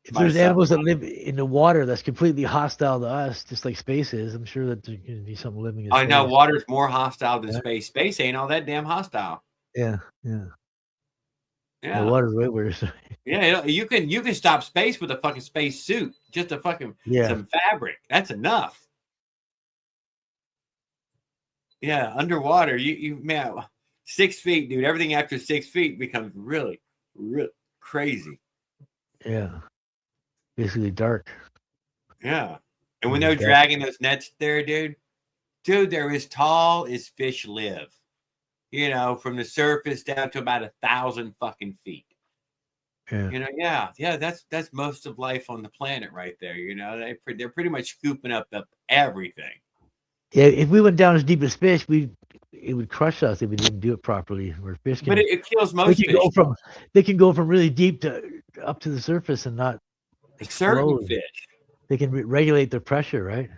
If there's animals that live in the water that's completely hostile to us, just like space is, I'm sure that there can be something living in space. I know water's more hostile than space. Space ain't all that damn hostile. Yeah. Water's way worse. Yeah, you can stop space with a fucking space suit, just a fucking some fabric. That's enough. Yeah, underwater, you man, 6 feet, dude. Everything after 6 feet becomes really, really crazy. Yeah. Basically dark. Yeah. And when they're dragging those nets there, dude, they're as tall as fish live. From the surface down to about 1,000 fucking feet. Yeah. That's most of life on the planet right there. They're pretty much scooping up everything. Yeah, if we went down as deep as fish, it would crush us if we didn't do it properly. Where fish can, but it kills most fish. They can go from really deep up to the surface and not explode. Certain fish. They can regulate their pressure, right?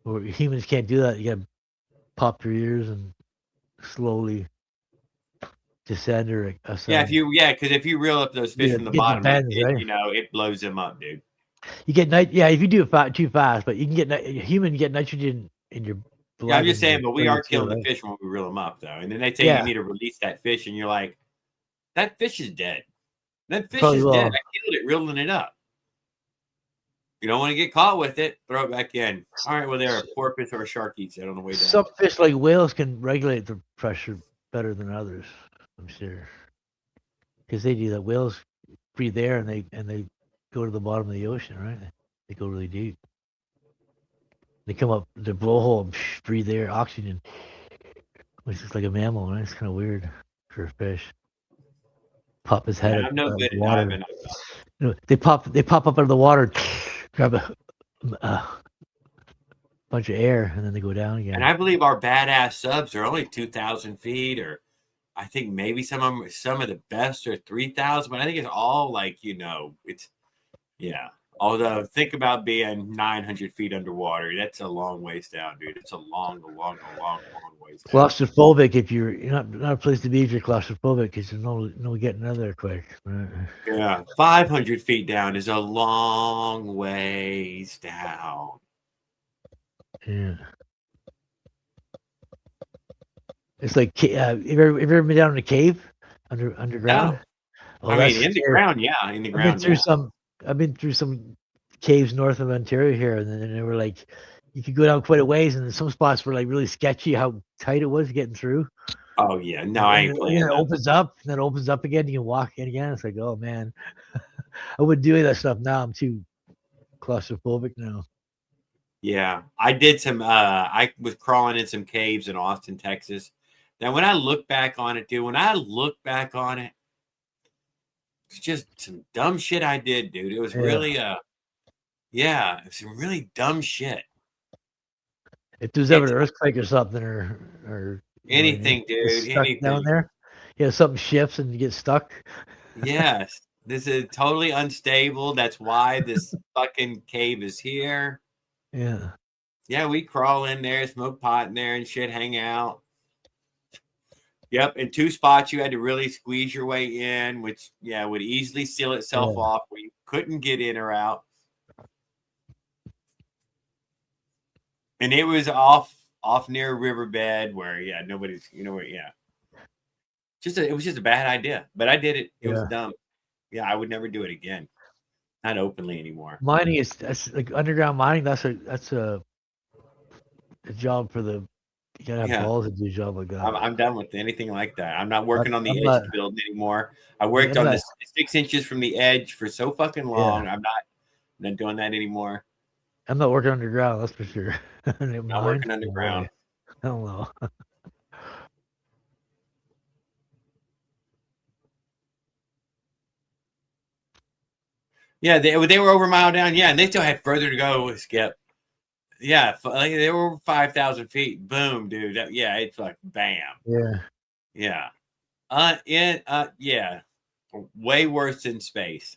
Or humans can't do that. You got to pop your ears and slowly descend or ascend. Because if you reel up those fish from the bottom, it blows them up, dude. You get if you do it too fast, but you can get human get nitrogen in your blood. Yeah, I'm just saying, but we are killing the fish when we reel them up, though. And then they say you need to release that fish, and you're like, that fish is dead. That fish is dead. I killed it, reeling it up. You don't want to get caught with it, throw it back in. All right, well, there a porpoise or a shark eats it on the way down. Some fish like whales can regulate the pressure better than others, I'm sure. Because they do that. Whales breathe air and they go to the bottom of the ocean, right? They go really deep. They come up their blowhole and breathe air, oxygen, which is like a mammal, right? It's kind of weird for a fish. Pop his head up no good water. They pop up out of the water, grab a bunch of air, and then they go down again. And I believe our badass subs are only 2,000 feet, or I think maybe some of the best are 3,000. But I think it's all Although think about being 900 feet underwater. That's a long ways down, dude. It's a long ways down. Claustrophobic if you're not a place to be if you're claustrophobic because there's no getting out of there quick. Right? Yeah, 500 feet down is a long ways down. Yeah. It's like have you ever been down in a cave underground? No. In the ground, yeah. In the ground, I've been through some caves north of Ontario here, and then they were like, you could go down quite a ways, and some spots were like really sketchy how tight it was getting through. Oh yeah, no, I ain't playing. And it opens up, and then it opens up again. You can walk in again. It's like, oh man, I wouldn't do any of that stuff now. I'm too claustrophobic now. Yeah, I did some. I was crawling in some caves in Austin, Texas. Now, when I look back on it, dude, it's just some dumb shit I did, dude. It was really, it's some really dumb shit. If there's ever an earthquake or something, or anything, dude, anything down there, something shifts and you get stuck. Yes. This is totally unstable. That's why this fucking cave is here. Yeah. Yeah, we crawl in there, smoke pot in there and shit, hang out. Yep, in 2 spots you had to really squeeze your way in, which would easily seal itself off where you couldn't get in or out. And it was off near a riverbed where nobody's it was just a bad idea. But I did it. It was dumb. Yeah, I would never do it again. Not openly anymore. Mining that's like underground mining. That's a job for the. You gotta have balls to do a job like that. I'm done with anything like that. I'm not working on the edge build anymore. I worked on the 6 inches from the edge for so fucking long. I'm not doing that anymore. I'm not working underground. That's for sure. Not working underground. I don't know. Yeah, they were over a mile down. Yeah, and they still had further to go, Skip. Yeah, like they were over 5,000 feet. Boom, dude. It's like bam. Yeah. Yeah. Way worse than space.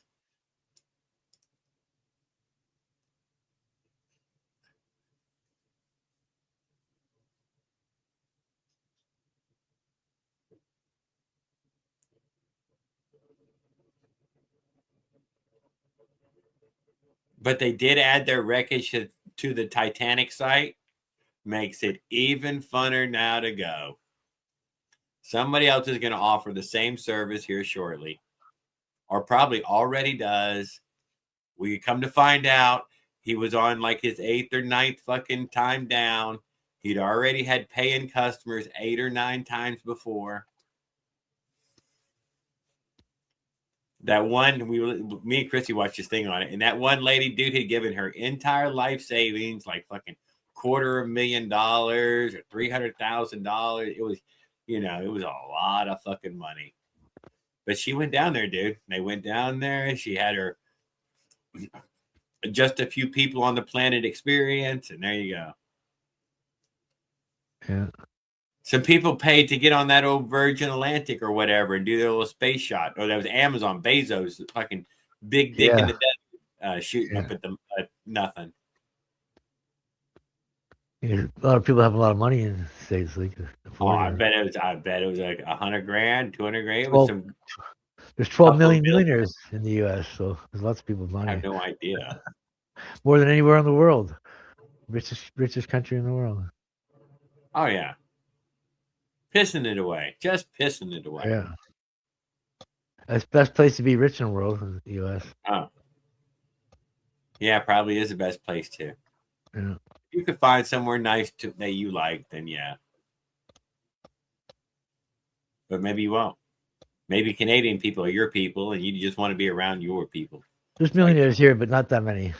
But they did add their wreckage to the Titanic site. Makes it even funner now to go. Somebody else is going to offer the same service here shortly, or probably already does. We come to find out he was on like his 8th or 9th fucking time down. He'd already had paying customers 8 or 9 times before. That one, me and Chrissy watched this thing on it, and that one lady, dude, had given her entire life savings, like fucking $250,000 or $300,000. It was, it was a lot of fucking money. But she went down there, dude. They went down there. She had her just a few people on the planet experience, and there you go. Yeah. Some people paid to get on that old Virgin Atlantic or whatever and do their little space shot. Or that was Amazon, Bezos, fucking big dick in the desert, shooting up at the nothing. A lot of people have a lot of money in the States. Like, I bet it was like $100,000, $200,000. There's 12 million millionaires in the U.S., so there's lots of people with money. I have no idea. More than anywhere in the world. Richest country in the world. Oh yeah. Pissing it away. Just pissing it away. Yeah. That's the best place to be rich in the world, is the U.S. Oh. Yeah, probably is the best place too. Yeah. If you could find somewhere nice that you like, then yeah. But maybe you won't. Maybe Canadian people are your people, and you just want to be around your people. There's millionaires here, but not that many.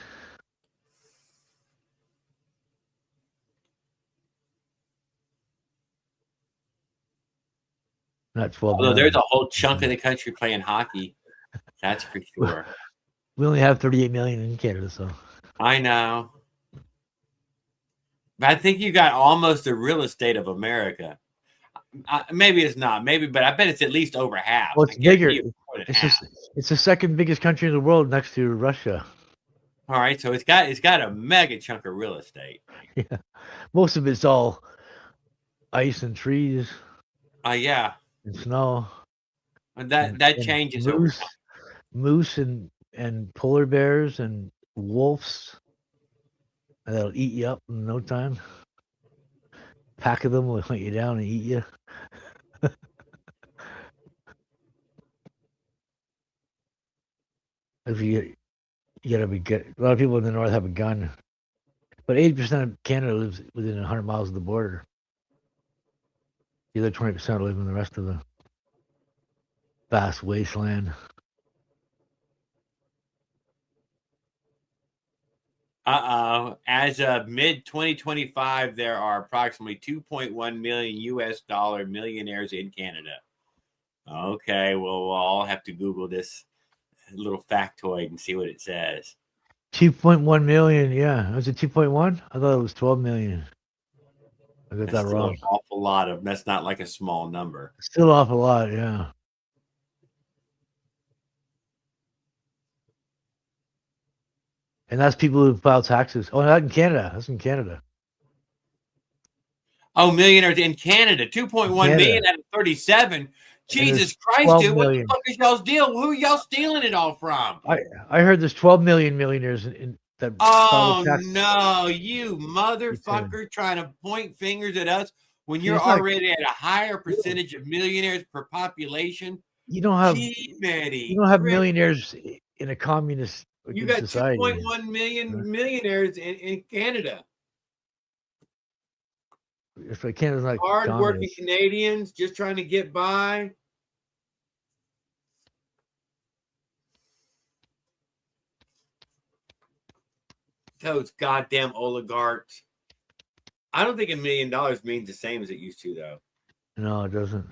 Not 12 Although million. there's a whole chunk of the country playing hockey. That's for sure. We only have 38 million in Canada, so. I know. But I think you got almost the real estate of America. Maybe it's not. But I bet it's at least over half. Well, it's bigger. It's the second biggest country in the world next to Russia. All right, so it's got a mega chunk of real estate. Yeah, most of it's all ice and trees. Yeah. And snow. And that changes over time. Moose and polar bears and wolves. And that'll eat you up in no time. Pack of them will hunt you down and eat you. If you gotta be good. A lot of people in the north have a gun, but 80% of Canada lives within 100 miles of the border. The other 20% live in the rest of the vast wasteland. As of mid-2025, there are approximately 2.1 million US dollar millionaires in Canada. Okay, well, we'll all have to Google this little factoid and see what it says. 2.1 million, yeah. Was it 2.1? I thought it was 12 million. I got that wrong. An awful lot of. That's not like a small number. Still an awful lot, yeah. And that's people who file taxes. Oh, not in Canada. That's in Canada. Oh, millionaires in Canada, 2.1 Canada. million out of 37. Jesus there's Christ, 12 dude! What the million. fuck is y'all's deal? Who y'all stealing it all from? I heard there's 12 million millionaires in that file Oh tax. no, you return. motherfucker trying to point fingers at us when See, you're it's not. already at a higher percentage of millionaires per population. You don't have. Gee, Matty, You don't have Chris, millionaires in a communist you got society. 2.1 million millionaires in Canada. If Canada's not Hard-working communist. Canadians just trying to get by. Those goddamn oligarchs. I don't think $1 million means the same as it used to, though. No, it doesn't.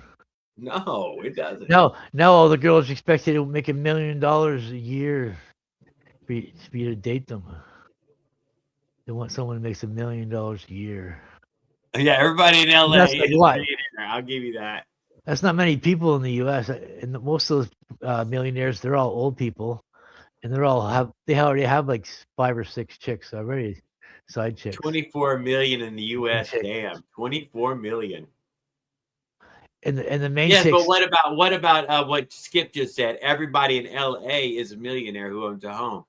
No, it doesn't. Now all the girls expect you to make $1 million a year for you to date them. They want someone who makes $1 million a year. Yeah, everybody in LA That's is like a what? millionaire. I'll give you that. That's not many people in the U.S. And most of those millionaires, they're all old people, and they already have like 5 or 6 chicks already, side chicks. 24 million in the U.S. Chicks. Damn, 24 million. And the main Yes, chicks. but what about what Skip just said? Everybody in LA is a millionaire who owns a home.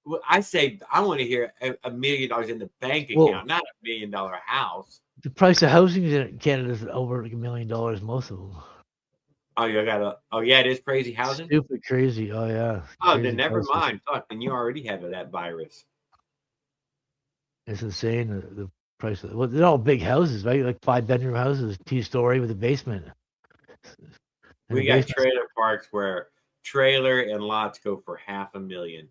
Well, I say I want to hear $1 million in the bank account, not $1 million house. The price of housing in Canada is over like $1 million, most of them. Oh, you got a. Oh, yeah, it is crazy housing. Stupid crazy. Oh yeah. Oh, then never mind. Fuck, and you already have that virus. It's insane. The price of. Well, they're all big houses, right? Like 5-bedroom houses, 2-story with a basement. And We got trailer parks where trailer and lots go for $500,000.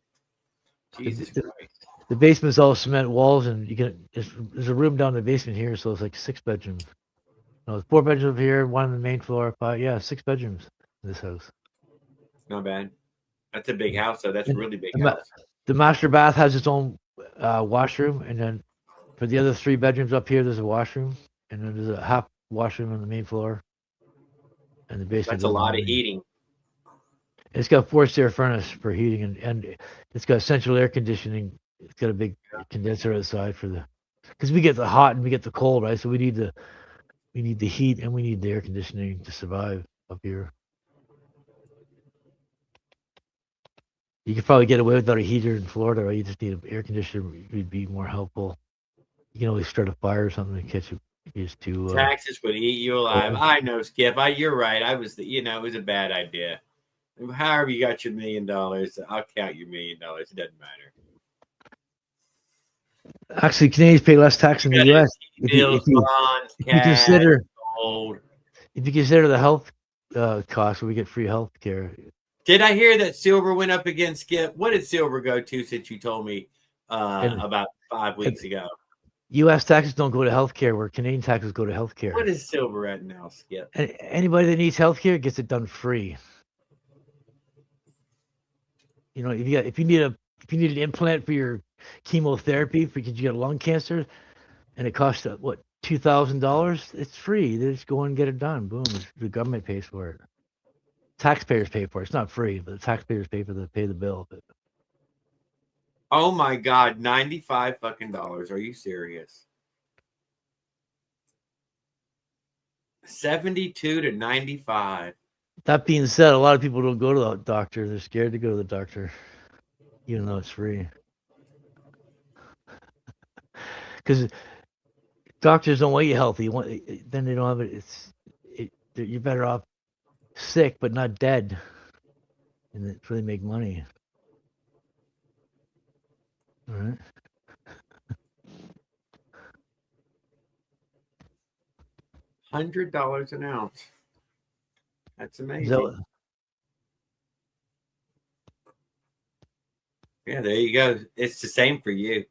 Jesus Christ. The basement's all cement walls, and there's a room down in the basement here, so it's like 6 bedrooms. No, it's 4 bedrooms here, 1 on the main floor, 6 bedrooms in this house. Not bad. That's a big house, though. That's a really big house. The master bath has its own washroom, and then for the other 3 bedrooms up here, there's a washroom, and then there's a half washroom on the main floor, and the basement. That's a lot of heating. It's got forced air furnace for heating, and it's got central air conditioning. It's got a big condenser outside because we get the hot and we get the cold, right? So we need the heat and we need the air conditioning to survive up here. You could probably get away without a heater in Florida, right? You just need an air conditioner. Would be more helpful. You can always start a fire or something to catch it. Taxes would eat you alive. I know, Skip. You're right. It was a bad idea. However you got your $1 million, I'll count your $1 million. It doesn't matter. Actually, Canadians pay less tax in the U.S. If you consider the health costs, we get free health care. Did I hear that silver went up again, Skip? What did silver go to since you told me about 5 weeks ago? U.S. taxes don't go to health care, where Canadian taxes go to health care. What is silver at now, Skip? And anybody that needs health care gets it done free. You know, if you need an implant for your chemotherapy because you got lung cancer, and it costs $2,000, it's free. They just go and get it done. Boom, the government pays for it. Taxpayers pay for it. It's not free, but the taxpayers pay the bill. But... Oh my God, $95 fucking dollars. Are you serious? 72 to 95. That being said, a lot of people don't go to the doctor. They're scared to go to the doctor, even though it's free. Because doctors don't want you healthy. Then they don't have it. You're better off sick but not dead, and that's where they make money. All right. $100 an ounce. That's amazing. Yeah, there you go. It's the same for you.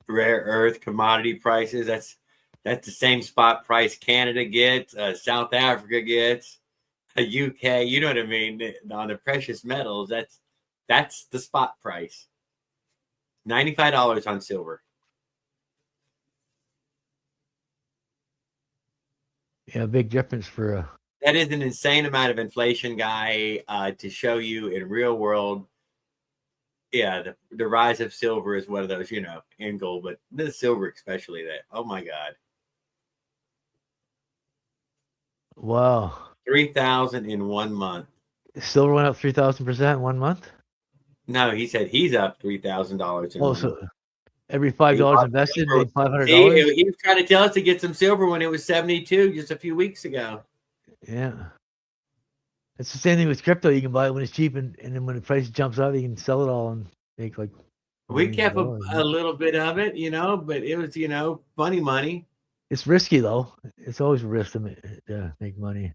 Rare earth commodity prices. That's the same spot price Canada gets, South Africa gets, UK. You know what I mean? On the precious metals, that's the spot price. $95 on silver. Yeah, big difference for That is an insane amount of inflation, guy, to show you in real world. Yeah, the rise of silver is one of those, and gold, but the silver especially. That, oh my God, Wow. 3,000 in 1 month. Silver went up 3,000% in 1 month. No, he said he's up $3,000 in 1 month. Every $5 invested made $500. See, he was trying to tell us to get some silver when it was 72 just a few weeks ago. Yeah. It's the same thing with crypto. You can buy it when it's cheap, and then when the price jumps up, you can sell it all and make like. We kept a little bit of it, but it was, funny money. It's risky though. It's always a risk to make money.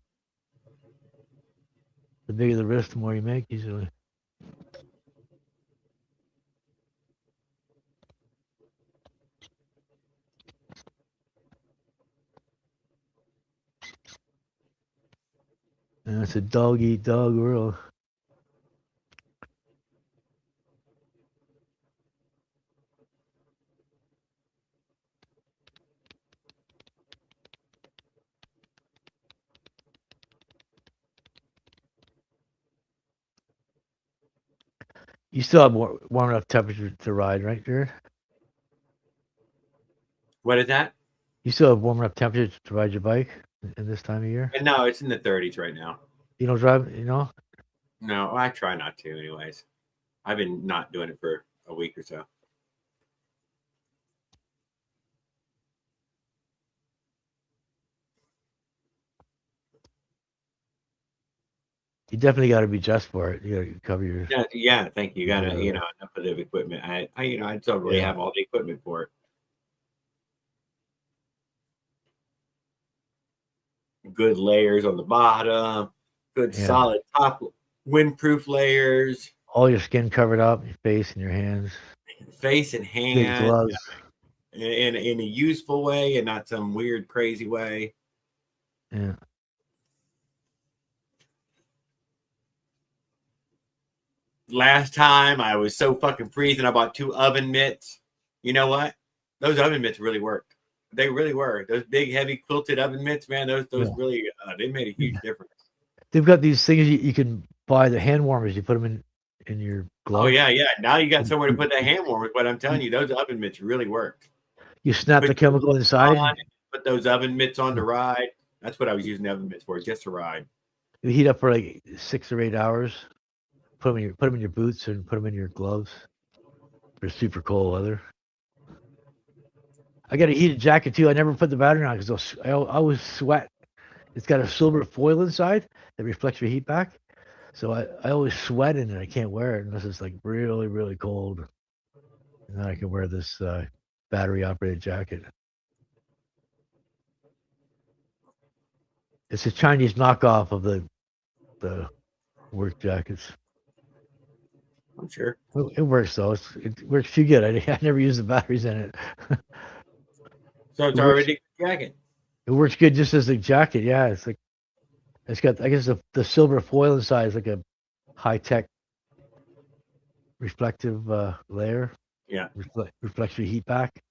The bigger the risk, the more you make usually. And it's a dog eat dog world. You still have warm enough temperature to ride, right, Jared? What is that? You still have warm enough temperature to ride your bike in this time of year? No, it's in the 30s right now. You don't drive, No, I try not to anyways. I've been not doing it for a week or so. You definitely got to be dressed for it. You got to cover your. Yeah. Thank you. You got to, enough of the equipment. I don't really have all the equipment for it. Good layers on the bottom. Good solid top, windproof layers. All your skin covered up, your face and your hands. Face and hands. Big gloves. In a useful way and not some weird, crazy way. Yeah. Last time I was so fucking freezing, I bought 2 oven mitts. You know what? Those oven mitts really worked. They really were. Those big, heavy quilted oven mitts, man. Those really they made a huge difference. They've got these things you can buy, the hand warmers. You put them in your glove. Oh yeah. Now you got somewhere to put that hand warmers. But I'm telling you, those oven mitts really worked. You snap the chemical inside. Put those oven mitts on to ride. That's what I was using the oven mitts for, just to ride. You heat up for like 6 or 8 hours. Put them in your boots and put them in your gloves for super cold weather. I got a heated jacket too. I never put the battery on because I always sweat. It's got a silver foil inside that reflects your heat back. So I always sweat in it. I can't wear it unless it's like really, really cold. And then I can wear this battery operated jacket. It's a Chinese knockoff of the work jackets. I'm sure. It works though. It works too good. I never use the batteries in it. So it's already a jacket. It works good just as a jacket. Yeah, it's got, I guess, the silver foil inside is like a high tech reflective layer. Yeah. Reflects your heat back,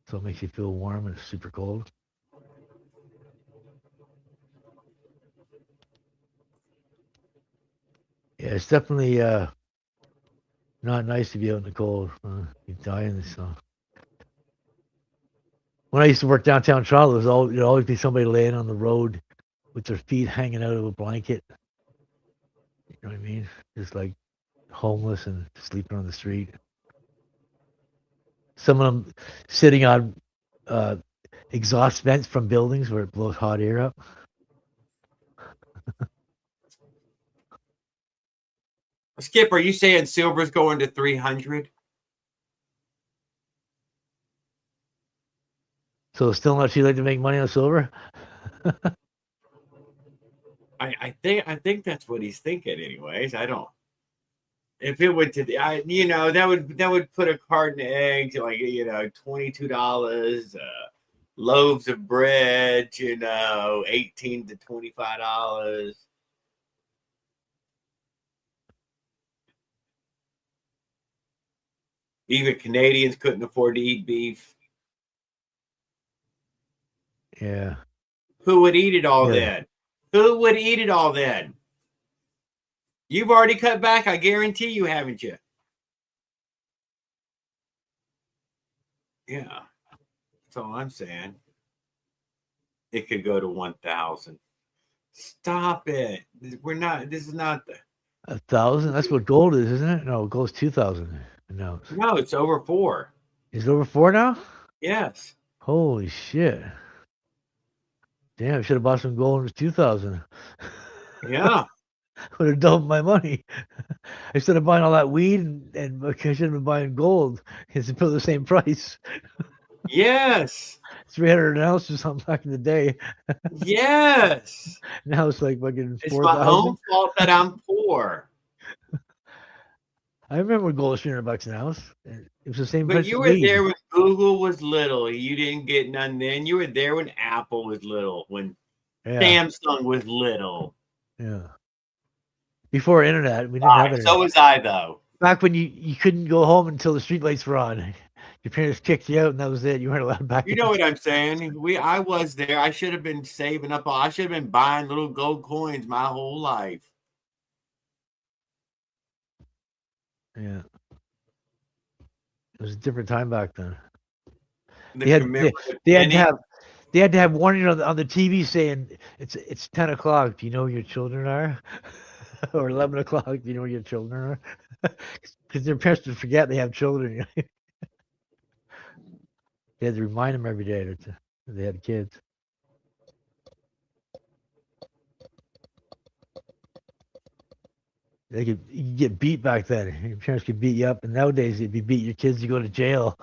so it makes you feel warm and it's super cold. Yeah, it's definitely not nice to be out in the cold. You die in the sun. When I used to work downtown Toronto, there'd always be somebody laying on the road with their feet hanging out of a blanket. You know what I mean? Just like homeless and sleeping on the street. Some of them sitting on exhaust vents from buildings where it blows hot air up. Skip, are you saying silver's going to 300? So it's still not too late to make money on silver? I think that's what he's thinking anyways. I don't. If it went to that would put a carton of eggs at like $22, loaves of bread, $18 to $25. Even Canadians couldn't afford to eat beef. Yeah. Who would eat it all then? Who would eat it all then? You've already cut back. I guarantee you, haven't you? Yeah. That's all I'm saying. It could go to 1,000. Stop it. We're not. This is not the. 1,000? That's what gold is, isn't it? No, gold's 2,000. No, No, it's over 4. is it over 4 now? Yes. Holy shit! Damn, I should have bought some gold when it was 2,000. Yeah. Would have doubled my money. Instead of buying all that weed and I should have been buying gold. It's about the same price. Yes. 300 an ounce or something back in the day. Yes. Now it's like fucking It's my 4,000. own fault that I'm poor. I remember when gold was 300 bucks an ounce. It was the same But price you as were weed. there when Google was little. You didn't get none then. You were there when Apple was little, when Yeah, Samsung was little. yeah. Before internet, we didn't have internet. So was I, though. Back when you couldn't go home until the streetlights were on. Your parents kicked you out, and that was it. You weren't allowed back. You know what I'm saying? I was there. I should have been saving up. I should have been buying little gold coins my whole life. Yeah. It was a different time back then. They had to have warning on the TV saying it's 10 o'clock. Do you know where your children are? Or 11 o'clock. Do you know where your children are? Because their parents would forget they have children. They had to remind them every day that they had kids. You could get beat back then. Your parents could beat you up, and nowadays if you beat your kids, you go to jail.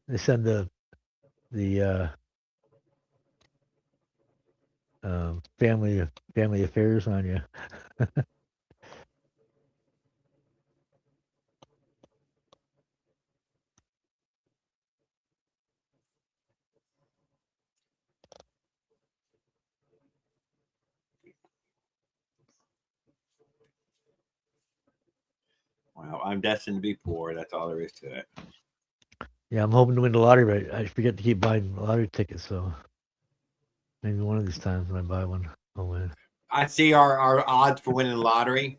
They send the family affairs on you. Well, I'm destined to be poor. That's all there is to it. Yeah, I'm hoping to win the lottery, but I forget to keep buying lottery tickets. So maybe one of these times when I buy one, I'll win. I see our odds for winning the lottery.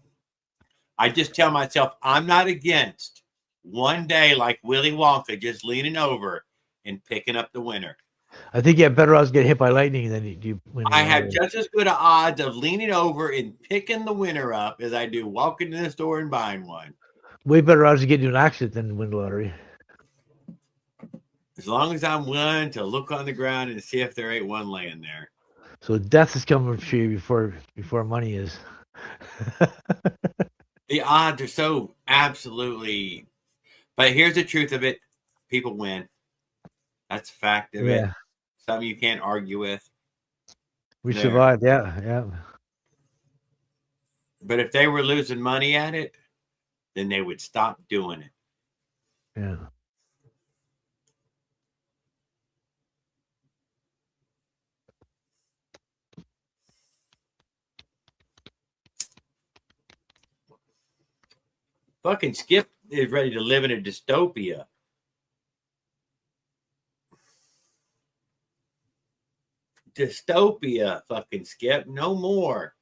I just tell myself I'm not against one day like Willy Wonka just leaning over and picking up the winner. I think you have better odds to get hit by lightning than you win. I have just as good odds of leaning over and picking the winner up as I do walking in the store and buying one. Way better odds to get into an accident than win the lottery. As long as I'm willing to look on the ground and see if there ain't one laying there. So death is coming for you before money is. The odds are so absolutely. But here's the truth of it: people win. That's a fact of it. Something you can't argue with. We survived, yeah. But if they were losing money at it, then they would stop doing it. Yeah. Fucking Skip is ready to live in a dystopia. Dystopia, fucking Skip. No more.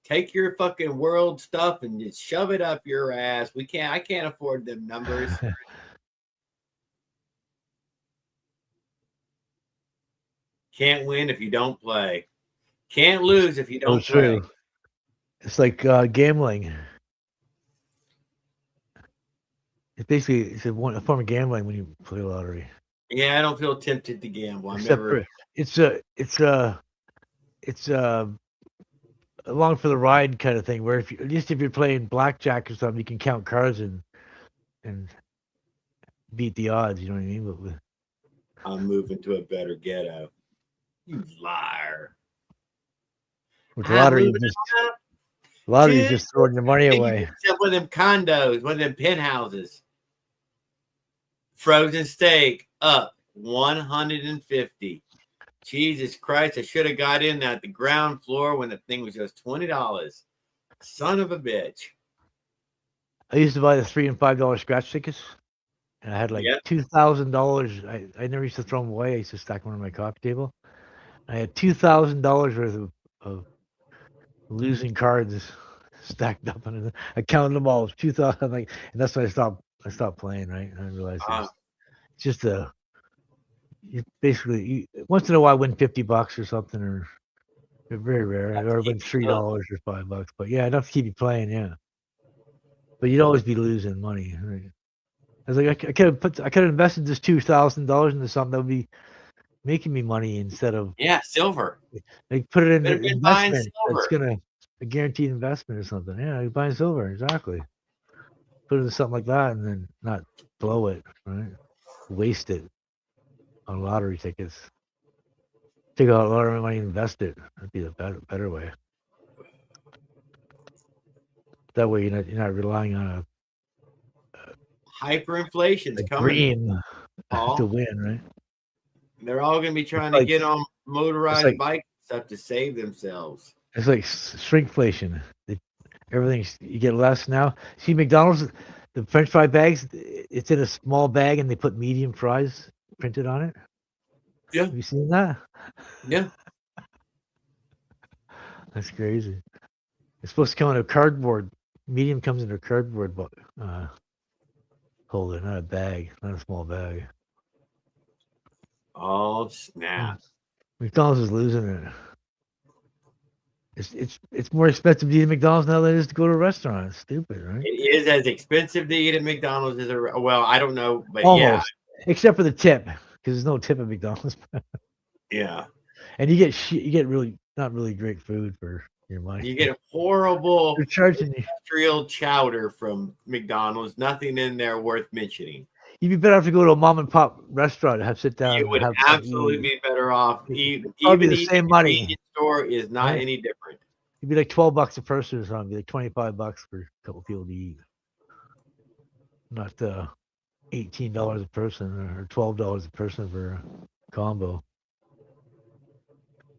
Take your fucking world stuff and just shove it up your ass. I can't afford them numbers. Can't win if you don't play. Can't lose if you don't play. It's like gambling. It's basically a form of gambling when you play lottery. Yeah, I don't feel tempted to gamble. It's along for the ride kind of thing. Where at least if you're playing blackjack or something, you can count cards and beat the odds. You know what I mean? But I'm moving to a better ghetto. You liar. With lottery, is just throwing your money away. One of them condos, one of them penthouses. Frozen steak up 150. Jesus Christ, I should have got in at the ground floor when the thing was just $20. Son of a bitch. I used to buy the $3 and $5 scratch tickets. And I had like $2,000. I never used to throw them away. I used to stack them on my coffee table. I had $2,000 worth of losing cards stacked up, and I counted them all. It was 2,000. Like, and that's when I stopped playing. Right, and I realized it's just once in a while win $50 or something, or very rare, or win $3 or $5. But yeah, enough to keep you playing. Yeah, but you'd always be losing money. Right? I was like, I could have invested this $2,000 into something that would be making me money instead of silver. like put it in Could the have been buying investment that's silver. a guaranteed investment or something. Yeah, you're buying silver, exactly. Put it in something like that and then not blow it, right? Waste it on lottery tickets. Take out a lot of money and invest it. That'd be the better way. That way you're not relying on Hyperinflation's a coming. dream Paul. to win, right? They're all going to be trying to get on motorized bikes and stuff to save themselves. It's like shrinkflation. Everything's you get less now. See McDonald's, the French fry bags. It's in a small bag and they put medium fries printed on it. Yeah. Have you seen that? Yeah. That's crazy. It's supposed to come in a cardboard. Medium comes in a cardboard holder, not a bag, not a small bag. Oh snap! McDonald's is losing it. It's more expensive to eat at McDonald's now than it is to go to a restaurant. It's stupid, right? It is as expensive to eat at McDonald's as well. I don't know, but almost, except for the tip, because there's no tip at McDonald's. Yeah, and you get really not really great food for your money. You get horrible industrial chowder from McDonald's. Nothing in there worth mentioning. You'd be better off to go to a mom and pop restaurant and sit down. You would absolutely be better off. Even the same money. Store is not any different. It'd be like $12 a person or something. It'd be like $25 for a couple people to eat. Not $18 a person or $12 a person for a combo.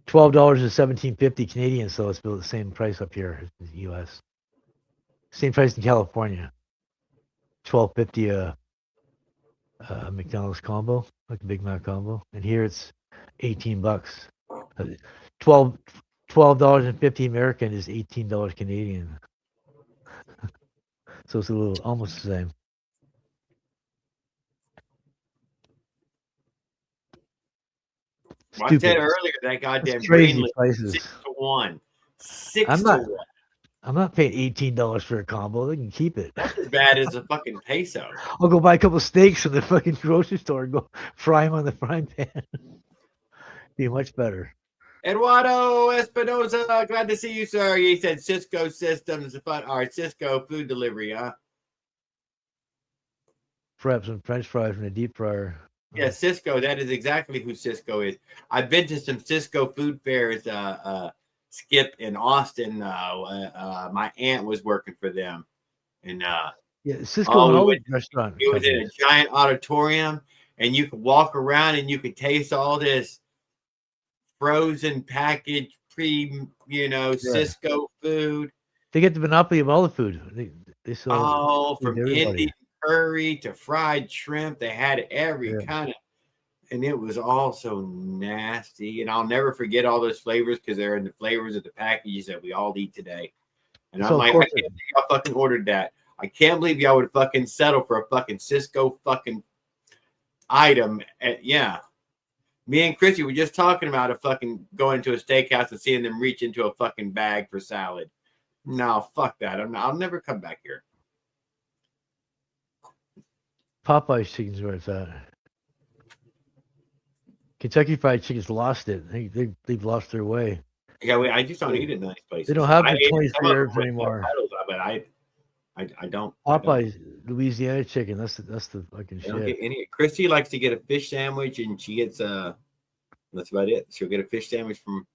$12 is $17.50 Canadian, so it's about the same price up here in the U.S. Same price in California. $12.50 a McDonald's combo, like a Big Mac combo, and here it's $18. $12.50 American is $18 Canadian. So it's almost the same. Well, I said earlier that goddamn crazy prices. 6 to 1. 6 to 1. I'm not paying $18 for a combo. They can keep it. That's as bad as a fucking peso. I'll go buy a couple of steaks from the fucking grocery store and go fry them on the frying pan. Be much better. Eduardo Espinosa, glad to see you, sir. He said Cisco Systems, Cisco food delivery, huh? Perhaps some French fries from the deep fryer. Yeah, Cisco. That is exactly who Cisco is. I've been to some Cisco food fairs. Skip in Austin. My aunt was working for them, and Cisco restaurant. It was in a giant auditorium, and you could walk around and you could taste all this frozen packaged Cisco food. They get the monopoly of all the food. They sell from Indian curry to fried shrimp. They had every kind of. And it was all so nasty. And I'll never forget all those flavors because they're in the flavors of the packages that we all eat today. And I'm like, I can't believe y'all fucking ordered that. I can't believe y'all would fucking settle for a fucking Cisco fucking item. Me and Chrissy were just talking about going to a steakhouse and seeing them reach into a fucking bag for salad. No, fuck that. I'll never come back here. Popeye's chicken's where it's at. Kentucky Fried Chicken's lost it. They've lost their way. Yeah, I just don't eat it in nice places. They don't have the 23 herbs anymore. But I don't. Popeye's Louisiana chicken. That's the fucking shit. Christy likes to get a fish sandwich, and she gets that's about it. She'll get a fish sandwich from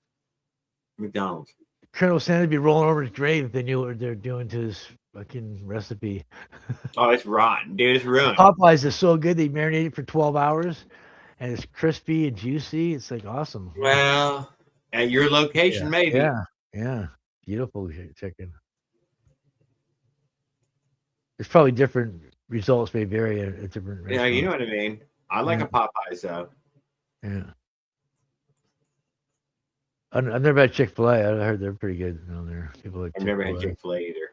McDonald's. Colonel Sanders be rolling over his grave if they knew what they're doing to his fucking recipe. Oh, it's rotten, dude. It's ruined. Popeyes is so good. They marinate it for 12 hours. And it's crispy and juicy. It's like awesome. Well, at your location, maybe. Yeah. Beautiful chicken. There's probably different results may vary at different restaurants. Yeah, you know what I mean. I like a Popeyes though. Yeah. I've never had Chick-fil-A. I heard they're pretty good down there. People like I've never had Chick-fil-A. Chick-fil-A either.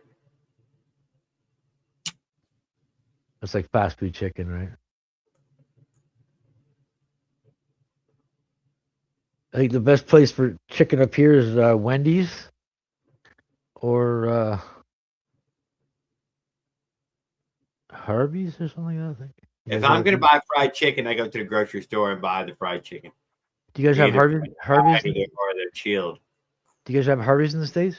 It's like fast food chicken, right? I think the best place for chicken up here is Wendy's or Harvey's or something like that. I think. If I'm going to buy fried chicken, I go to the grocery store and buy the fried chicken. Do you guys have Harvey's? Or they're chilled. Do you guys have Harvey's in the States?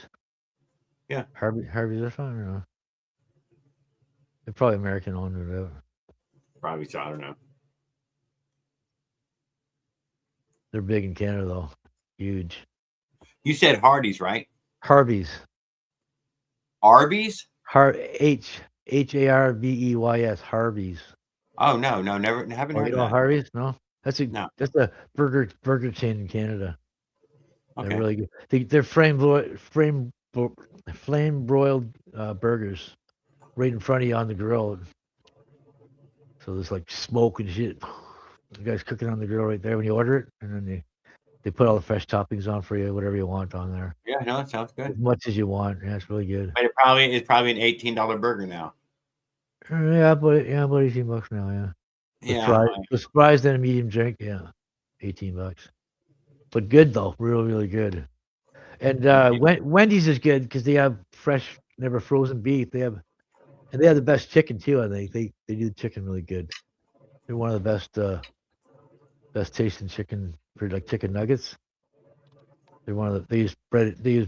Yeah. Harvey's are fine or no? They're probably American owned or whatever. Probably so. I don't know. They're big in Canada though. Huge. You said Hardee's, right? Harvey's. Arby's? Harveys. Harvey's. Oh no, never haven't heard you of know that. Harvey's? No. That's a burger chain in Canada. Okay. They're really good. They're flame broiled burgers right in front of you on the grill. So there's like smoke and shit. The guy's cooking on the grill right there when you order it, and then they put all the fresh toppings on for you, whatever you want on there. Yeah, no, it sounds good. As much as you want. Yeah, it's really good. But it's probably an $18 burger now. Yeah, but $18 now. Yeah. With fries and a medium drink. Yeah, $18. But good though, really good. And Wendy's is good because they have fresh, never frozen beef. They have the best chicken too. I think they do chicken really good. They're one of the best tasting chicken for like chicken nuggets. They're they use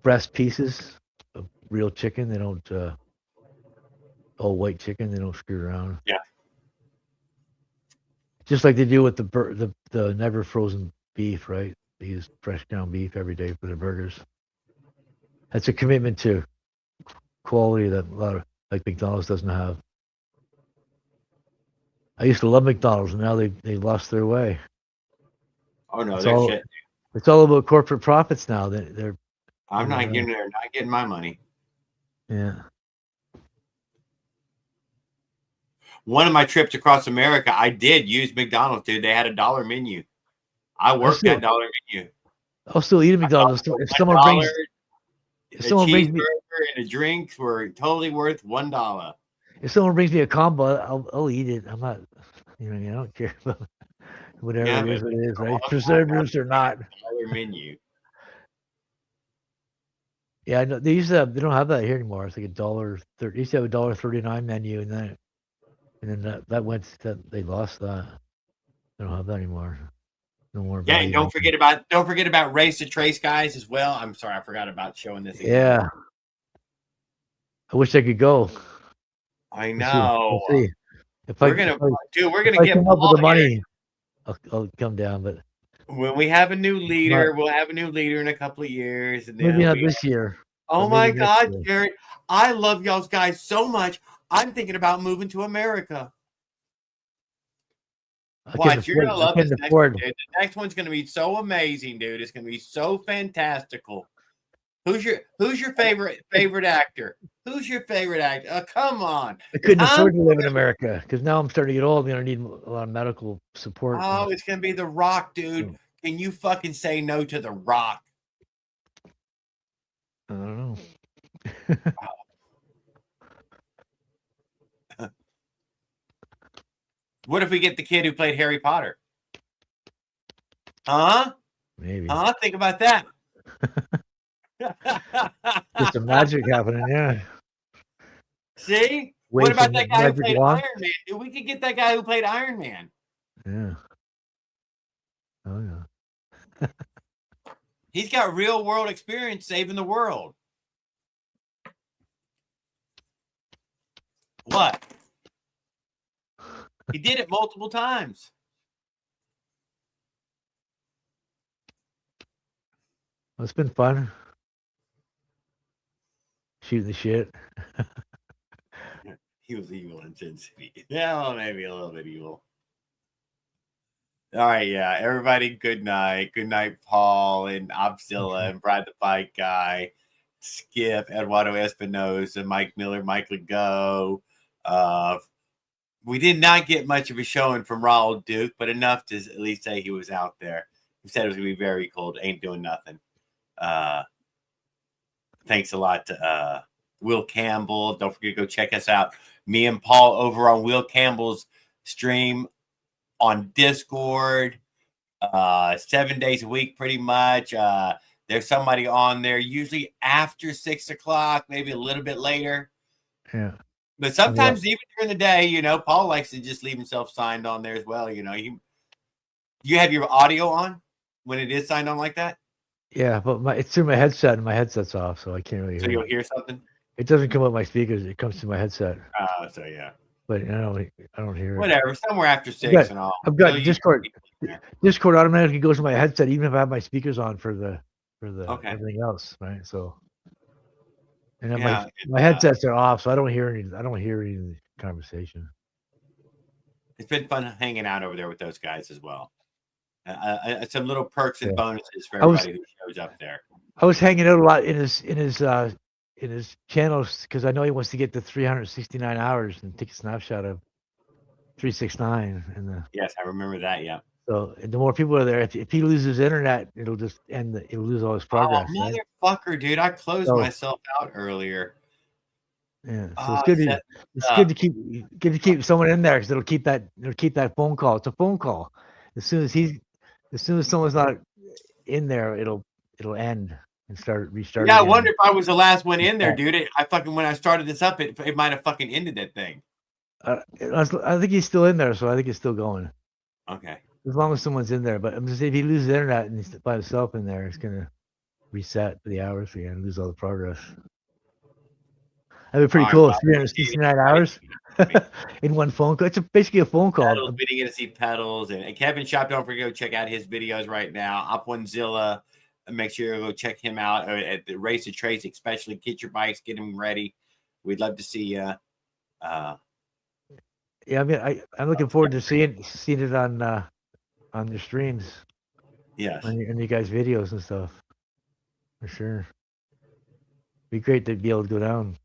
breast pieces of real chicken. They don't all white chicken. They don't screw around. Yeah. Just like they do with the never frozen beef, right? They use fresh ground beef every day for their burgers. That's a commitment to quality that a lot of like McDonald's doesn't have. I used to love McDonald's, and now they lost their way. Oh no, shit. It's all about corporate profits now. I'm not getting my money. Yeah. One of my trips across America, I did use McDonald's, dude. They had a $1 menu. I worked that $1 menu. I'll still eat a McDonald's. If someone brings me and a drink were totally worth $1. If someone brings me a combo, I'll eat it. I'm not, I don't care about whatever it is, right? Preservatives or not. $1 menu. Yeah, I know they don't have that here anymore. It's like $1.30. They used to have a $1.39 menu, and then they lost that. They don't have that anymore. No more. Yeah, and don't forget about Race to Trace guys as well. I'm sorry, I forgot about showing this again. Yeah. I wish I could go. I know. We'll see. We're gonna get up with the money. I'll come down, but when we have a new leader, we'll have a new leader in a couple of years, and maybe not this year. Oh my God, Jared! I love y'all guys so much. I'm thinking about moving to America. Watch, you're gonna love this next one, dude. The next one's gonna be so amazing, dude. It's gonna be so fantastical. Who's your favorite actor? Who's your favorite actor? Come on. I couldn't afford to live in America because now I'm starting to get old. I'm gonna need a lot of medical support. Oh, it's gonna be The Rock, dude. Can you fucking say no to The Rock? I don't know. What if we get the kid who played Harry Potter? Huh? Maybe. Huh? Think about that. Just some magic happening, yeah. See? What about that guy who played Iron Man? Dude, we could get that guy who played Iron Man. Yeah. Oh yeah. He's got real world experience saving the world. What? He did it multiple times. Well, it's been fun. Shooting the shit. He was evil in Sin City. Yeah, well, maybe a little bit evil. All right, yeah. Everybody, good night. Good night, Paul and Obzilla and Brad the Bike Guy, Skip, Eduardo Espinosa, Mike Miller, Mike Legault. We did not get much of a showing from Raul Duke, but enough to at least say he was out there. He said it was gonna be very cold. Ain't doing nothing. Thanks a lot to Will Campbell. Don't forget to go check us out. Me and Paul over on Will Campbell's stream on Discord. 7 days a week, pretty much. There's somebody on there usually after 6 o'clock, maybe a little bit later. Yeah. But sometimes even during the day, you know, Paul likes to just leave himself signed on there as well. You know, you have your audio on when it is signed on like that. Yeah, but it's through my headset, and my headset's off, so I can't really hear. So you'll hear something. It doesn't come up my speakers; it comes through my headset. So yeah. But I don't hear it. Whatever, somewhere after 6 and all. I've got Discord. Discord automatically goes to my headset, even if I have my speakers on for the everything else, right? So, and then my headsets are off, so I don't hear any of the conversation. It's been fun hanging out over there with those guys as well. Some little perks and bonuses for everybody who shows up there. I was hanging out a lot in his channels because I know he wants to get to 369 hours and take a snapshot of 369 and yes, I remember that. Yeah. So the more people are there, if he loses internet, it'll just end. He'll lose all his progress. Oh, motherfucker, dude! I closed myself out earlier. Yeah, so it's good. It's good to keep someone in there because it'll keep that phone call. It's a phone call. As soon as someone's not in there, it'll end and restart. Yeah, I wonder if I was the last one in there, dude. When I started this up, it might have fucking ended that thing. I think he's still in there, so I think it's still going. Okay. As long as someone's in there, but I'm just saying if he loses internet and he's by himself in there, it's gonna reset the hours again and lose all the progress. That'd be pretty cool. 369 hours in one phone call. It's basically a phone call. Pedals, we didn't get to see pedals. And Kevin Shop, don't forget to go check out his videos right now. Up Onezilla. Make sure you go check him out at the Race of Trades, especially. Get your bikes, get them ready. We'd love to see you. Yeah, I mean, I'm looking forward to seeing it on your streams. Yes. On you guys' videos and stuff. For sure. Be great to be able to go down.